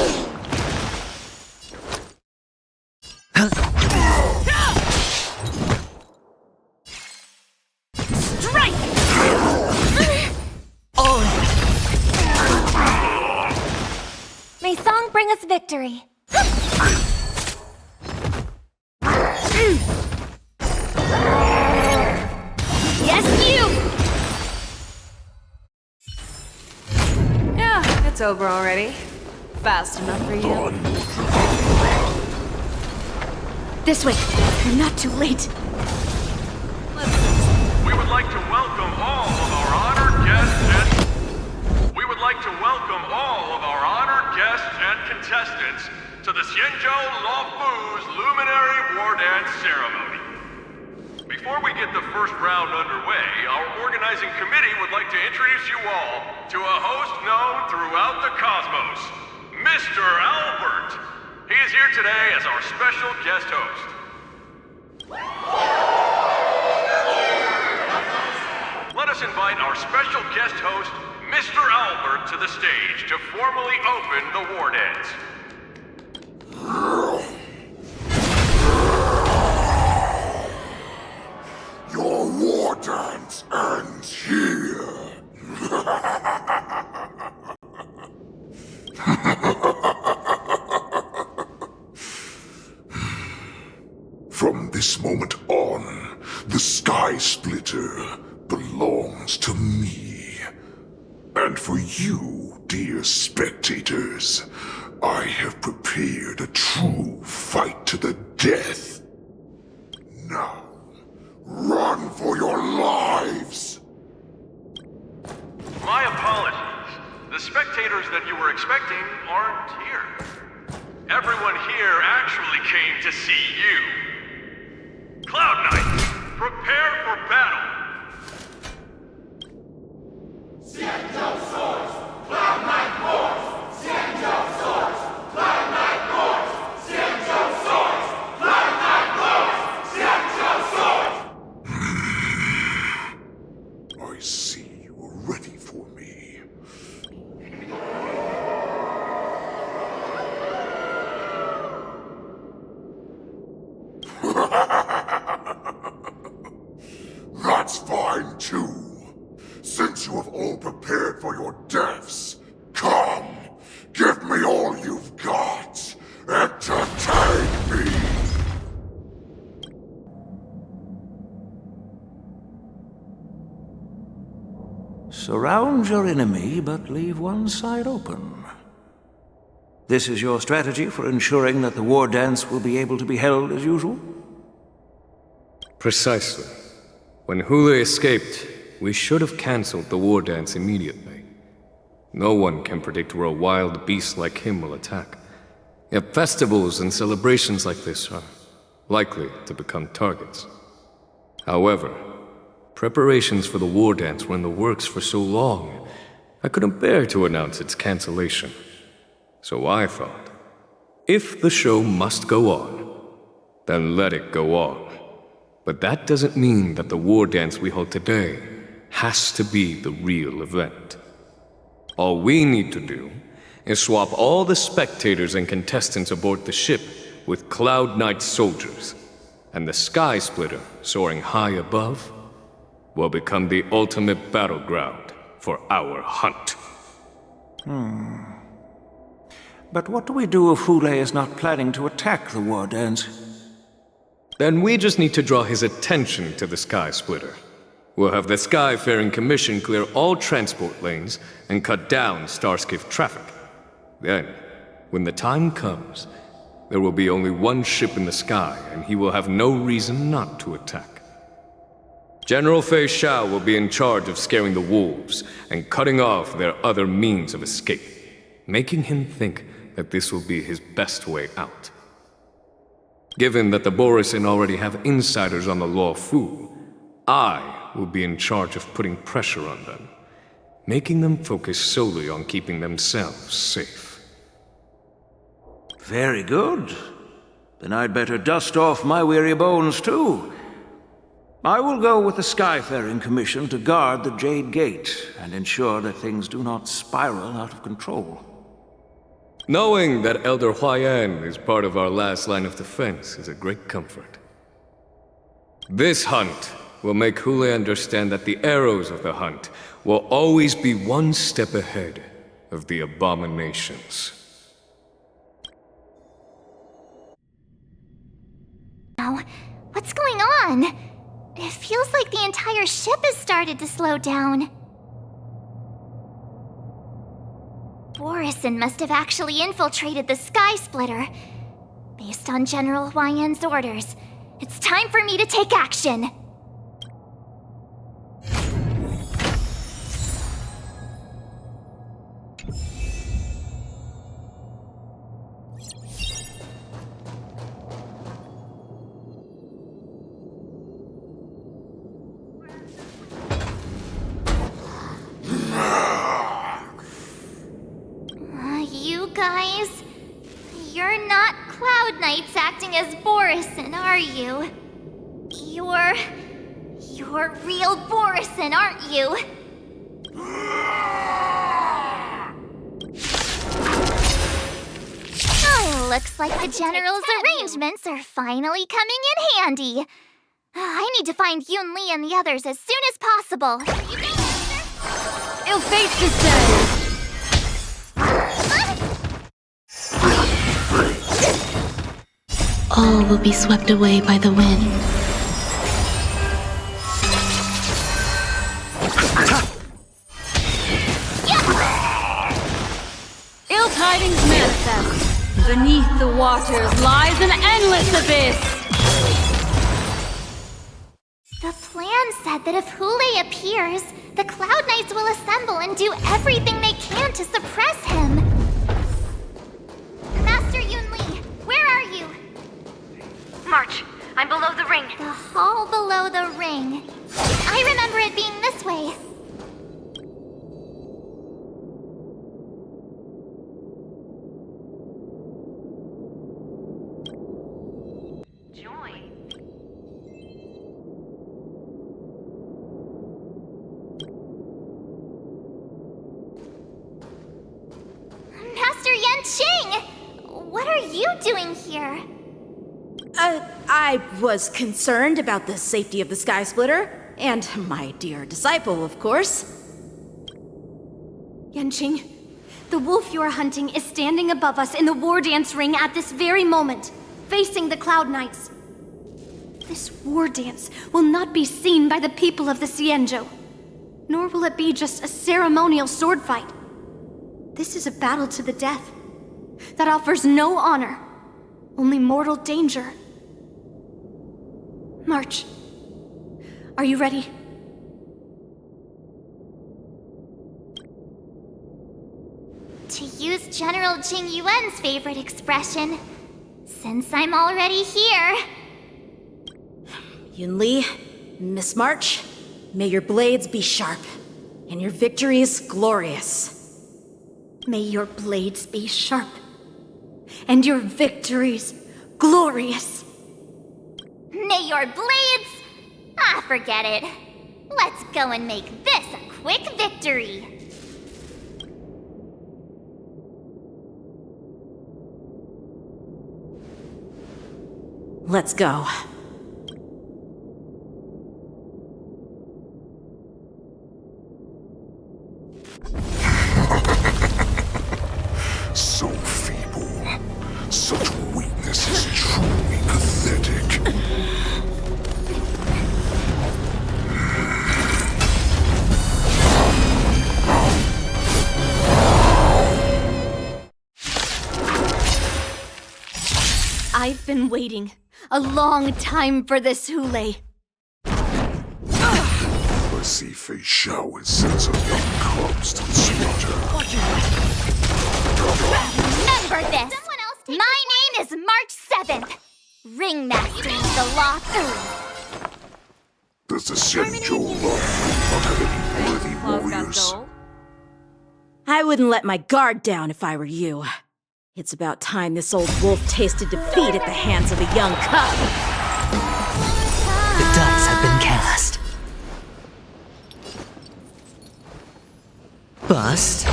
Strike! May song bring us victory. Yes, you! Yeah, it's over already. Fast enough for you. This way. We're not too late. We would like to welcome all of our honored guests and... contestants to the Xianzhou Luofu's Luminary War Dance Ceremony. Before we get the first round underway, our organizing committee would like to introduce you all to a host known throughout the cosmos, Mr. Albert. He is here today as our special guest host. Let us invite our special guest host, Mr. Albert, to the stage to formally open the war dance. Your war dance ends here. From this moment on, the Sky Splitter belongs to me. And for you, dear spectators, I have prepared a true fight to the death. Now, run for your lives! My apologies. The spectators that you were expecting aren't here. Everyone here actually came to see you. Cloud Knight, prepare for battle! That's fine too. Since you have all prepared for your deaths, come, give me all you've got. Entertain me! Surround your enemy, but leave one side open. This is your strategy for ensuring that the war dance will be able to be held as usual? Precisely. When Hule escaped, we should have cancelled the war dance immediately. No one can predict where a wild beast like him will attack. Yet festivals and celebrations like this are likely to become targets. However, preparations for the war dance were in the works for so long, I couldn't bear to announce its cancellation. So I thought, if the show must go on, then let it go on. But that doesn't mean that the war dance we hold today has to be the real event. All we need to do is swap all the spectators and contestants aboard the ship with Cloud Knight soldiers, and the Sky Splitter soaring high above will become the ultimate battleground for our hunt. But what do we do if Hule is not planning to attack the war dance? Then we just need to draw his attention to the Sky Splitter. We'll have the Skyfaring Commission clear all transport lanes and cut down Starskiff traffic. Then, when the time comes, there will be only one ship in the sky, and he will have no reason not to attack. General Fei Shao will be in charge of scaring the wolves and cutting off their other means of escape, making him think that this will be his best way out. Given that the Borisin already have insiders on the Law Fu, I will be in charge of putting pressure on them, making them focus solely on keeping themselves safe. Very good. Then I'd better dust off my weary bones too. I will go with the Skyfaring Commission to guard the Jade Gate and ensure that things do not spiral out of control. Knowing that Elder Huayan is part of our last line of defense is a great comfort. This hunt will make Hule understand that the arrows of the hunt will always be one step ahead of the abominations. Now, what's going on? It feels like the entire ship has started to slow down. Borisin must have actually infiltrated the Sky Splitter. Based on General Huayan's orders, it's time for me to take action. You guys, you're not Cloud Knights acting as Borisin, are you? You're real Borisin, aren't you? Oh, looks like the General's arrangements are finally coming in handy. I need to find Yunli and the others as soon as possible. Ill fate to say. All will be swept away by the wind. Ill tidings manifest. Beneath the waters lies an endless abyss. The plan said that if Hule appears, the Cloud Knights will assemble and do everything they can to suppress him. Master Yunli, where are you? March. I'm below the ring. The hall below the ring. I remember it being this way. Master Yanqing! What are you doing here? I was concerned about the safety of the Sky Splitter. And my dear disciple, of course. Yanqing, the wolf you are hunting is standing above us in the war dance ring at this very moment, facing the Cloud Knights. This war dance will not be seen by the people of the Xianzhou, nor will it be just a ceremonial sword fight. This is a battle to the death that offers no honor, only mortal danger. March. Are you ready? To use General Jing Yuan's favorite expression, since I'm already here. Yunli, Miss March, may your blades be sharp, and your victories glorious. May your blades be sharp, and your victories glorious. May your blades... forget it. Let's go and make this a quick victory. Let's go. So feeble. Such weakness is truly pathetic. I've been waiting a long time for this, Hule. I see Fei showers sends of young cubs to the slaughter. Remember this! My name is March 7th, ringmastering the Law Fu. Does the Xianzhou not have any worthy warriors? I wouldn't let my guard down if I were you. It's about time this old wolf tasted defeat at the hands of a young cub. The dice have been cast. Bust.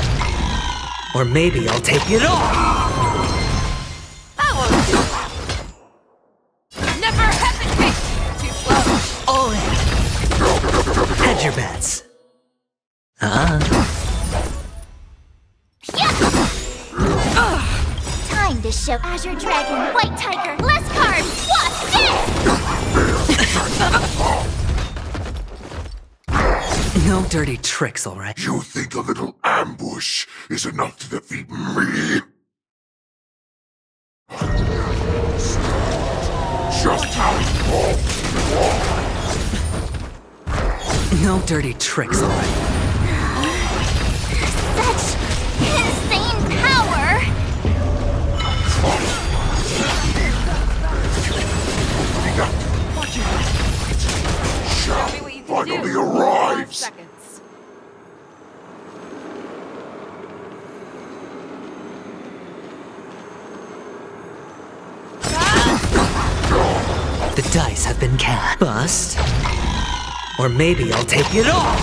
Or maybe I'll take it all. Never hesitate! Too slow. All in. Hedge your bets. Time to show Azure Dragon, White Tiger, less cards, what's this? No dirty tricks, all right? You think a little ambush is enough to defeat me? Just how long? No dirty tricks, all right? Such insane power! Finally arrives! The dice have been cast. Bust. Or maybe I'll take it all.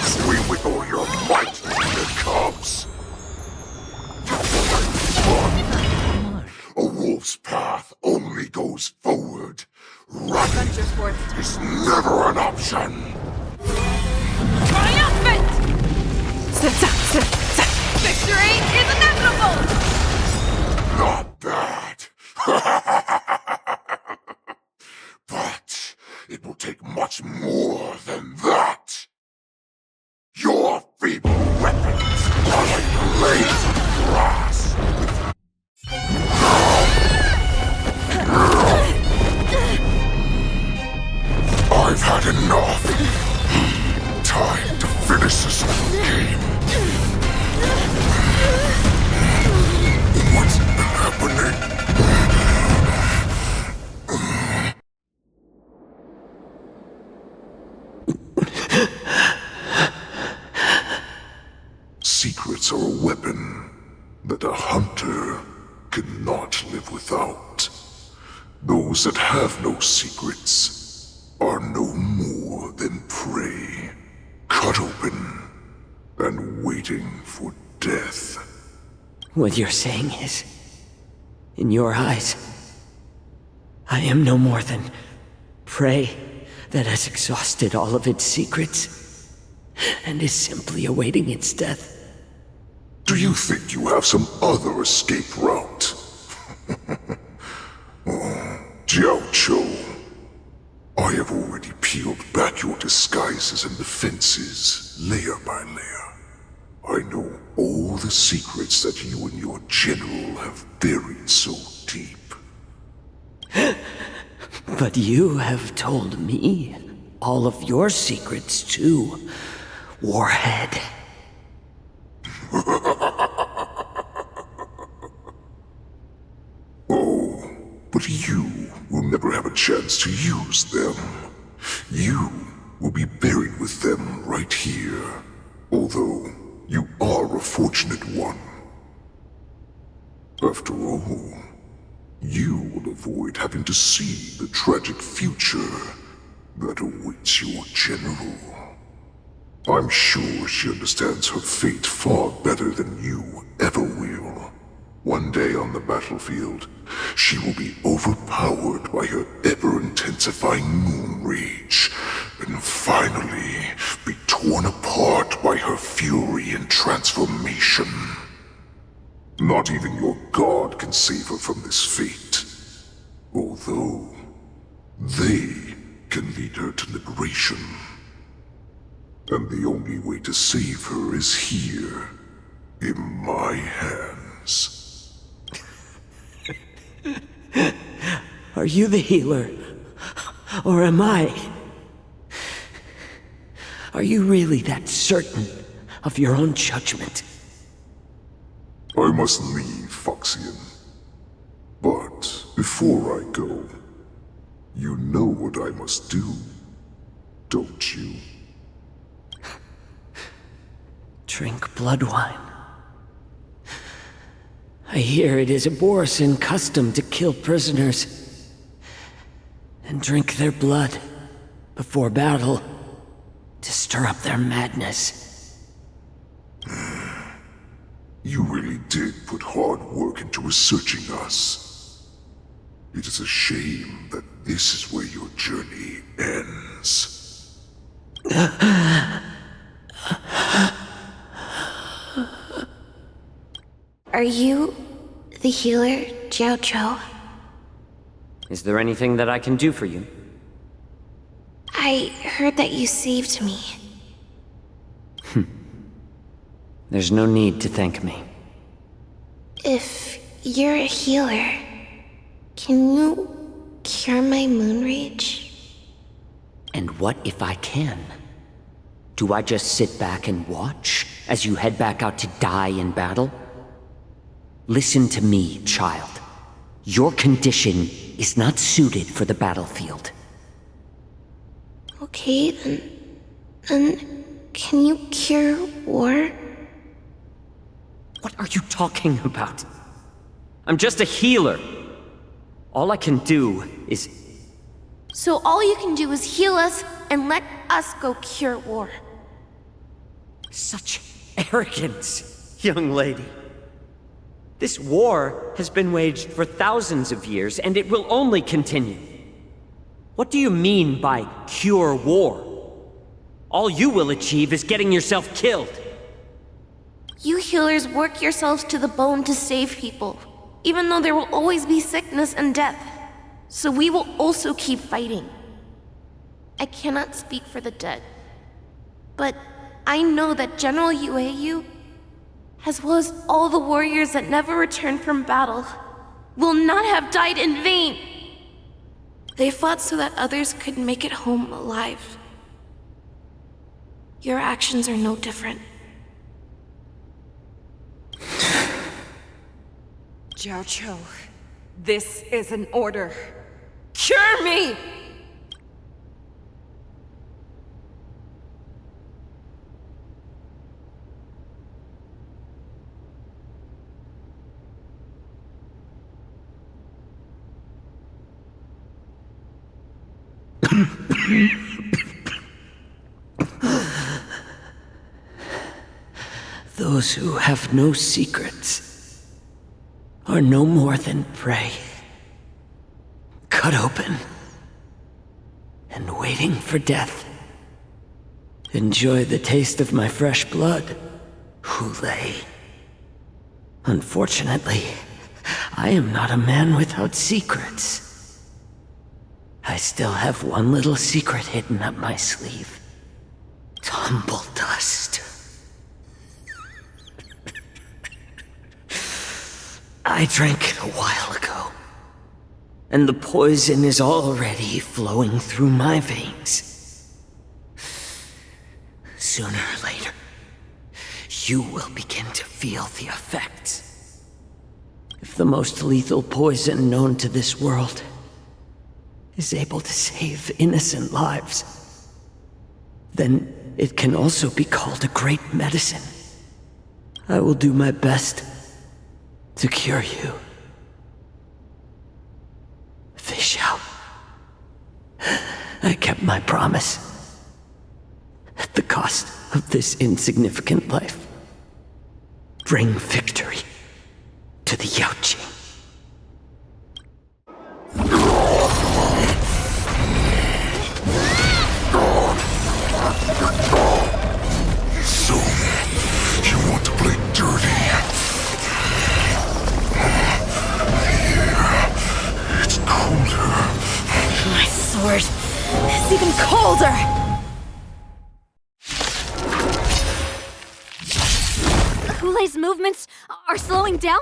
Swing with all your might, the cubs. A wolf's path only goes forward. Running is never an option. Triumphant! Victory is inevitable! Not bad. But it will take much more than that. Your feeble weapons are like blades of grass. I've had enough. Time to finish this game. What's happening? Secrets are a weapon that a hunter cannot live without. Those that have no secrets are no more than prey, cut open and waiting for death. What you're saying is, in your eyes, I am no more than prey that has exhausted all of its secrets and is simply awaiting its death. Do you think you have some other escape route? Jiao, I have already peeled back your disguises and defenses, layer by layer. I know all the secrets that you and your general have buried so deep. But you have told me all of your secrets too, Warhead. Oh, but you will never have a chance to use them. You will be buried with them right here, although you are a fortunate one. After all, you will avoid having to see the tragic future that awaits your general. I'm sure she understands her fate far better than you ever will. One day on the battlefield, she will be overpowered by her ever-intensifying moon rage, and finally be torn apart by her fury and transformation. Not even your god can save her from this fate, although they can lead her to liberation. And the only way to save her is here, in my hands. Are you the healer? Or am I? Are you really that certain of your own judgment? I must leave, Foxian. But before I go, you know what I must do, don't you? Drink blood wine. I hear it is a Borisin custom to kill prisoners and drink their blood before battle to stir up their madness. You really did put hard work into researching us. It is a shame that this is where your journey ends. Are you the healer, Jiao? Is there anything that I can do for you? I heard that you saved me. There's no need to thank me. If you're a healer, can you cure my moon rage? And what if I can? Do I just sit back and watch as you head back out to die in battle? Listen to me, child. Your condition is not suited for the battlefield. Okay, then can you cure war? What are you talking about? I'm just a healer. All I can do is... So all you can do is heal us and let us go cure war. Such arrogance, young lady. This war has been waged for thousands of years, and it will only continue. What do you mean by cure war? All you will achieve is getting yourself killed. You healers work yourselves to the bone to save people, even though there will always be sickness and death. So we will also keep fighting. I cannot speak for the dead, but I know that General Yueyu, as well as all the warriors that never returned from battle, will not have died in vain. They fought so that others could make it home alive. Your actions are no different. Jiao, this is an order. Cure me! Those who have no secrets are no more than prey. cut open and waiting for death. Enjoy the taste of my fresh blood, Hule. Unfortunately, I am not a man without secrets. I still have one little secret hidden up my sleeve. Tumble dust. I drank it a while ago, and the poison is already flowing through my veins. Sooner or later, you will begin to feel the effects. If the most lethal poison known to this world is able to save innocent lives, then it can also be called a great medicine. I will do my best to cure you. Fish out. I kept my promise. At the cost of this insignificant life. Bring victory to the Yaoqing. So, you want to play dirty? Yeah, it's colder. My sword is even colder! Hule's movements are slowing down?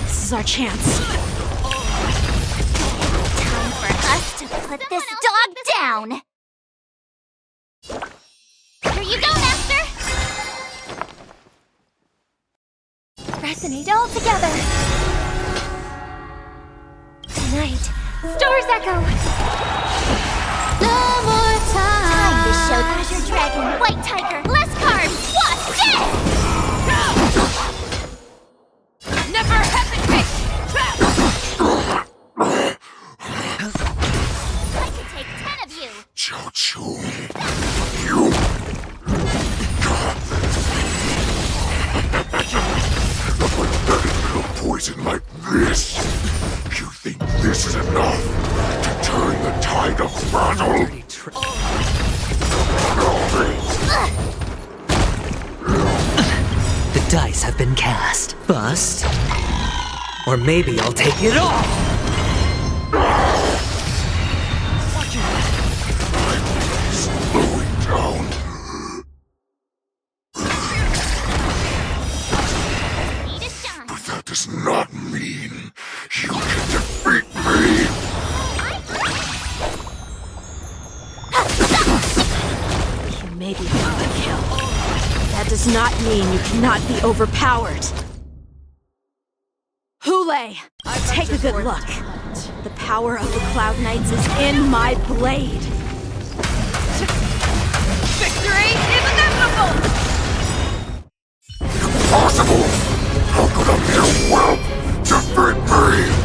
This is our chance. Time for us to put this dog down! Here you go, Master! Resonate all together! Tonight, stars echo! No more time to show Azure Dragon, White Tiger, less carbs! What's this? Never hesitate! I could take 10 of you! Choo-choo. You... A pathetic little poison like this. You think this is enough to turn the tide of battle? The dice have been cast. Bust. Or maybe I'll take it all. Slowing down. But that does not mean you can defeat me. You may be overkill. That does not mean you cannot be overpowered. Hule, take a good look. The power of the Cloud Knights is in my blade. Victory is inevitable! Impossible! How could a mere whelp defeat me?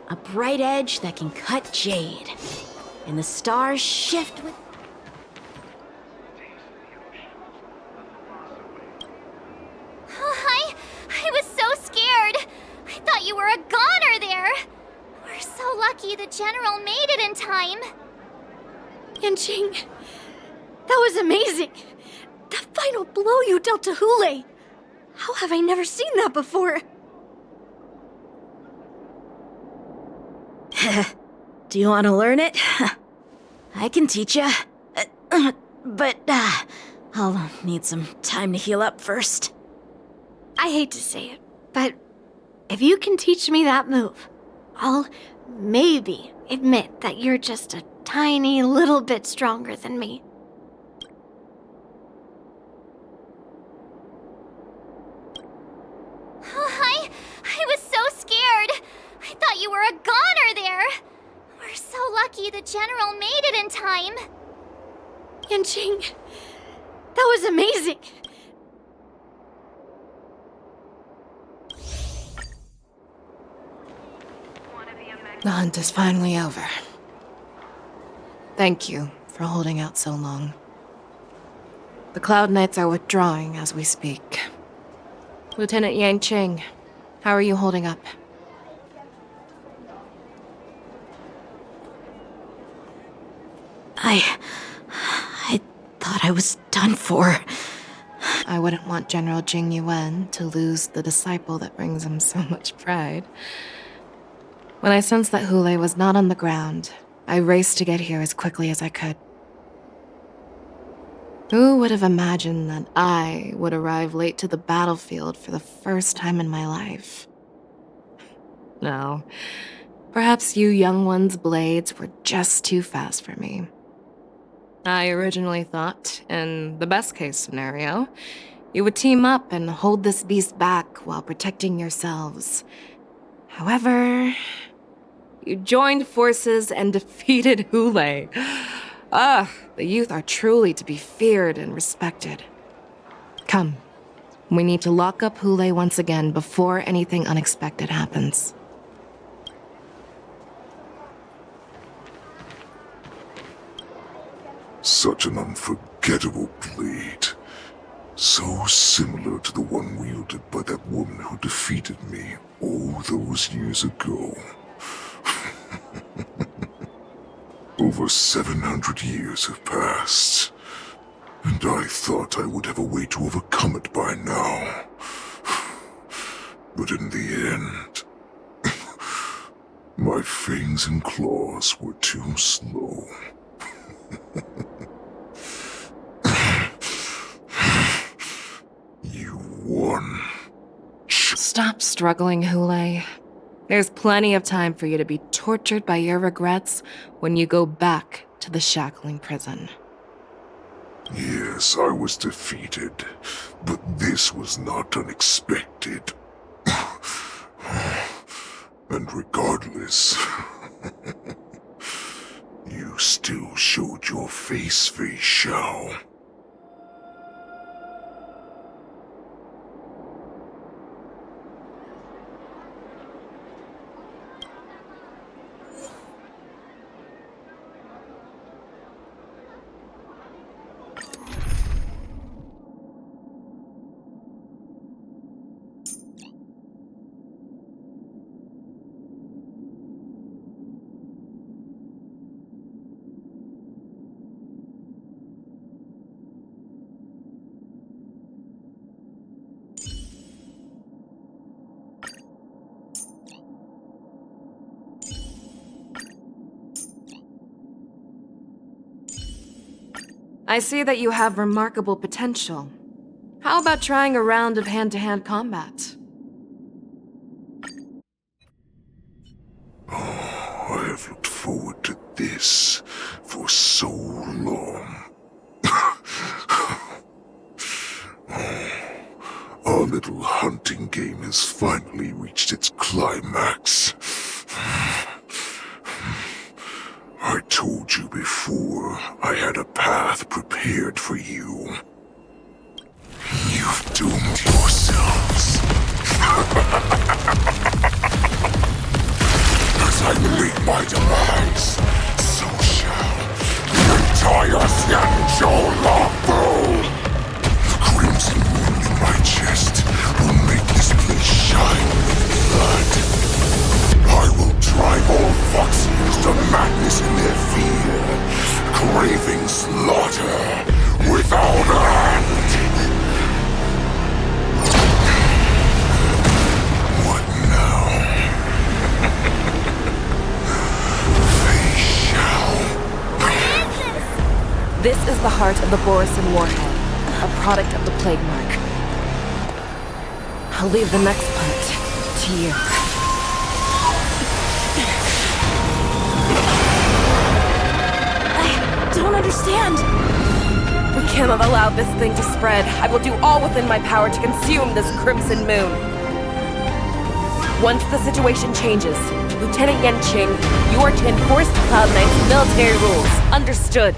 A bright edge that can cut jade. And the stars shift with... I was so scared! I thought you were a goner there! We're so lucky the General made it in time! Yanqing, that was amazing! The final blow you dealt to Hule! How have I never seen that before? Do you want to learn it? I can teach ya. But I'll need some time to heal up first. I hate to say it, but if you can teach me that move, I'll maybe admit that you're just a tiny little bit stronger than me. I was so scared. I thought you were a goner there. We're so lucky the General made it in time. Yanqing, that was amazing. The hunt is finally over. Thank you for holding out so long. The Cloud Knights are withdrawing as we speak. Lieutenant Yanqing, how are you holding up? I thought I was done for. I wouldn't want General Jing Yuan to lose the disciple that brings him so much pride. When I sensed that Hule was not on the ground, I raced to get here as quickly as I could. Who would have imagined that I would arrive late to the battlefield for the first time in my life? No, perhaps you young ones' blades were just too fast for me. I originally thought, in the best-case scenario, you would team up and hold this beast back while protecting yourselves. However, you joined forces and defeated Hule. The youth are truly to be feared and respected. Come, we need to lock up Hule once again before anything unexpected happens. Such an unforgettable blade. So similar to the one wielded by that woman who defeated me all those years ago. Over 700 years have passed, and I thought I would have a way to overcome it by now. But in the end, my fangs and claws were too slow. You won. Stop struggling, Hule. There's plenty of time for you to be tortured by your regrets when you go back to the shackling prison. Yes, I was defeated, but this was not unexpected. And regardless, you still showed your face, Fei Xiao. I see that you have remarkable potential. How about trying a round of hand-to-hand combat? I have looked forward to this for so long. Our little hunting game has finally reached its climax. I told you before, I had a path prepared for you. You've doomed yourselves. As I meet my demise, so shall the entire Xianzhou Lobo. The crimson wound in my chest will make this place shine with blood. I will drive all Foxians to madness in their fear, craving slaughter without end. What now? Fei Xiao. This is the heart of the Borisin warhead. a product of the plague mark. I'll leave the next part to you. I don't understand. We cannot allow this thing to spread. I will do all within my power to consume this crimson moon. Once the situation changes, Lieutenant Yanqing, you are to enforce the Cloud Knight's military rules. Understood.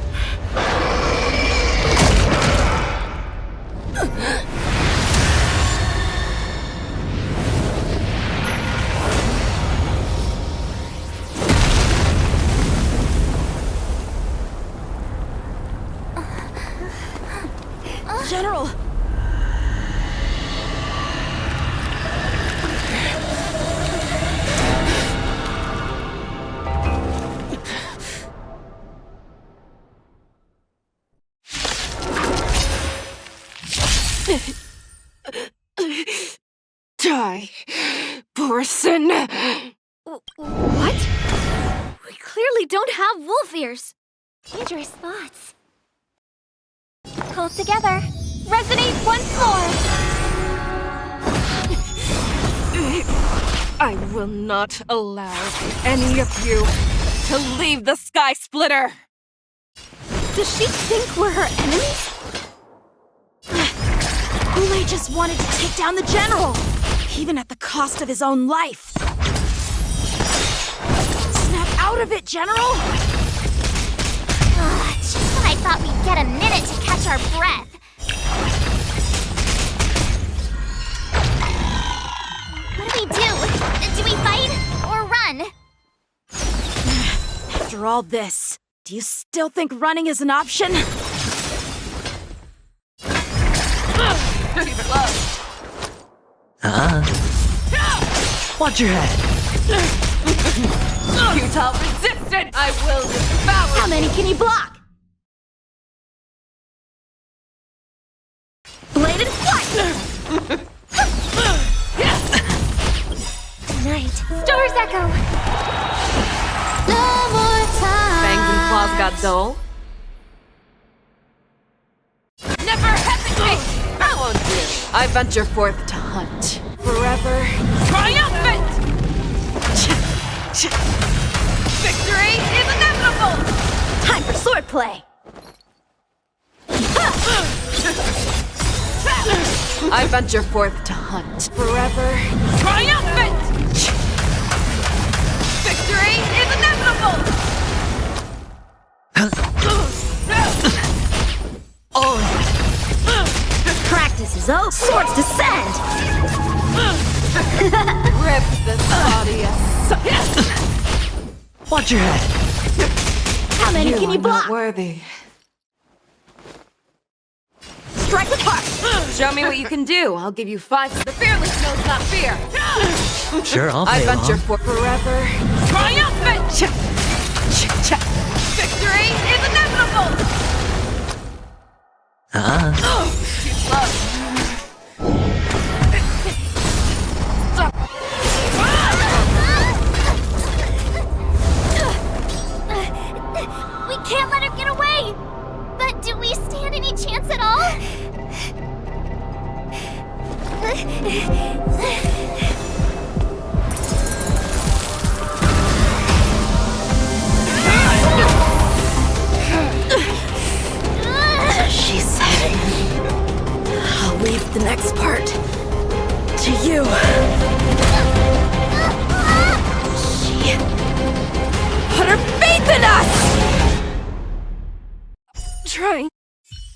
General! Die, Borson! What? We clearly don't have wolf ears. Dangerous thoughts. Pull together. Resonate once more. I will not allow any of you to leave the Sky Splitter! Does she think we're her enemies? Ule just wanted to take down the general, even at the cost of his own life. Snap out of it, General! Just when I thought we'd get a minute to catch our breath. What do we do? Do we fight or run? After all this, do you still think running is an option? Keep it low. Watch your head. Futile resistance! I will devour! How many can you block? Bladed flight! Tonight, Stars Echo! No more time! Fangs and claws got dull? Never hesitate! That won't do! I venture forth to hunt. Forever triumphant! Victory is inevitable! Time for swordplay! I venture forth to hunt. Forever triumphant! Victory is inevitable! Practice is over. Swords descend! Rip this audience. Watch your head. How many can you block? Not worthy. Strike with heart! Show me what you can do. I'll give you 5. The fearless knows not fear. Sure, I'll I play venture along. for forever triumphant! Victory is inevitable! Too slow. We can't let her get away! But do we stand any chance at all? She said, I'll leave the next part to you. She put her faith in us! Trying.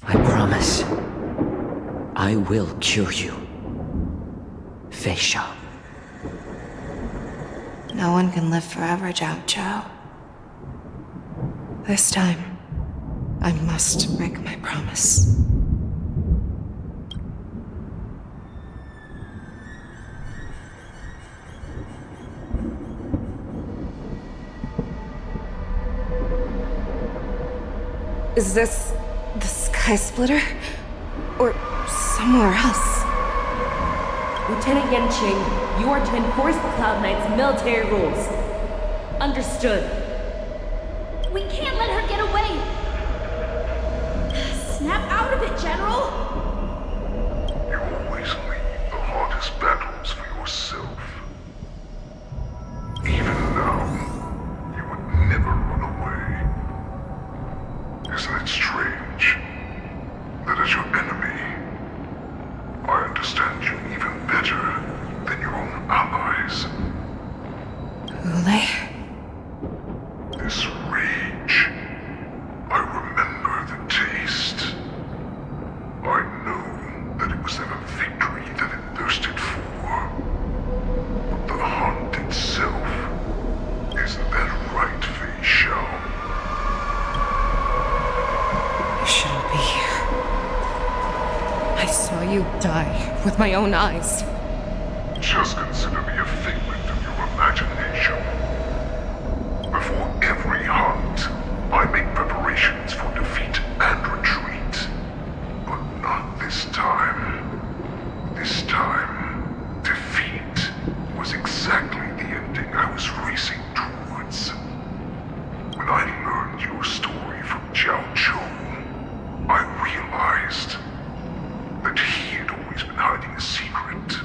I promise. I will cure you. Feisha. No one can live forever, Zhao Zhao. This time, I must break my promise. Is this the Sky Splitter? Or somewhere else? Lieutenant Yanqing, you are to enforce the Cloud Knight's military rules. Understood. We can't let her get away! Snap out of it, General! always leave the hardest battles for yourself. Even now, you would never run away. Isn't it strange that as your enemy, I understand you even better than your own allies? Ule? This rage, I remember the taste. I know that it was never victory that it thirsted for. But the hunt itself, isn't that right, Fei Shao? You shouldn't be here. I saw you die with my own eyes. Just consider me a figment of your imagination. Before every hunt, I make preparations for defeat and retreat. But not this time. This time, defeat was exactly the ending I was racing towards. When I learned your story from Jiao Zhou, I realized that he had always been hiding a secret,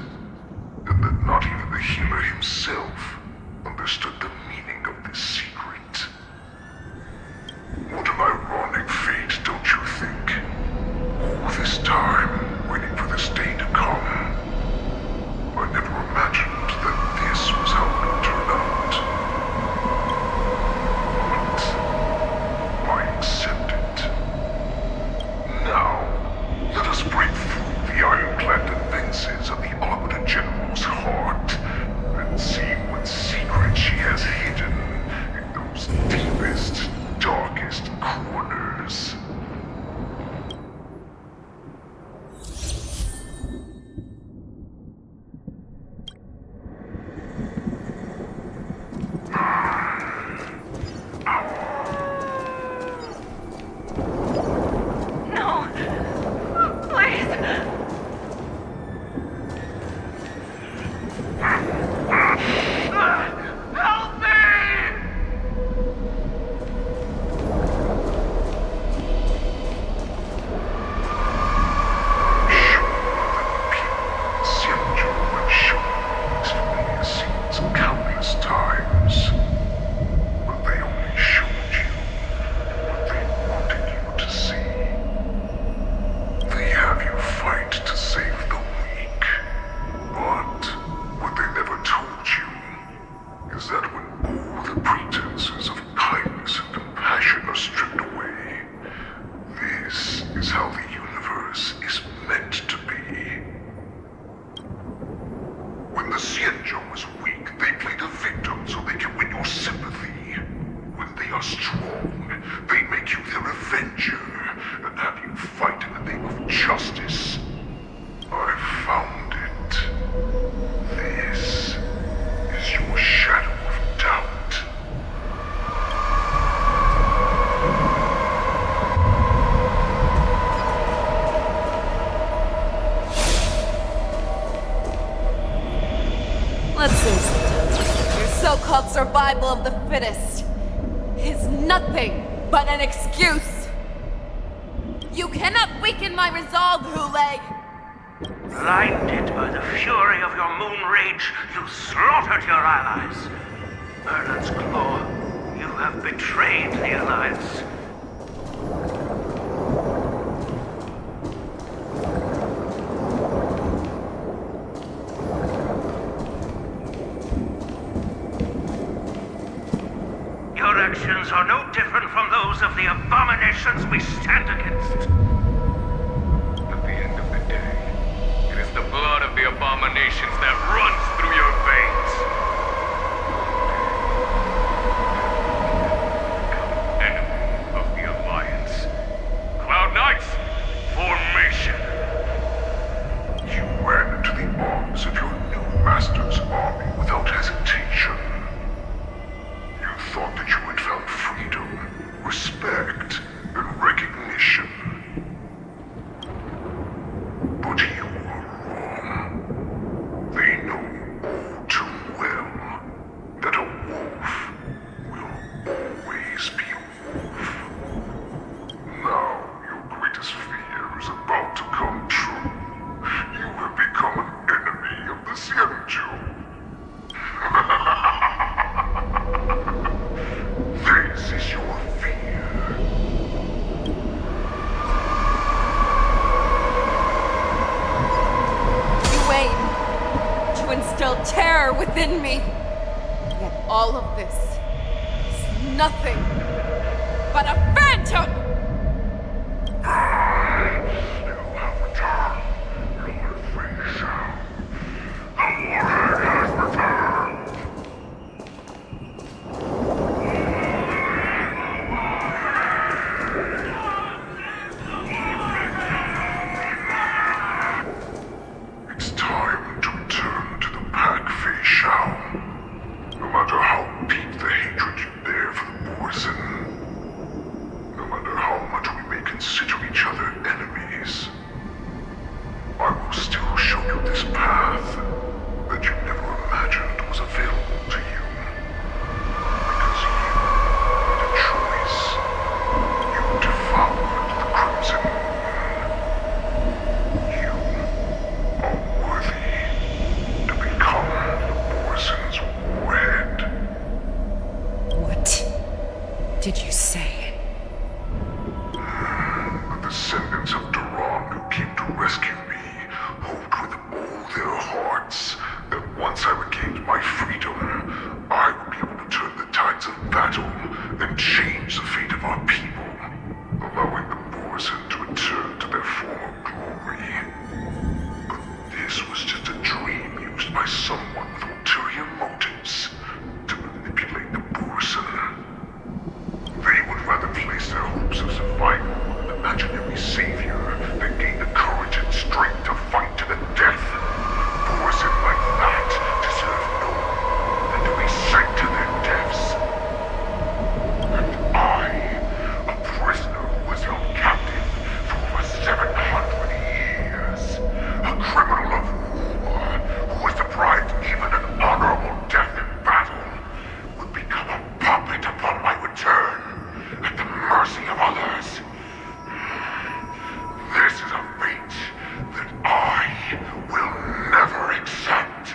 and that not even the healer himself understood the meaning of this secret. What an ironic fate, don't you think? All this time, waiting for this day to come. I never imagined that this was how it would turn out. But I accept it. Now, let us break through the ironclad defenses of the Arbiter General's heart and see what secret she has hidden in those deepest, darkest corners. No! Please! Help me! Xianzhou have shown these familiar scenes countless times. But they only showed you what they wanted you to see. They have you fight to save the weak. But what they never told you is that when all the pretenses of kindness and compassion are stripped away, this is how the universe is meant to be. When the Xianzhou is weak, they play the victim so they can win your sympathy. When they are strong, they make you their avenger and have you fight in the name of justice. I found it. This is your shadow of doubt. Let's face it, your so-called survival of the fittest is nothing but an excuse. You cannot weaken my resolve, Hule. Blinded by the fury of your moon rage, you slaughtered your allies. Merlin's Claw, you have betrayed the Alliance. Your actions are no different from those of the abominations we stand against. At the end of the day, it is the blood of the abominations that runs through your veins. Enemy of the Alliance. Cloud Knights, formation. You ran into the arms of your new master's army without hesitation. You thought that you had found freedom, respect, and recognition. But you were wrong. They know all too well that a wolf will always be a wolf. Now your greatest fear is about to come true. You have become terror within me. Yet all of this is nothing but a phantom! Did you say? The descendants of Duran who came to rescue me hoped with all their hearts that once I regained my freedom, I would be able to turn the tides of battle and change the fate of our people, allowing the Borzin to return to their former glory. But this was just a dream used by someone with ulterior motives to manipulate the Borzin. They would rather place their hopes of survival on an imaginary savior than gain the courage and strength to fight to the death. Borzin like that deserve no more than to be sent to their deaths. And I, a prisoner who was held captive for over 700 years, a criminal of war who was deprived even an honorable death in battle, would become a puppet upon my return. At the mercy of others. This is a fate that I will never accept.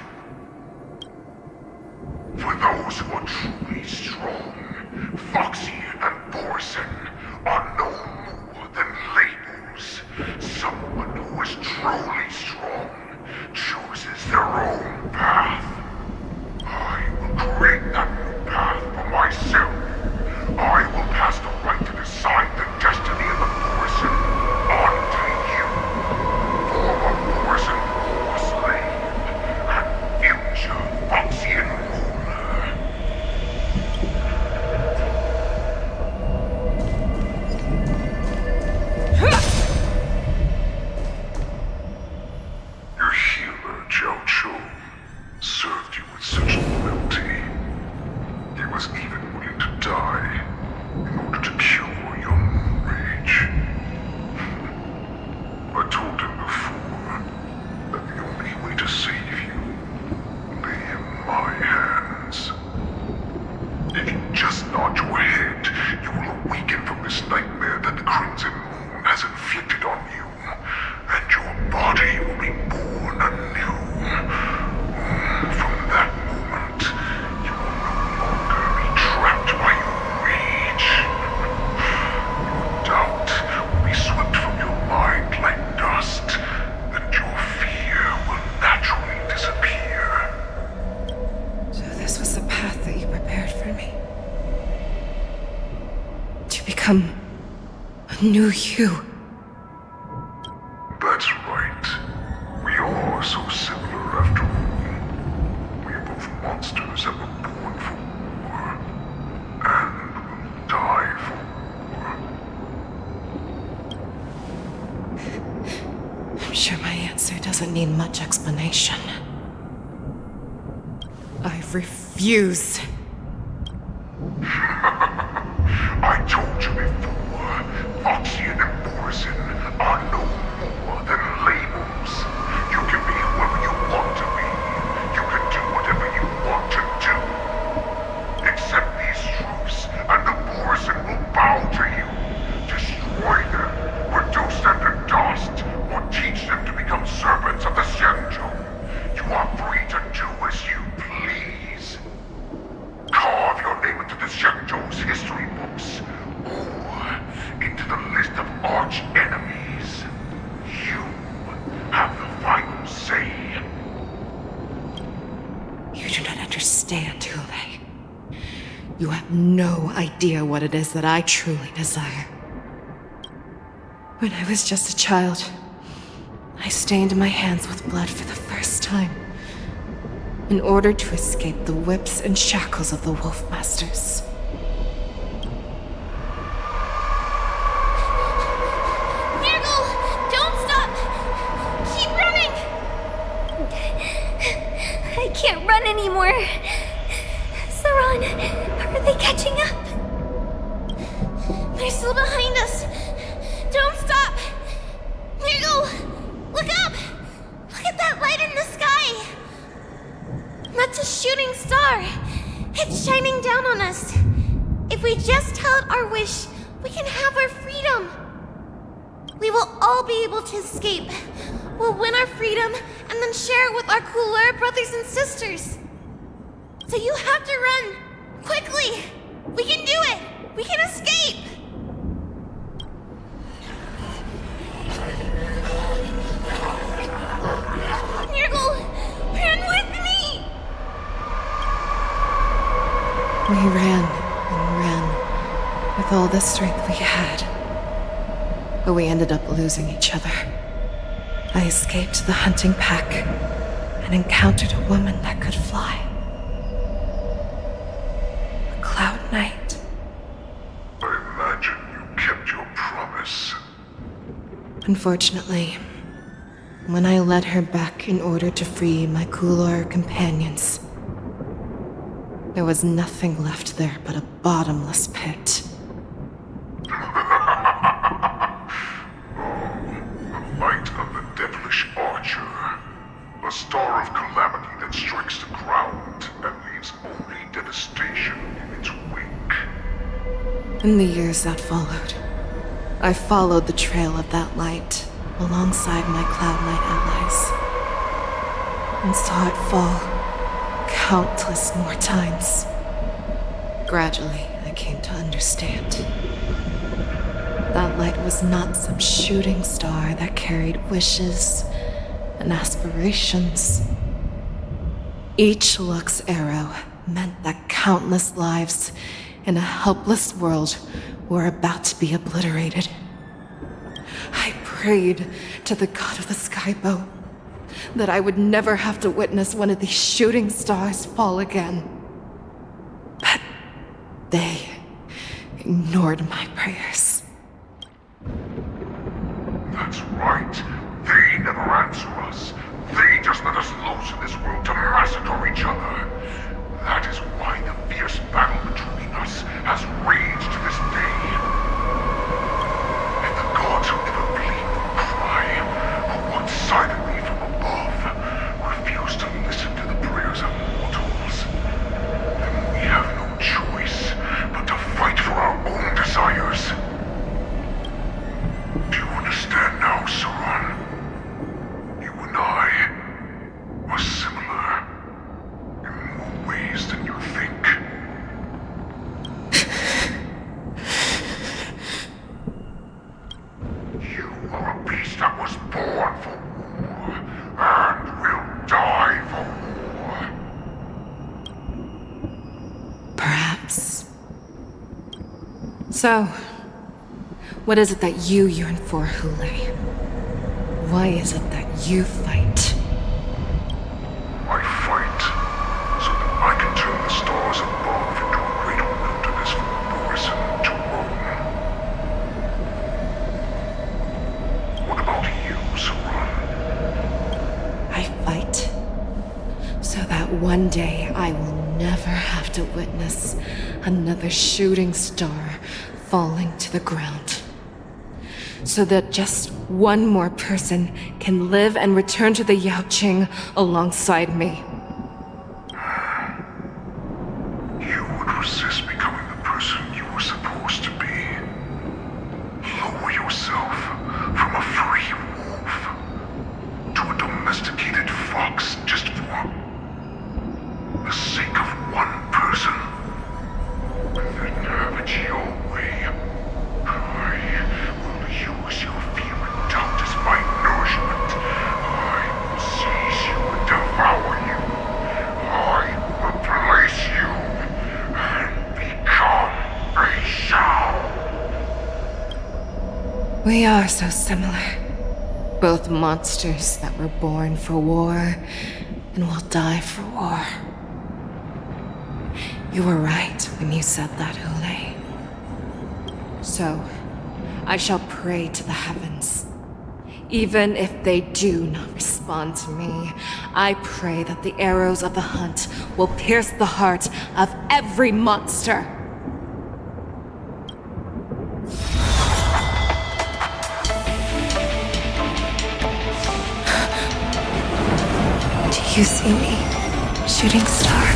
For those who are truly strong, Foxy and Borzin are no more than labels. Someone who is truly strong chooses their own path. I will create that new path for myself. I will pass the right to decide the destiny of the Borzin on to you, former Borzin war slave, and future Foxian ruler. Your healer, Jiao Chu, served you with such loyalty. He was even willing to die in order to cure your moon rage. I told him before that the only way to save you lay in my hands. If you just nod your head, you will awaken from this nightmare that the Crimson Moon has inflicted on you, and your body will be born anew. From that moment, you will no longer be trapped by your rage. Your doubt will be swept from your mind like dust, and your fear will naturally disappear. So this was the path that you prepared for me. To become a new you. That's right. We are so similar after all. We are both monsters that were born for war, and will die for war. I'm sure my answer doesn't need much explanation. I refuse. I told you before, Foxian and Borzin are no more than labels. You can be whoever you want to be. You can do whatever you want to do. Accept these truths, and the Borzin will bow to you. Destroy them, reduce them to dust, or teach them to become servants of the Xianzhou. You are free to do as you please. Carve your name into the Xianzhou's history books, or into the list of arch enemies. You have the final say. You have no idea what it is that I truly desire. When I was just a child, I stained my hands with blood for the first time, in order to escape the whips and shackles of the Wolf Masters. Nurgle! Don't stop! Keep running! I can't run anymore. Saran, are they catching up? They're still behind us. Don't stop! Nurgle! Look up! Look at that light in the sky! That's a shooting star! It's shining down on us! If we just tell it our wish, we can have our freedom! We will all be able to escape. We'll win our freedom and then share it with our cooler brothers and sisters. So you have to run! Quickly! We can do it! We can escape! Nurgle! Run with me! We ran and ran with all the strength we had. But we ended up losing each other. I escaped the hunting pack and encountered a woman that could fly. A Cloud Knight. I imagine you kept your promise. Unfortunately, when I led her back in order to free my Kulor companions, there was nothing left there but a bottomless pit. The light of the devilish archer. A star of calamity that strikes the ground and leaves only devastation in its wake. In the years that followed, I followed the trail of that light alongside my Cloud Knight allies, and saw it fall countless more times. Gradually, I came to understand. That light was not some shooting star that carried wishes and aspirations. Each Lux arrow meant that countless lives in a helpless world were about to be obliterated. I prayed to the god of the skybow that I would never have to witness one of these shooting stars fall again. But they ignored my prayers. That's right. They never answer us. They just let us loose in this world to massacre each other. That is why the fierce battle between us has raged to this day. And the gods who never believed the cry, who watched silently from above, refuse to listen to the prayers of mortals. Then we have no choice but to fight for our own desires. Do you understand now, Saran? You and I are similar in more ways than you think. You are a beast that was born for war, and will die for war. Perhaps. So, what is it that you yearn for, Hule? Why is it that you fight? I fight so that I can turn the stars above into a great wilderness for Morrison to roam. What about you, Saran? I fight so that one day I will never have to witness another shooting star falling to the ground. So that just one more person can live and return to the Yaoqing alongside me. You would resist becoming the person you were supposed to be. Lower yourself from a free wolf to a domesticated fox just for the sake of one person. And then have it your way. I will use your fear and doubt as my nourishment. I will seize you and devour you. I will place you and be We are so similar. Both monsters that were born for war and will die for war. You were right when you said that, Hule. So, I shall pray to the heavens. Even if they do not respond to me, I pray that the arrows of the hunt will pierce the heart of every monster. Do you see me, shooting star?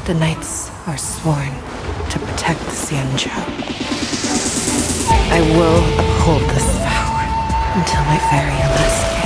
The knights are sworn to protect the Xianzhou. I will uphold this vow until my very last day.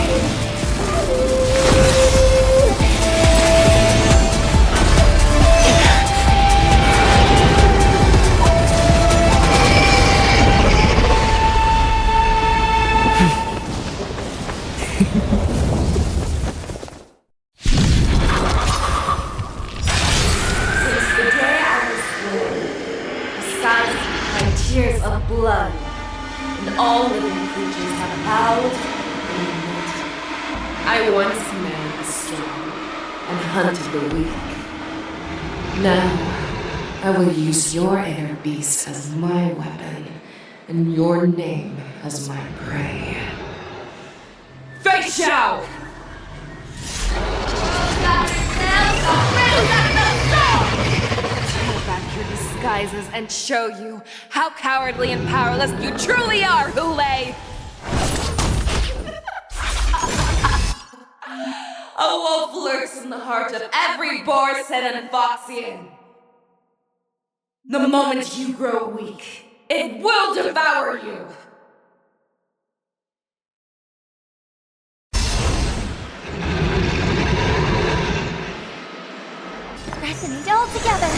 Tears of blood, and all living creatures have bowed and knelt. I once manned the strong and hunted the weak. Now, I will use your inner beast as my weapon, and your name as my prey. Fei Xiao! Disguises and show you how cowardly and powerless you truly are, Hule! A wolf lurks in the heart of every Borsen and Foxian. The moment you grow weak, it will devour you! Resonate all together!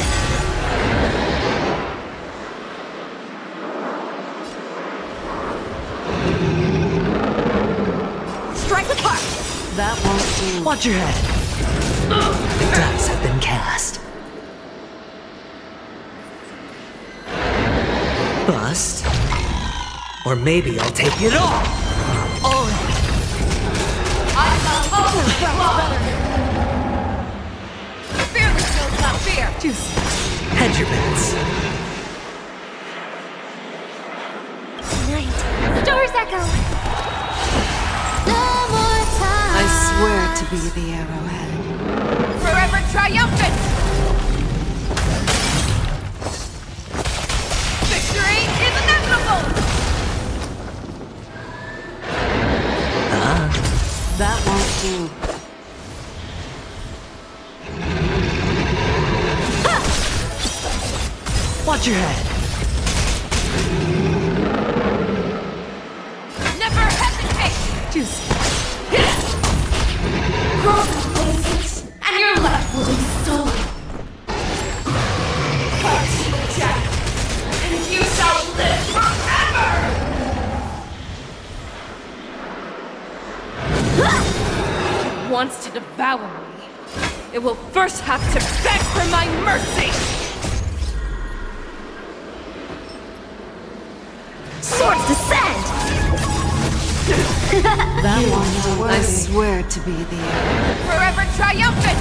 Strike apart! That won't do. Watch your head. The dice have been cast. Bust. Or maybe I'll take it all. All in. Fearless knows not fear! Just hedge your bets. Night. Stars echo! I swear to be the arrowhead. Forever triumphant! Victory is inevitable! That won't do. Watch your head. Never hesitate! Just cross places, and your life will be stolen. Fight to the death, and you shall live forever! If it wants to devour me, it will first have to beg for my mercy! Swords descend! That one, I swear to be the arrowhead. Forever triumphant!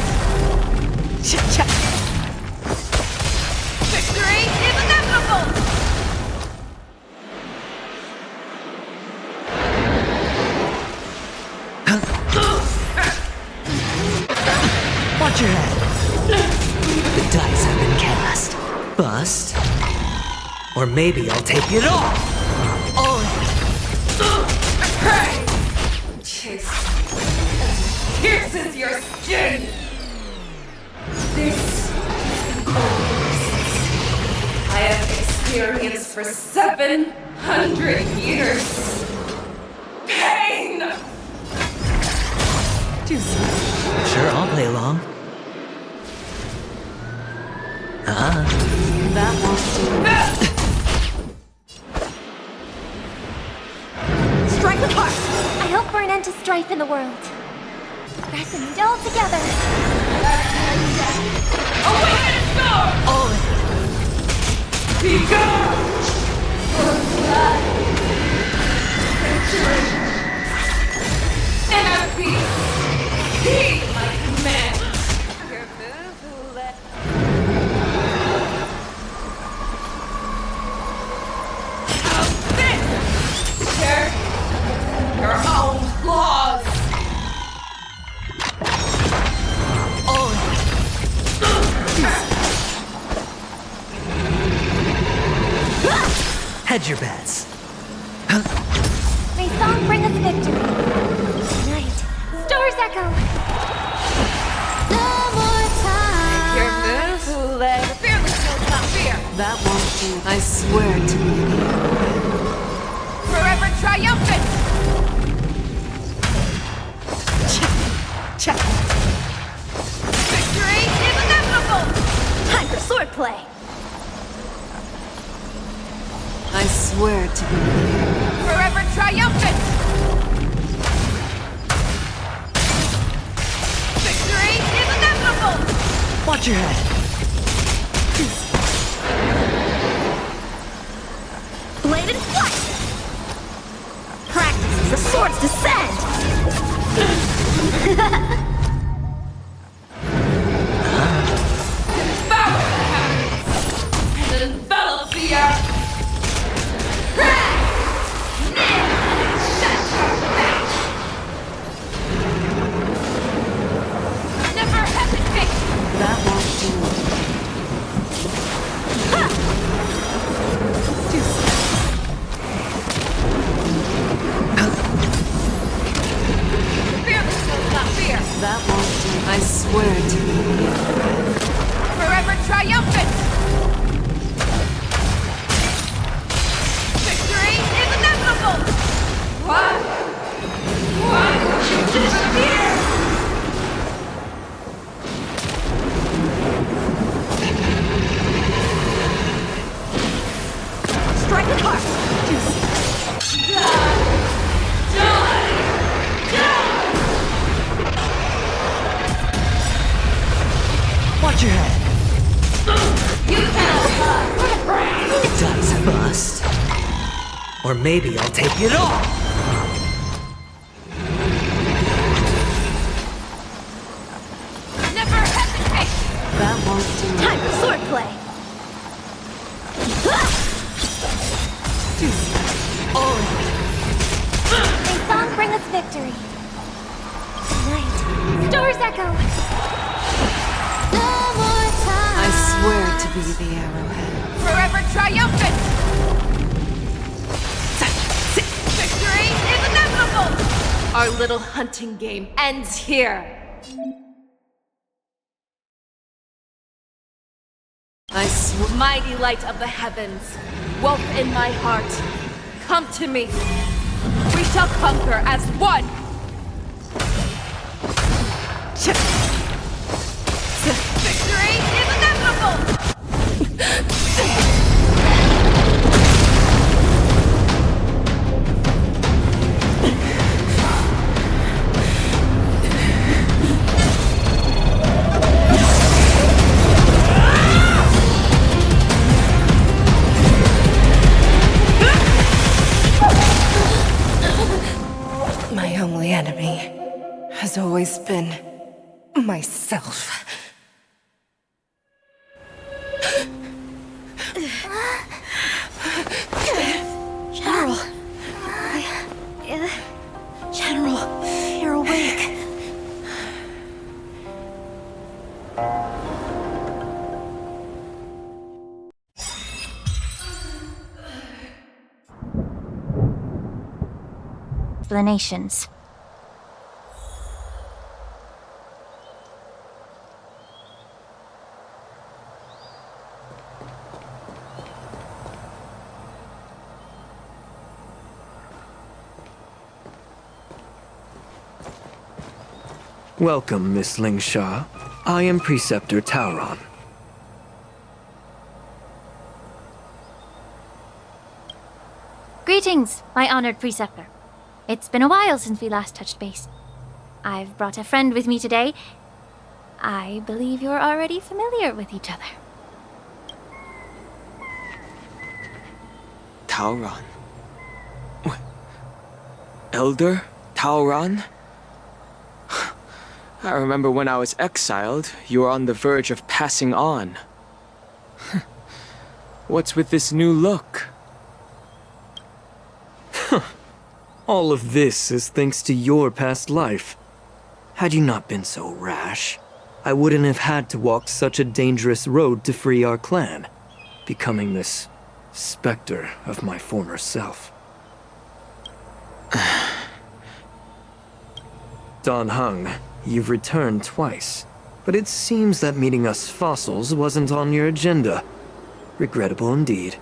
Victory is inevitable! watch your head. The dice have been cast. Bust. Or maybe I'll take it all. All in. Hey! Chase pierces your skin! This I have experienced for 700 years. Pain! Sure, I'll play along. That won't do. Strike apart! I hope for an end to strife in the world. Resonate all together. Hedge your bets. May song bring us victory. Tonight, Stars echo. No more time. Your move, Hule. Fearless knows not fear. That won't do. I swear to you. Forever triumphant. Check. Victory is inevitable. Time for swordplay. I swear to be forever triumphant! Victory is inevitable! Watch your head. Blade and flight! Practice as the swords descend! Devour the heavens and envelop the earth! Never hesitate! That won't do. Fearless knows not fear! That won't do. I swear to you. Forever triumphant! Victory is inevitable! What? Why would you disappear? Strike it hard! Watch your head. You cannot hide! Does bust. Or maybe I'll take it all. Never hesitate! That won't do. Time for swordplay! May song bring us victory. Tonight, Stars echo. No more time. I swear to be the arrowhead. Forever triumphant! Victory is inevitable! Our little hunting game ends here. I swear, mighty light of the heavens, wolf in my heart, come to me. We shall conquer as one. Victory is inevitable! My only enemy has always been myself. General. General, you're awake. Explanations. Welcome, Miss Lingsha. I am Preceptor Tauron. Greetings, my honored preceptor. It's been a while since we last touched base. I've brought a friend with me today. I believe you're already familiar with each other. Tauron. Elder Tauron? I remember when I was exiled, you were on the verge of passing on. What's with this new look? All of this is thanks to your past life. Had you not been so rash, I wouldn't have had to walk such a dangerous road to free our clan, becoming this specter of my former self. Dan Heng, you've returned twice, but it seems that meeting us fossils wasn't on your agenda. Regrettable indeed.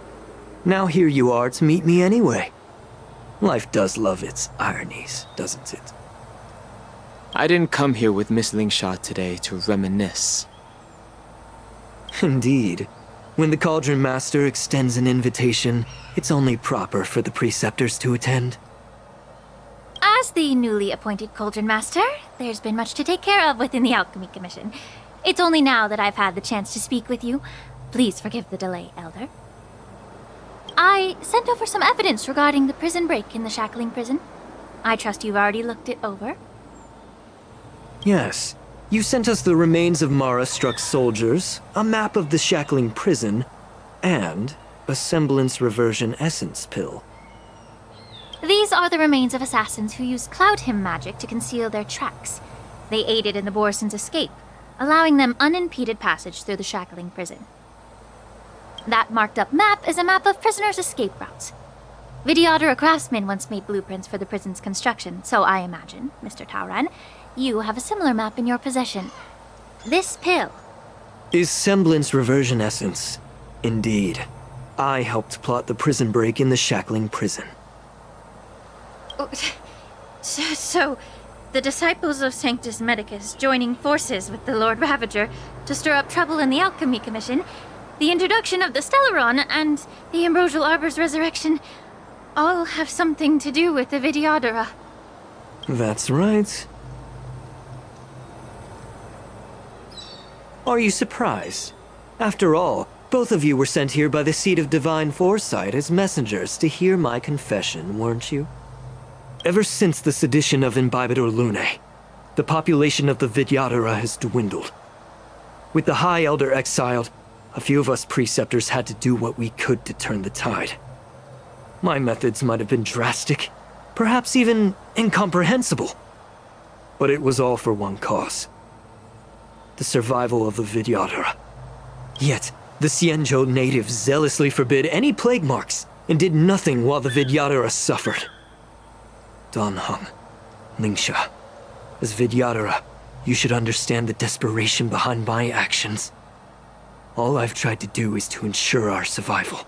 Now here you are to meet me anyway. Life does love its ironies, doesn't it? I didn't come here with Miss Lingsha today to reminisce. Indeed. When the Cauldron Master extends an invitation, it's only proper for the preceptors to attend. As the newly appointed Cauldron Master, there's been much to take care of within the Alchemy Commission. It's only now that I've had the chance to speak with you. Please forgive the delay, Elder. I sent over some evidence regarding the prison break in the Shackling Prison. I trust you've already looked it over. Yes. You sent us the remains of Mara-struck soldiers, a map of the Shackling Prison, and a semblance reversion essence pill. These are the remains of assassins who used Cloud Hymn magic to conceal their tracks. They aided in the Borison's escape, allowing them unimpeded passage through the Shackling Prison. That marked-up map is a map of prisoners' escape routes. Vidyadhara craftsmen once made blueprints for the prison's construction, so I imagine, Mr. Tauron, you have a similar map in your possession. This pill is semblance reversion essence. Indeed. I helped plot the prison break in the Shackling Prison. So, the disciples of Sanctus Medicus joining forces with the Lord Ravager to stir up trouble in the Alchemy Commission, the introduction of the Stellaron, and the Ambrosial Arbor's resurrection all have something to do with the Vidyadhara. That's right. Are you surprised? After all, both of you were sent here by the Seat of Divine Foresight as messengers to hear my confession, weren't you? Ever since the sedition of Imbibitor Lunae, the population of the Vidyadhara has dwindled. With the High Elder exiled, a few of us preceptors had to do what we could to turn the tide. My methods might have been drastic, perhaps even incomprehensible. But it was all for one cause. The survival of the Vidyadhara. Yet, the Xianzhou natives zealously forbid any plague marks and did nothing while the Vidyadhara suffered. Dan Heng, Lingsha, as Vidyadhara, you should understand the desperation behind my actions. All I've tried to do is to ensure our survival.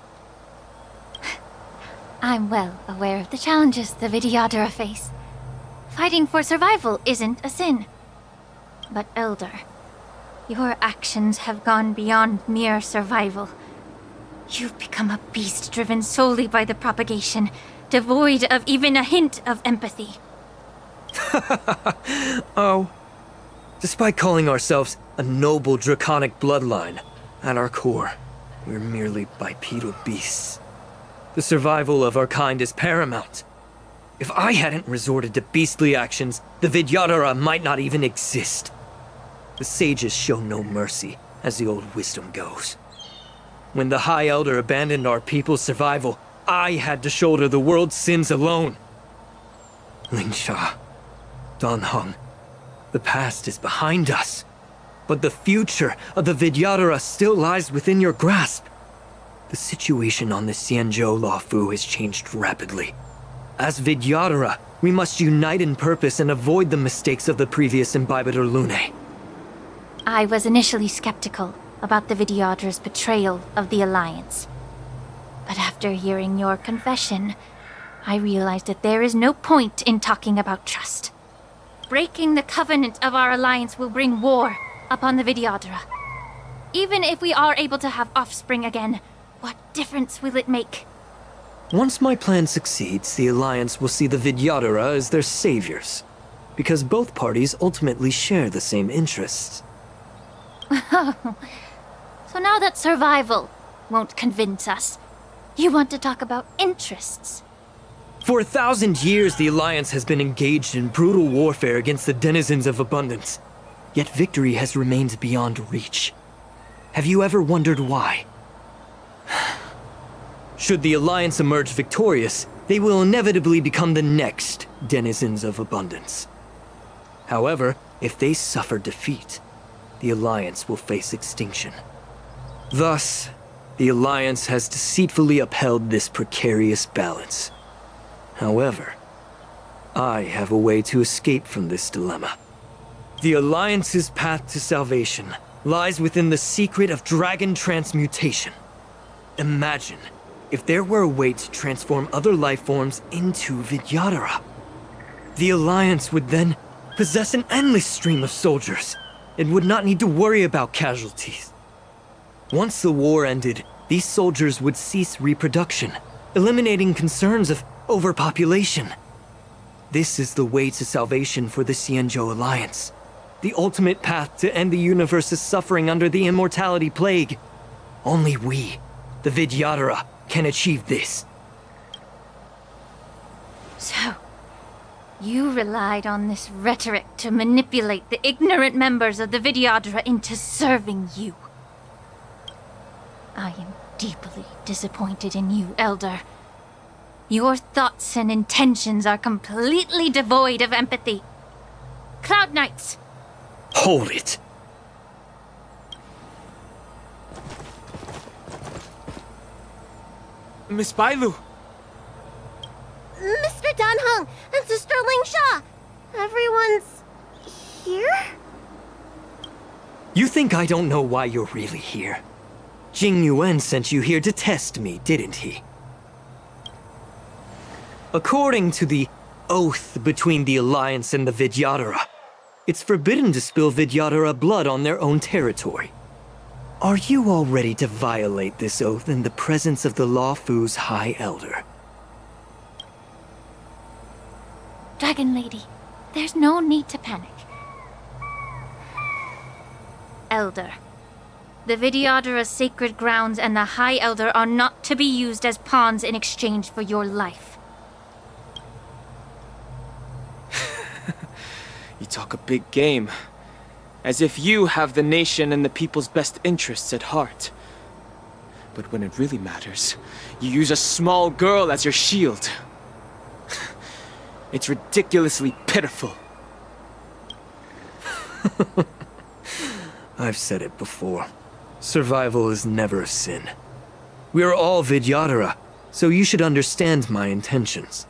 I'm well aware of the challenges the Vidyadhara face. Fighting for survival isn't a sin. But Elder, your actions have gone beyond mere survival. You've become a beast driven solely by the propagation, devoid of even a hint of empathy. Oh. Despite calling ourselves a noble draconic bloodline, at our core, we're merely bipedal beasts. The survival of our kind is paramount. If I hadn't resorted to beastly actions, the Vidyadhara might not even exist. The sages show no mercy, as the old wisdom goes. When the High Elder abandoned our people's survival, I had to shoulder the world's sins alone. Lingsha, Dan Heng, the past is behind us. But the future of the Vidyadhara still lies within your grasp. The situation on the Xianzhou Luofu has changed rapidly. As Vidyadhara, we must unite in purpose and avoid the mistakes of the previous Imbibitor Lunae. I was initially skeptical about the Vidyadhara's betrayal of the Alliance. But after hearing your confession, I realized that there is no point in talking about trust. Breaking the covenant of our alliance will bring war upon the Vidyadhara. Even if we are able to have offspring again, what difference will it make? Once my plan succeeds, the Alliance will see the Vidyadhara as their saviors, because both parties ultimately share the same interests. So now that survival won't convince us, You want to talk about interests? For 1,000 years, the Alliance has been engaged in brutal warfare against the denizens of abundance. Yet victory has remained beyond reach. Have you ever wondered why? Should the Alliance emerge victorious, they will inevitably become the next denizens of abundance. However, if they suffer defeat, the Alliance will face extinction. Thus, the Alliance has deceitfully upheld this precarious balance. However, I have a way to escape from this dilemma. The Alliance's path to salvation lies within the secret of dragon transmutation. Imagine if there were a way to transform other life forms into Vidyadhara. The Alliance would then possess an endless stream of soldiers and would not need to worry about casualties. Once the war ended, these soldiers would cease reproduction, eliminating concerns of overpopulation. This is the way to salvation for the Xianzhou Alliance. The ultimate path to end the universe's suffering under the immortality plague. Only we, the Vidyadhara, can achieve this. So, you relied on this rhetoric to manipulate the ignorant members of the Vidyadhara into serving you. I am deeply disappointed in you, Elder. Your thoughts and intentions are completely devoid of empathy. Cloud Knights! Hold it! Miss Bailu! Mr. Danheng and Sister Lingsha! Everyone's here? You think I don't know why you're really here? Jing Yuan sent you here to test me, didn't he? According to the oath between the Alliance and the Vidyadhara, it's forbidden to spill Vidyadhara blood on their own territory. Are you all ready to violate this oath in the presence of the Luofu's High Elder? Dragon Lady, there's no need to panic. Elder, the Vidyadhara's sacred grounds and the High Elder are not to be used as pawns in exchange for your life. You talk a big game. As if you have the nation and the people's best interests at heart. But when it really matters, you use a small girl as your shield. It's ridiculously pitiful. I've said it before. Survival is never a sin. We are all Vidyadhara, so you should understand my intentions.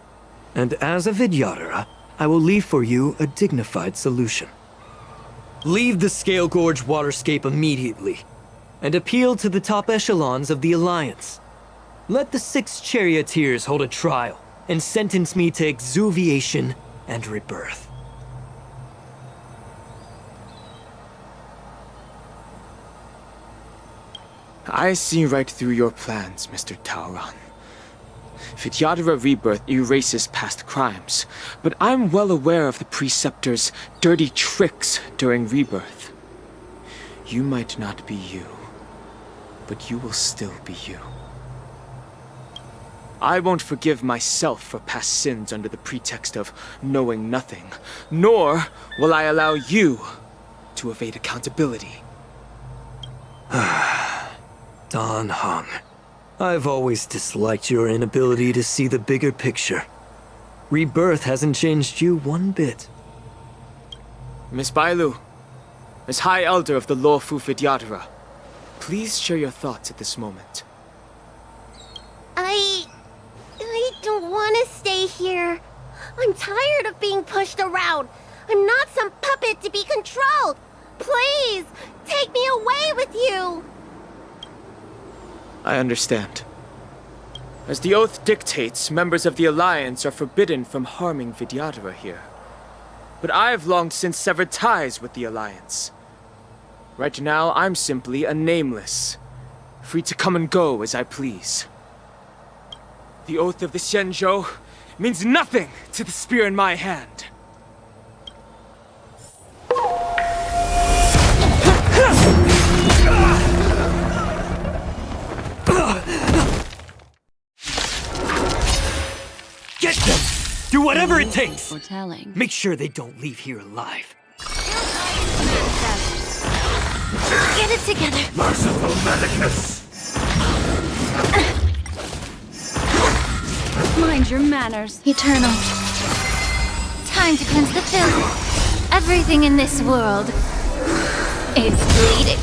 And as a Vidyadhara, I will leave for you a dignified solution. Leave the Scale Gorge waterscape immediately, and appeal to the top echelons of the Alliance. Let the 6 charioteers hold a trial, and sentence me to exuviation and rebirth. I see right through your plans, Mr. Taoran. Vidyadhara rebirth erases past crimes, but I'm well aware of the Preceptor's dirty tricks during rebirth. You might not be you, but you will still be you. I won't forgive myself for past sins under the pretext of knowing nothing, nor will I allow you to evade accountability. Dan Heng. I've always disliked your inability to see the bigger picture. Rebirth hasn't changed you one bit. Miss Bailu, as High Elder of the Luofu Vidyadhara, please share your thoughts at this moment. I don't want to stay here. I'm tired of being pushed around. I'm not some puppet to be controlled. Please, take me away with you. I understand. As the oath dictates, members of the Alliance are forbidden from harming Vidyadhara here. But I've long since severed ties with the Alliance. Right now, I'm simply a nameless, free to come and go as I please. The oath of the Xianzhou means nothing to the spear in my hand. whatever it takes. Foretelling. Make sure they don't leave here alive. Get it together. Merciful Medicus! Mind your manners. Eternal. Time to cleanse the filth. Everything in this world is bleeding.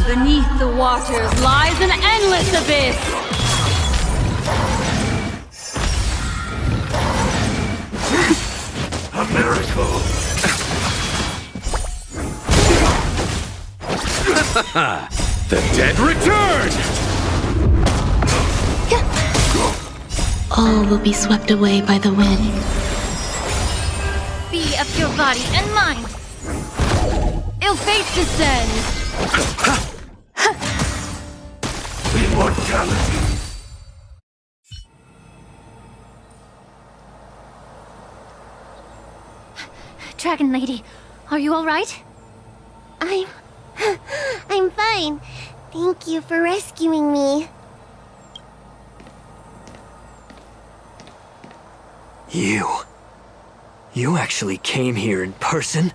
Beneath the waters lies an endless abyss. A miracle! The dead return! All will be swept away by the wind. Be of your body and mind. Ill fate descends. Immortality! Dragon Lady, are you all right? I'm fine. Thank you for rescuing me. You actually came here in person?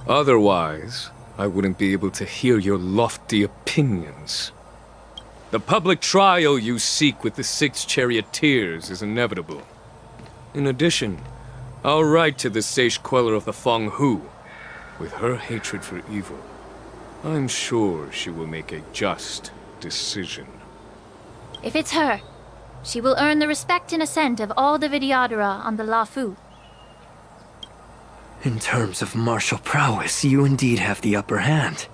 Otherwise, I wouldn't be able to hear your lofty opinions. The public trial you seek with the 6 charioteers is inevitable. In addition, I'll write to the Sage Queller of the Feng Hu. With her hatred for evil, I'm sure she will make a just decision. If it's her, she will earn the respect and assent of all the Vidyadhara on the Lafu. In terms of martial prowess, you indeed have the upper hand.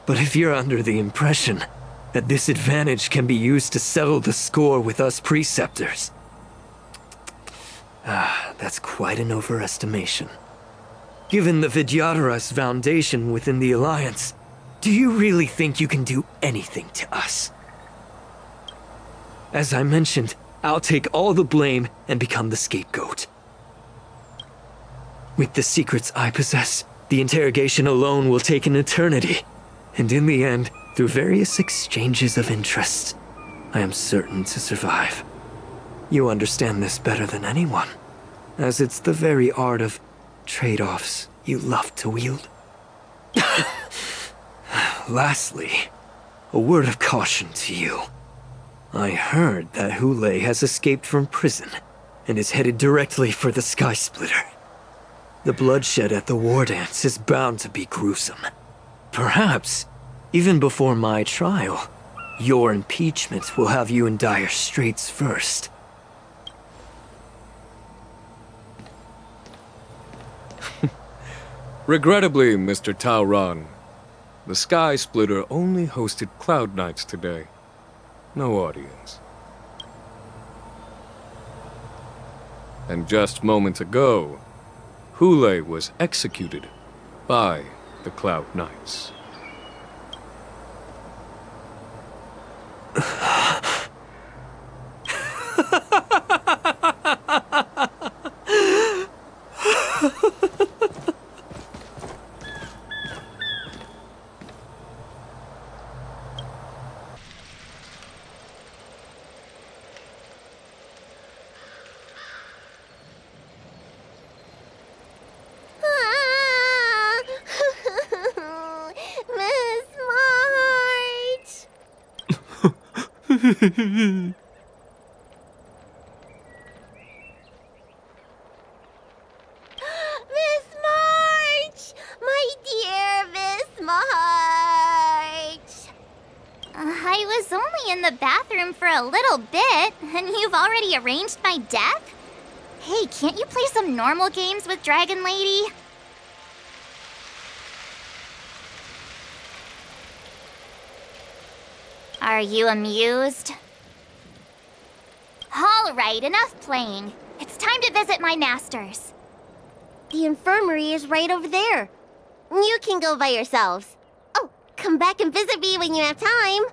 But if you're under the impression that this advantage can be used to settle the score with us preceptors, that's quite an overestimation. Given the Vidyadhara's foundation within the Alliance, do you really think you can do anything to us? As I mentioned, I'll take all the blame and become the scapegoat. With the secrets I possess, the interrogation alone will take an eternity. And in the end, through various exchanges of interest, I am certain to survive. You understand this better than anyone, as it's the very art of trade-offs you love to wield. Lastly, a word of caution to you. I heard that Hule has escaped from prison and is headed directly for the Sky Splitter. The bloodshed at the war dance is bound to be gruesome. Perhaps, even before my trial, your impeachment will have you in dire straits first. Regrettably, Mr. Taoran, the Sky Splitter only hosted Cloud Knights today. No audience. And just moments ago, Hule was executed by the Cloud Knights. Miss March! My dear Miss March! I was only in the bathroom for a little bit, and you've already arranged my death? Hey, can't you play some normal games with Dragon Lady? Are you amused? All right, enough playing. It's time to visit my masters. The infirmary is right over there. You can go by yourselves. Oh, come back and visit me when you have time.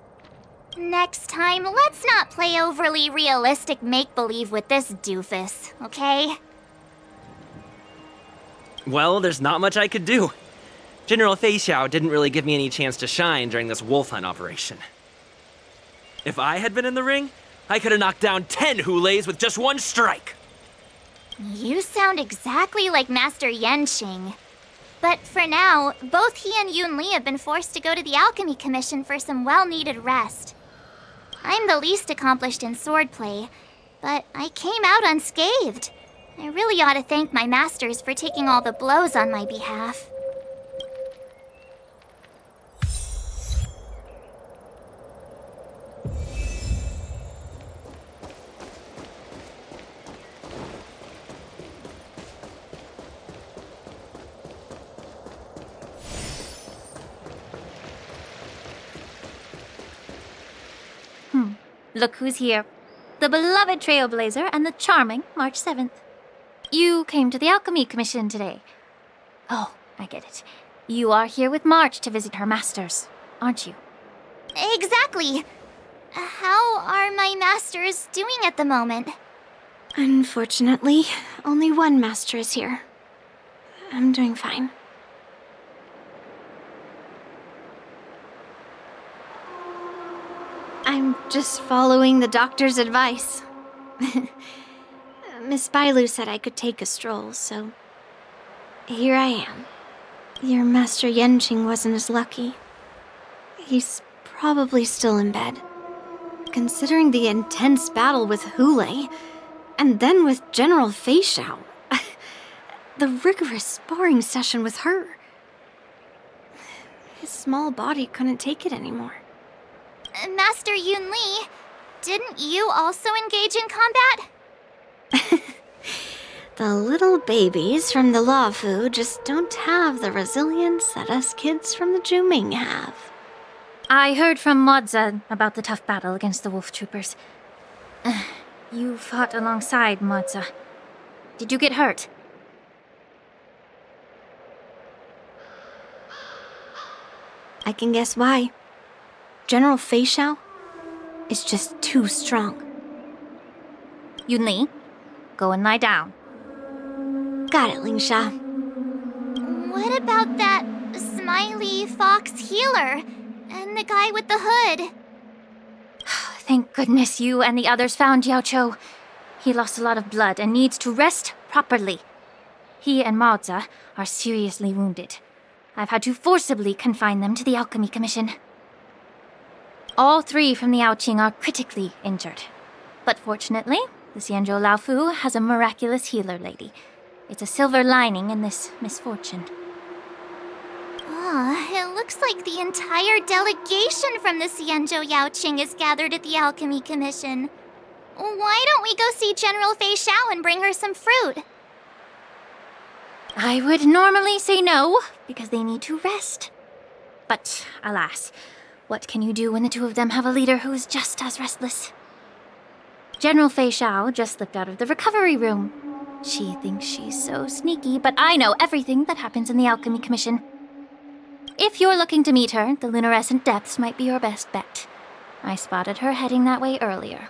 Next time, let's not play overly realistic make-believe with this doofus, okay? Well, there's not much I could do. General Fei Xiao didn't really give me any chance to shine during this wolf hunt operation. If I had been in the ring, I could have knocked down 10 Hulays with just one strike. You sound exactly like Master Yenqing. But for now, both he and Yun Li have been forced to go to the Alchemy Commission for some well-needed rest. I'm the least accomplished in swordplay, but I came out unscathed. I really ought to thank my masters for taking all the blows on my behalf. Look who's here. The beloved Trailblazer and the charming March 7th. You came to the Alchemy Commission today. Oh, I get it. You are here with March to visit her masters, aren't you? Exactly. How are my masters doing at the moment? Unfortunately, only one master is here. I'm doing fine. I'm just following the doctor's advice. Miss Bailu said I could take a stroll, so here I am. Your Master Yenqing wasn't as lucky. He's probably still in bed. Considering the intense battle with Hulei, and then with General Fei Xiao, the rigorous sparring session with her. His small body couldn't take it anymore. Master Yun Li, didn't you also engage in combat? The little babies from the Luofu just don't have the resilience that us kids from the Zhuming have. I heard from Modza about the tough battle against the wolf troopers. You fought alongside Modza. Did you get hurt? I can guess why. General Fei Xiao is just too strong. Yun Li, go and lie down. Got it, Lingsha. What about that smiley fox healer and the guy with the hood? Thank goodness you and the others found Yao Cho. He lost a lot of blood and needs to rest properly. He and Maoza are seriously wounded. I've had to forcibly confine them to the Alchemy Commission. All 3 from the Yaoqing are critically injured. But fortunately, the Xianzhou Laofu has a miraculous healer lady. It's a silver lining in this misfortune. It looks like the entire delegation from the Xianzhou Yaoqing is gathered at the Alchemy Commission. Why don't we go see General Fei Xiao and bring her some fruit? I would normally say no, because they need to rest. But alas, what can you do when the 2 of them have a leader who is just as restless? General Fei Xiao just slipped out of the recovery room. She thinks she's so sneaky, but I know everything that happens in the Alchemy Commission. If you're looking to meet her, the luminescent depths might be your best bet. I spotted her heading that way earlier.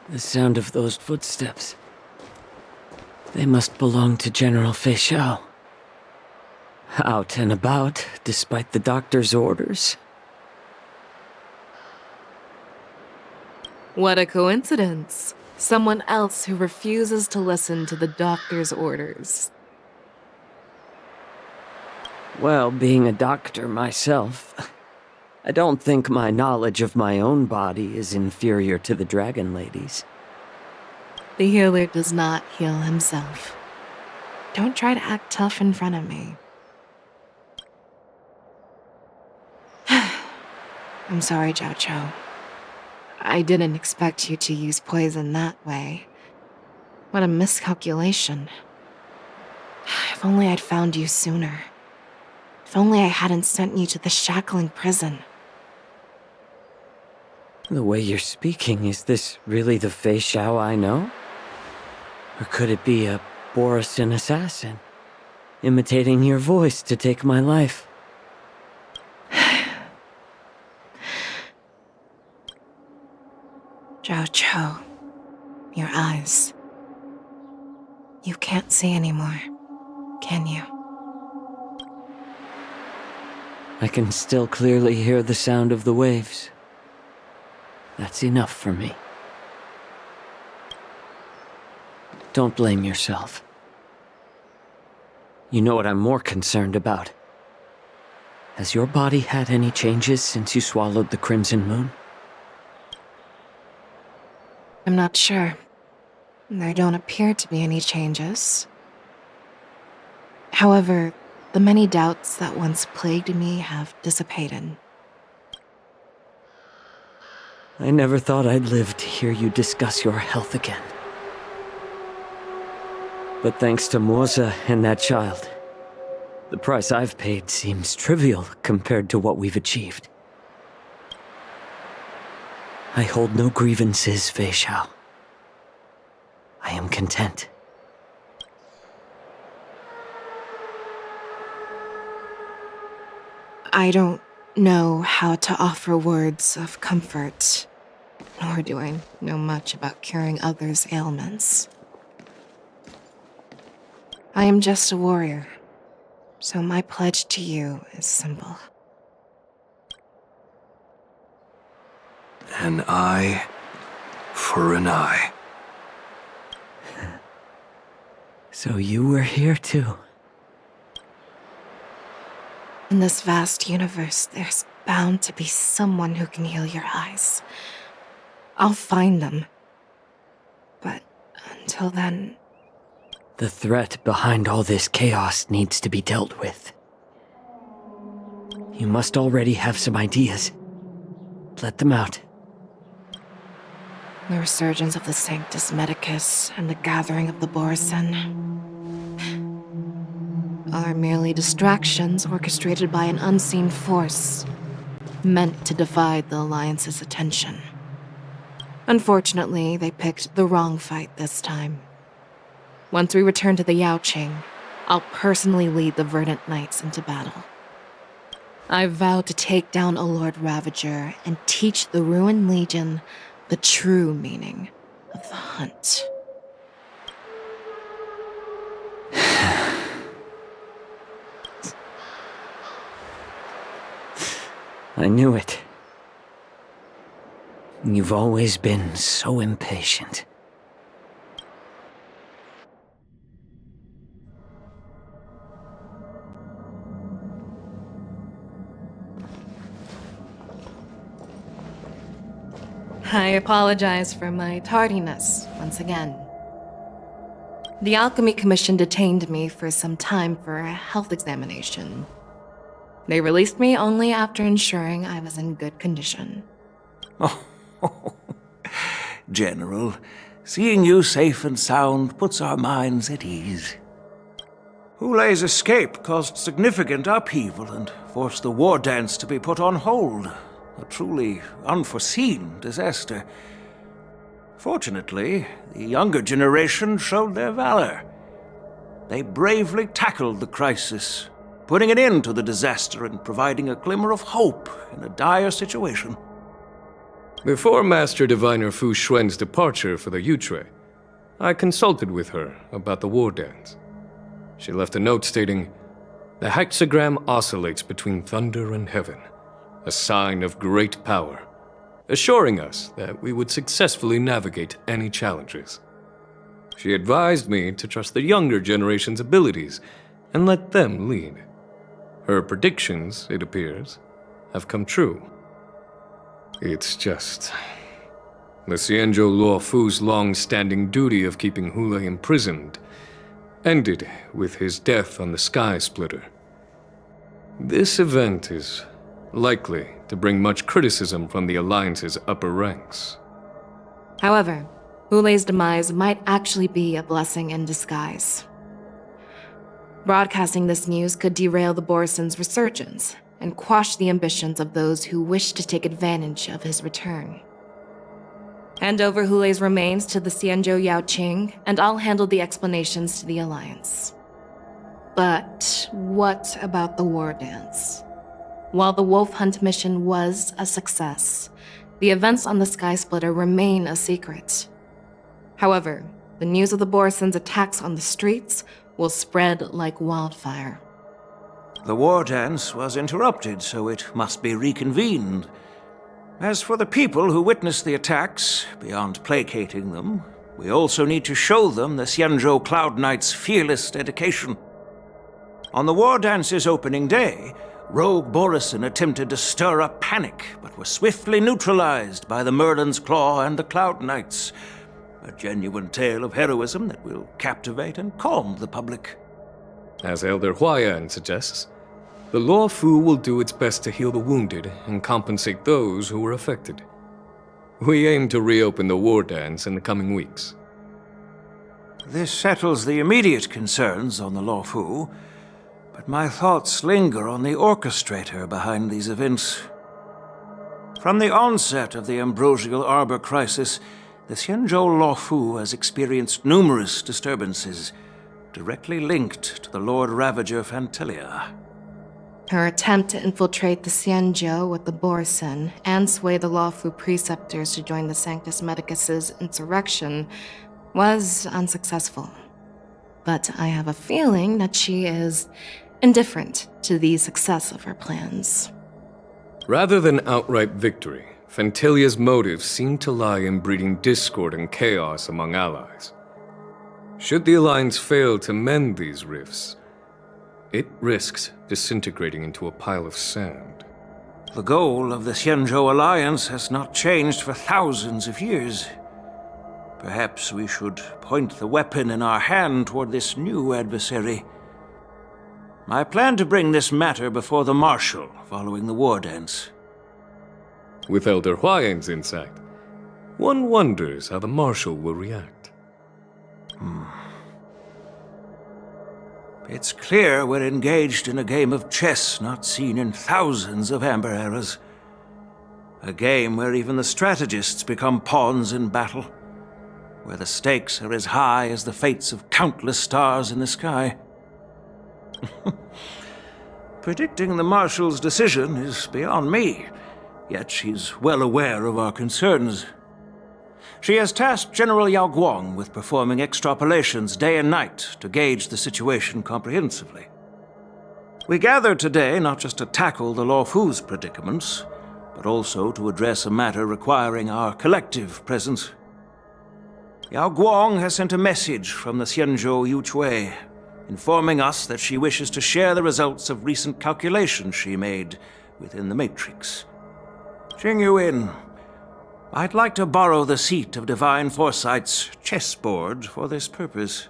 The sound of those footsteps. They must belong to General Fei Xiao. Out and about, despite the doctor's orders. What a coincidence. Someone else who refuses to listen to the doctor's orders. Well, being a doctor myself, I don't think my knowledge of my own body is inferior to the Dragon Lady's. The healer does not heal himself. Don't try to act tough in front of me. I'm sorry, Zhao Cho. I didn't expect you to use poison that way. What a miscalculation. If only I'd found you sooner. If only I hadn't sent you to the shackling prison. The way you're speaking, is this really the Fei Xiao I know? Or could it be a Borisin assassin, imitating your voice to take my life? Zhao Cho, your eyes. You can't see anymore. can you? I can still clearly hear the sound of the waves. That's enough for me. Don't blame yourself. You know what I'm more concerned about? Has your body had any changes since you swallowed the Crimson Moon? I'm not sure. There don't appear to be any changes. However, the many doubts that once plagued me have dissipated. I never thought I'd live to hear you discuss your health again. But thanks to Morza and that child, the price I've paid seems trivial compared to what we've achieved. I hold no grievances, Fei Xiao. I am content. I don't know how to offer words of comfort, nor do I know much about curing others' ailments. I am just a warrior, so my pledge to you is simple. An eye for an eye. So you were here too. In this vast universe, there's bound to be someone who can heal your eyes. I'll find them. But until then... The threat behind all this chaos needs to be dealt with. You must already have some ideas. Let them out. The resurgence of the Sanctus Medicus and the gathering of the Borisin are merely distractions orchestrated by an unseen force, meant to divide the Alliance's attention. Unfortunately, they picked the wrong fight this time. Once we return to the Yaoqing, I'll personally lead the Verdant Knights into battle. I vow to take down a Lord Ravager and teach the Ruined Legion the true meaning of the hunt. I knew it. You've always been so impatient. I apologize for my tardiness once again. The Alchemy Commission detained me for some time for a health examination. They released me only after ensuring I was in good condition. Oh, General, seeing you safe and sound puts our minds at ease. Hulei's escape caused significant upheaval and forced the war dance to be put on hold. A truly unforeseen disaster. Fortunately, the younger generation showed their valor. They bravely tackled the crisis, putting an end to the disaster and providing a glimmer of hope in a dire situation. Before Master Diviner Fu Xuan's departure for the Yutre, I consulted with her about the war dance. She left a note stating, "The hexagram oscillates between thunder and heaven, a sign of great power, assuring us that we would successfully navigate any challenges." She advised me to trust the younger generation's abilities and let them lead. Her predictions, it appears, have come true. It's just... the Xianzhou Luo Fu's long-standing duty of keeping Hulei imprisoned ended with his death on the Sky Splitter. This event is likely to bring much criticism from the Alliance's upper ranks. However, Hulei's demise might actually be a blessing in disguise. Broadcasting this news could derail the Borisin's resurgence and quash the ambitions of those who wish to take advantage of his return. Hand over Hulei's remains to the Xianzhou Yaoqing, and I'll handle the explanations to the Alliance. But what about the war dance? While the Wolf Hunt mission was a success, the events on the Sky Splitter remain a secret. However, the news of the Borisin's attacks on the streets will spread like wildfire. The war dance was interrupted, so it must be reconvened. As for the people who witnessed the attacks, beyond placating them, we also need to show them the Xianzhou Cloud Knight's fearless dedication. On the war dance's opening day, rogue Borison attempted to stir up panic, but was swiftly neutralized by the Merlin's Claw and the Cloud Knights. A genuine tale of heroism that will captivate and calm the public. As Elder Huayan suggests, the Law Fu will do its best to heal the wounded and compensate those who were affected. We aim to reopen the war dance in the coming weeks. This settles the immediate concerns on the Law Fu, but my thoughts linger on the orchestrator behind these events. From the onset of the Ambrosial Arbor crisis, the Xianzhou Law Fu has experienced numerous disturbances, directly linked to the Lord Ravager Fantelia. Her attempt to infiltrate the Xianzhou with the Borison and sway the Lawfu preceptors to join the Sanctus Medicus's insurrection was unsuccessful. But I have a feeling that she is indifferent to the success of her plans. Rather than outright victory, Fantelia's motives seem to lie in breeding discord and chaos among allies. Should the Alliance fail to mend these rifts, it risks disintegrating into a pile of sand. The goal of the Xianzhou Alliance has not changed for thousands of years. Perhaps we should point the weapon in our hand toward this new adversary. I plan to bring this matter before the Marshal following the war dance. With Elder Huayan's insight, one wonders how the Marshal will react. It's clear we're engaged in a game of chess not seen in thousands of Amber eras. A game where even the strategists become pawns in battle, where the stakes are as high as the fates of countless stars in the sky. Predicting the Marshal's decision is beyond me, yet she's well aware of our concerns. She has tasked General Yao Guang with performing extrapolations day and night to gauge the situation comprehensively. We gathered today not just to tackle the Law Fu's predicaments, but also to address a matter requiring our collective presence. Yao Guang has sent a message from the Xianzhou Yuchui, informing us that she wishes to share the results of recent calculations she made within the Matrix. Jing Yuin, I'd like to borrow the seat of Divine Foresight's chessboard for this purpose.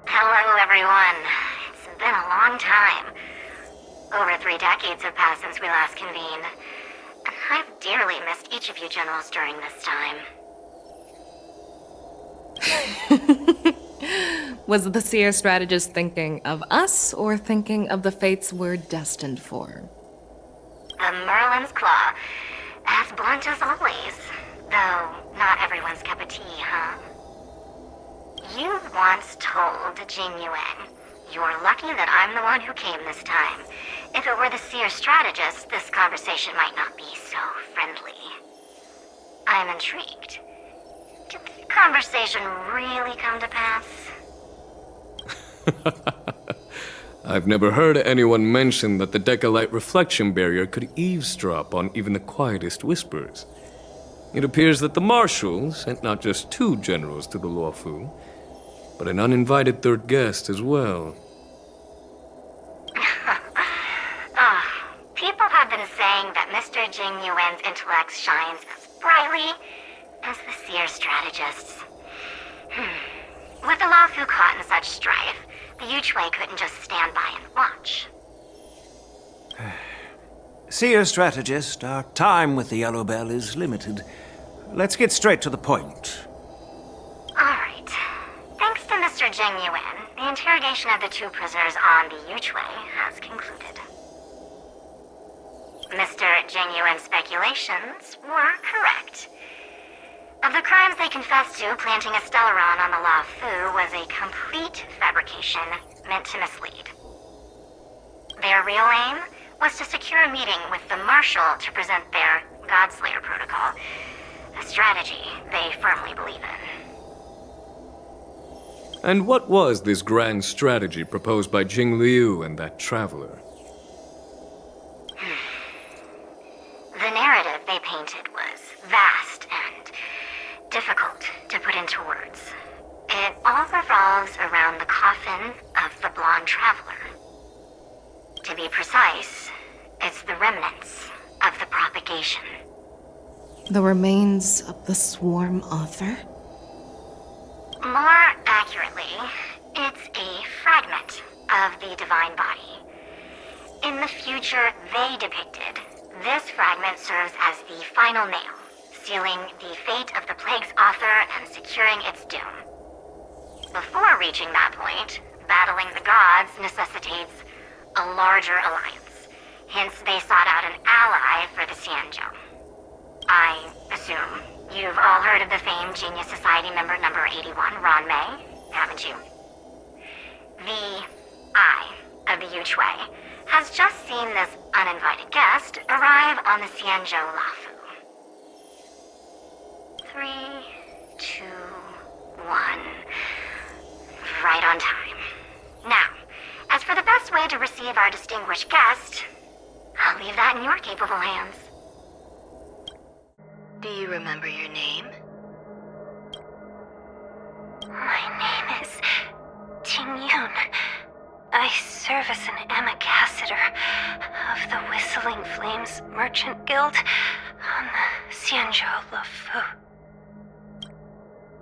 Hello, everyone. It's been a long time. Over 3 decades have passed since we last convened. And I've dearly missed each of you generals during this time. Was the seer strategist thinking of us or thinking of the fates we're destined for? The Merlin's Claw. As blunt as always. Though not everyone's cup of tea, huh? You once told Jing Yuan, "You're lucky that I'm the one who came this time. If it were the seer strategist, this conversation might not be so friendly." I'm intrigued. Did the conversation really come to pass? I've never heard anyone mention that the Decalite reflection barrier could eavesdrop on even the quietest whispers. It appears that the Marshal sent not just 2 generals to the Law Fu, but an uninvited 3rd guest as well. People have been saying that Mr. Jing Yuan's intellect shines as brightly as the seer strategist's. With the Law Fu caught in such strife, the Yuchui couldn't just stand by and watch. Seer strategist, our time with the Yellow Bell is limited. Let's get straight to the point. Alright. Thanks to Mr. Jing Yuan, the interrogation of the 2 prisoners on the Yuchui has concluded. Mr. Jing Yuan's speculations were correct. Of the crimes they confessed to, planting a Stellaron on the Law Fu was a complete fabrication meant to mislead. Their real aim was to secure a meeting with the Marshal to present their Godslayer protocol, a strategy they firmly believe in. And what was this grand strategy proposed by Jing Liu and that traveler? The narrative they painted was vast and difficult to put into words. It all revolves around the coffin of the blonde traveler. To be precise, it's the remnants of the propagation. The remains of the swarm author? More accurately, it's a fragment of the divine body. In the future they depicted, this fragment serves as the final nail, sealing the fate of the plague's author and securing its doom. Before reaching that point, battling the gods necessitates a larger alliance. Hence, they sought out an ally for the Xianzhou. I assume you've all heard of the famed Genius Society member number 81, Ron Mei, haven't you? The Eye of the Yuchui has just seen this uninvited guest arrive on the Xianzhou Lafu. 3, 2, 1. Right on time. Now, as for the best way to receive our distinguished guest, I'll leave that in your capable hands. Do you remember your name? My name is Tingyun. I serve as an ambassador of the Whistling Flames Merchant Guild on the Xianzhou Lafu.